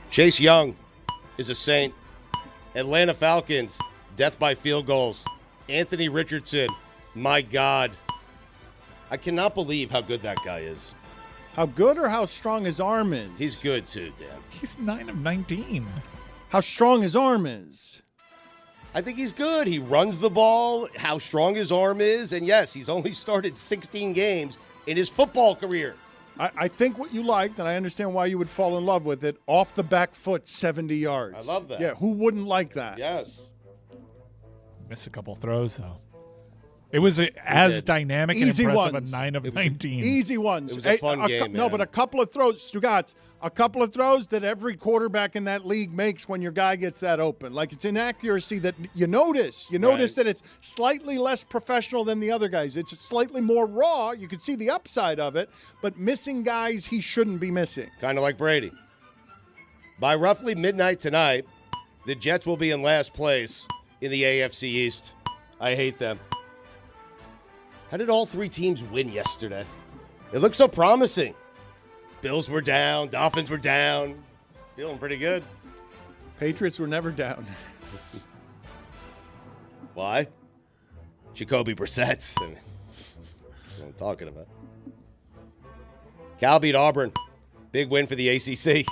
S4: Chase Young is a saint. Atlanta Falcons, death by field goals. Anthony Richardson, my God. I cannot believe how good that guy is.
S1: How good or how strong his arm is?
S4: He's good too, Dan.
S8: He's 9 of 19.
S1: How strong his arm is?
S4: I think he's good. He runs the ball, how strong his arm is, and yes, he's only started 16 games in his football career.
S1: I think what you liked, and I understand why you would fall in love with it, off the back foot, 70 yards.
S4: I love that.
S1: Yeah, who wouldn't like that?
S4: Yes.
S8: Missed a couple throws, though. It was as dynamic and
S1: Easy
S8: impressive
S1: ones.
S8: a 9 of 19.
S1: Easy ones.
S4: It was a fun game,
S1: No,
S4: man.
S1: but a couple of throws, Stugotz, a couple of throws that every quarterback in that league makes when your guy gets that open. Like, it's inaccuracy that you notice. You notice that it's slightly less professional than the other guys. It's slightly more raw. You can see the upside of it, but missing guys he shouldn't be missing.
S4: Kind of like Brady. By roughly midnight tonight, the Jets will be in last place in the AFC East. I hate them. How did all three teams win yesterday? It looked so promising. Bills were down. Dolphins were down. Feeling pretty good.
S1: Patriots were never down.
S4: Why? Jacoby Brissett's. That's what I'm talking about. Cal beat Auburn. Big win for the ACC.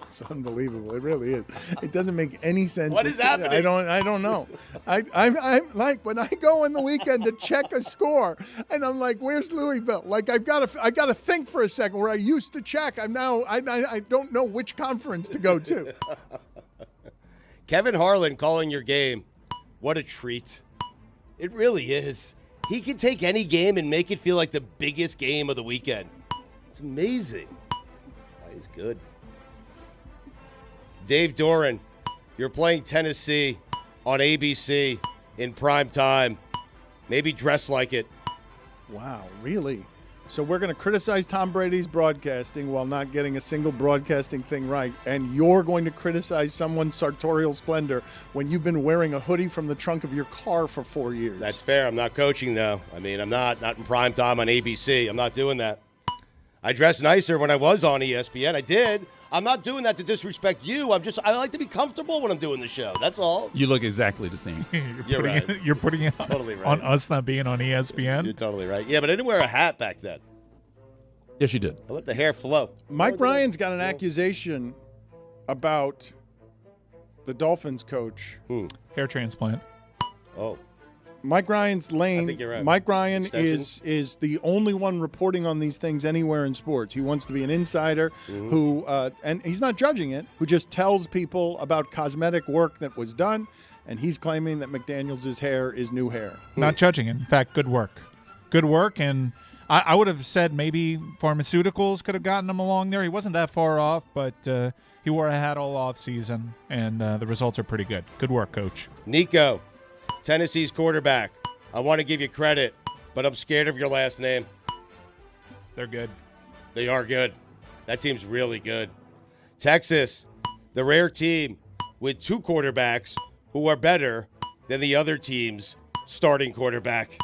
S1: It's unbelievable. It really is. It doesn't make any sense.
S4: What is happening?
S1: I don't know. I'm like, when I go in the weekend to check a score, and I'm like, where's Louisville? Like, I gotta think for a second. Where I used to check, I don't know which conference to go to.
S4: Kevin Harlan calling your game. What a treat. It really is. He can take any game and make it feel like the biggest game of the weekend. It's amazing. He's good. Dave Doran, you're playing Tennessee on ABC in prime time. Maybe dress like it.
S1: Wow, really? So we're going to criticize Tom Brady's broadcasting while not getting a single broadcasting thing right, and you're going to criticize someone's sartorial splendor when you've been wearing a hoodie from the trunk of your car for 4 years.
S4: That's fair. I'm not coaching, though. I mean, I'm not in prime time on ABC. I'm not doing that. I dressed nicer when I was on ESPN. I did. I'm not doing that to disrespect you. I like to be comfortable when I'm doing the show. That's all.
S6: You look exactly the same.
S4: You're right.
S8: You're putting it
S4: Totally right.
S8: on us not being on ESPN.
S4: You're totally right. Yeah, but I didn't wear a hat back then.
S6: Yes, you did.
S4: I let the hair flow.
S1: Mike Ryan's got an accusation about the Dolphins coach.
S8: Hair transplant.
S4: Oh.
S1: Mike Ryan's lane.
S4: I think you're right.
S1: Mike Ryan
S4: Extensions.
S1: is the only one reporting on these things anywhere in sports. He wants to be an insider who, and he's not judging it, who just tells people about cosmetic work that was done, and he's claiming that McDaniels' hair is new hair.
S8: Not judging it. In fact, good work. Good work, and I would have said maybe pharmaceuticals could have gotten him along there. He wasn't that far off, but he wore a hat all off season, and the results are pretty good. Good work, Coach.
S4: Nico, Tennessee's quarterback. I want to give you credit, but I'm scared of your last name.
S8: They're good.
S4: They are good. That team's really good. Texas, the rare team with two quarterbacks who are better than the other team's starting quarterback.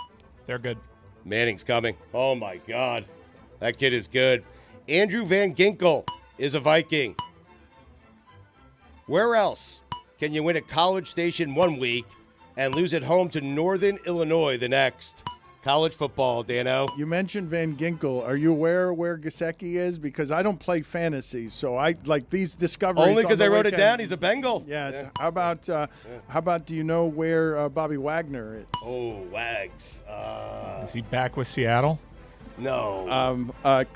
S8: They're good.
S4: Manning's coming. Oh, my God. That kid is good. Andrew Van Ginkel is a Viking. Where else can you win at College Station 1 week and lose at home to Northern Illinois the next? College football, Dano.
S1: You mentioned Van Ginkel. Are you aware where Gesicki is? Because I don't play fantasy, so I like these discoveries.
S4: Only because
S1: I
S4: wrote it down. He's a Bengal.
S1: Yes.
S4: Yeah.
S1: How about? Do you know where Bobby Wagner is?
S4: Oh, Wags.
S8: Is he back with Seattle?
S4: No.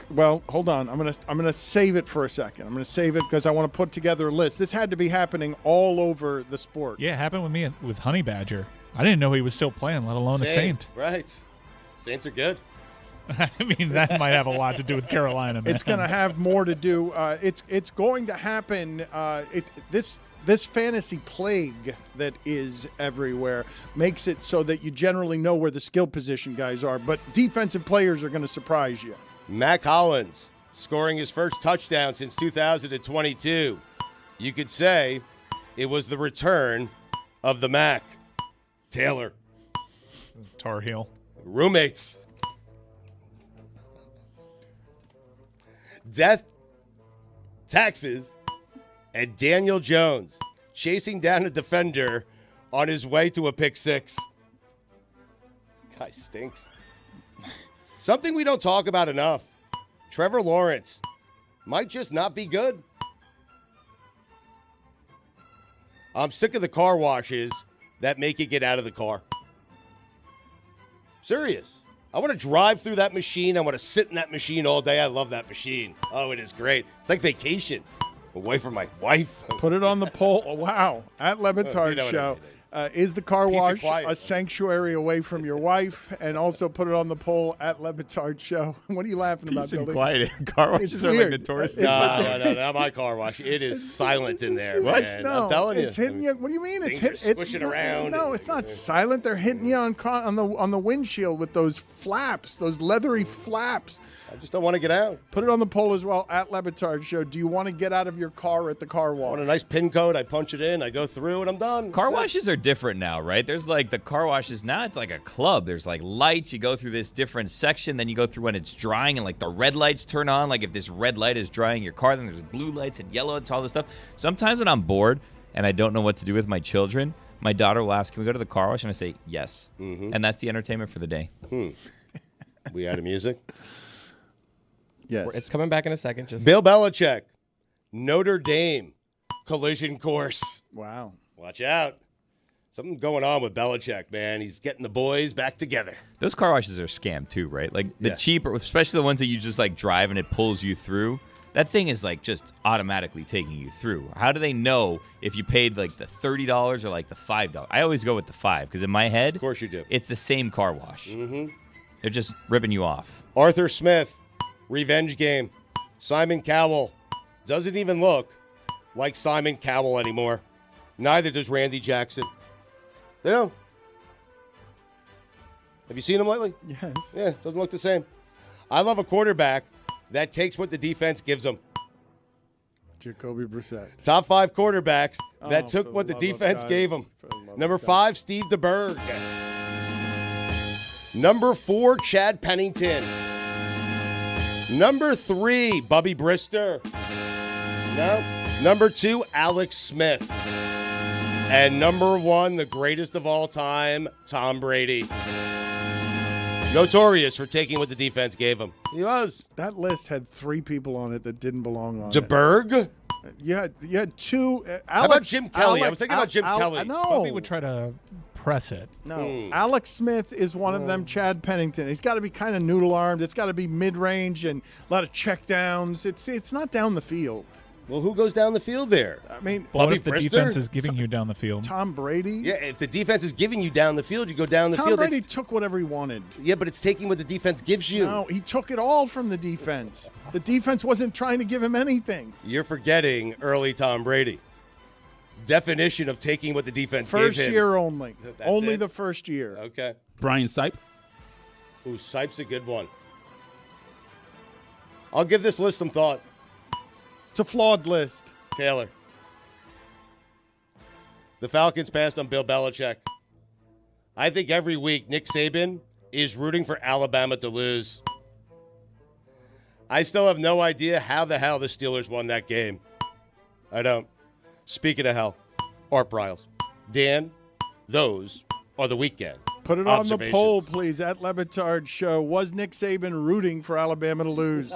S1: Well, hold on. I'm gonna save it for a second. I'm gonna save it because I want to put together a list. This had to be happening all over the sport.
S8: Yeah, it happened with me with Honey Badger. I didn't know he was still playing, let alone a Saint.
S4: Right. Saints are good.
S8: I mean, that might have a lot to do with Carolina, man.
S1: It's going to have more to do. It's going to happen. This fantasy plague that is everywhere makes it so that you generally know where the skill position guys are, but defensive players are going to surprise you.
S4: Mac Hollins scoring his first touchdown since 2022. You could say it was the return of the Mac. Taylor.
S8: Tar Heel.
S4: Roommates. Death, taxes, and Daniel Jones chasing down a defender on his way to a pick six. Guy stinks. Something we don't talk about enough. Trevor Lawrence might just not be good. I'm sick of the car washes that make you get out of the car. Serious. I want to drive through that machine. I want to sit in that machine all day. I love that machine. Oh, it is great. It's like vacation. Away from my wife.
S1: Put it on the poll. Wow. At Le Batard Show. Is the car wash a sanctuary away from your wife? And also put it on the poll at Le Batard Show. What are you laughing about, Billy?
S5: Quiet. Car washes are like notorious.
S4: No, not my car wash. It is silent in there.
S5: What?
S4: Man.
S1: No,
S4: I'm telling you.
S1: it's hitting you. What do you mean? It's
S4: squishing around.
S1: No, it's not silent. They're hitting you on the windshield with those flaps, those leathery flaps.
S4: I just don't want to get out.
S1: Put it on the poll as well at Le Batard Show. Do you want to get out of your car at the car wash?
S4: I want a nice pin code. I punch it in. I go through, and I'm done.
S5: Car washes are different now, right? There's like the car washes now. It's like a club. There's like lights. You go through this different section. Then you go through when it's drying, and like the red lights turn on. Like if this red light is drying your car, then there's blue lights and yellow. It's all this stuff. Sometimes when I'm bored and I don't know what to do with my children, my daughter will ask, "Can we go to the car wash?" And I say, "Yes."
S4: Mm-hmm.
S5: And that's the entertainment for the day.
S4: We out of music?
S1: Yes.
S3: It's coming back in a second. Just
S4: Bill Belichick, Notre Dame, collision course.
S1: Wow.
S4: Watch out. Something going on with Belichick, man. He's getting the boys back together.
S5: Those car washes are a scam too, right? Like the cheaper, especially the ones that you just like drive and it pulls you through. That thing is like just automatically taking you through. How do they know if you paid like the $30 or like the $5? I always go with the $5 because in my head,
S4: Of course you do.
S5: it's the same car wash.
S4: Mm-hmm.
S5: They're just ripping you off.
S4: Arthur Smith, revenge game. Simon Cowell doesn't even look like Simon Cowell anymore. Neither does Randy Jackson. They don't. Have you seen him lately?
S1: Yes.
S4: Yeah, doesn't look the same. I love a quarterback that takes what the defense gives him.
S1: Jacoby Brissett.
S4: Top 5 quarterbacks that
S1: Oh,
S4: took
S1: for
S4: what the
S1: the love of
S4: defense
S1: God.
S4: gave him.
S1: For the love of
S4: Number
S1: God.
S4: 5, Steve DeBerg. Number 4, Chad Pennington. Number 3, Bubby Brister. No. Number 2, Alex Smith. And number 1, the greatest of all time, Tom Brady. Notorious for taking what the defense gave him. He was.
S1: That list had 3 people on it that didn't belong on it.
S4: DeBerg?
S1: You had 2. Alex,
S4: How about Jim Kelly? I was thinking about Jim Kelly.
S1: No.
S8: Bobby would try to press it.
S1: No. Alex Smith is one of them. Chad Pennington. He's got to be kind of noodle-armed. It's got to be mid-range and a lot of checkdowns. It's not down the field.
S4: Well, who goes down the field there?
S1: I mean,
S8: But what
S4: Bobby
S8: if the
S4: Brister?
S8: defense is giving you down the field?
S1: Tom Brady.
S4: Yeah, if the defense is giving you down the field, you go down the
S1: Tom
S4: field.
S1: Brady took whatever he wanted.
S4: Yeah, but it's taking what the defense gives you.
S1: No, he took it all from the defense. The defense wasn't trying to give him anything.
S4: You're forgetting early Tom Brady. Definition of taking what the defense
S1: First
S4: gave him.
S1: year only.
S4: That's
S1: Only
S4: it?
S1: the first year.
S4: Okay.
S6: Brian Sipe.
S4: Ooh, Sipe's a good one. I'll give this list some thought.
S1: It's a flawed list.
S4: Taylor. The Falcons passed on Bill Belichick. I think every week Nick Saban is rooting for Alabama to lose. I still have no idea how the hell the Steelers won that game. I don't. Speaking of hell, Art Briles. Dan, those are the weekend.
S1: Put it on the
S4: observations.
S1: poll, please, at Le Batard Show. Was Nick Saban rooting for Alabama to lose?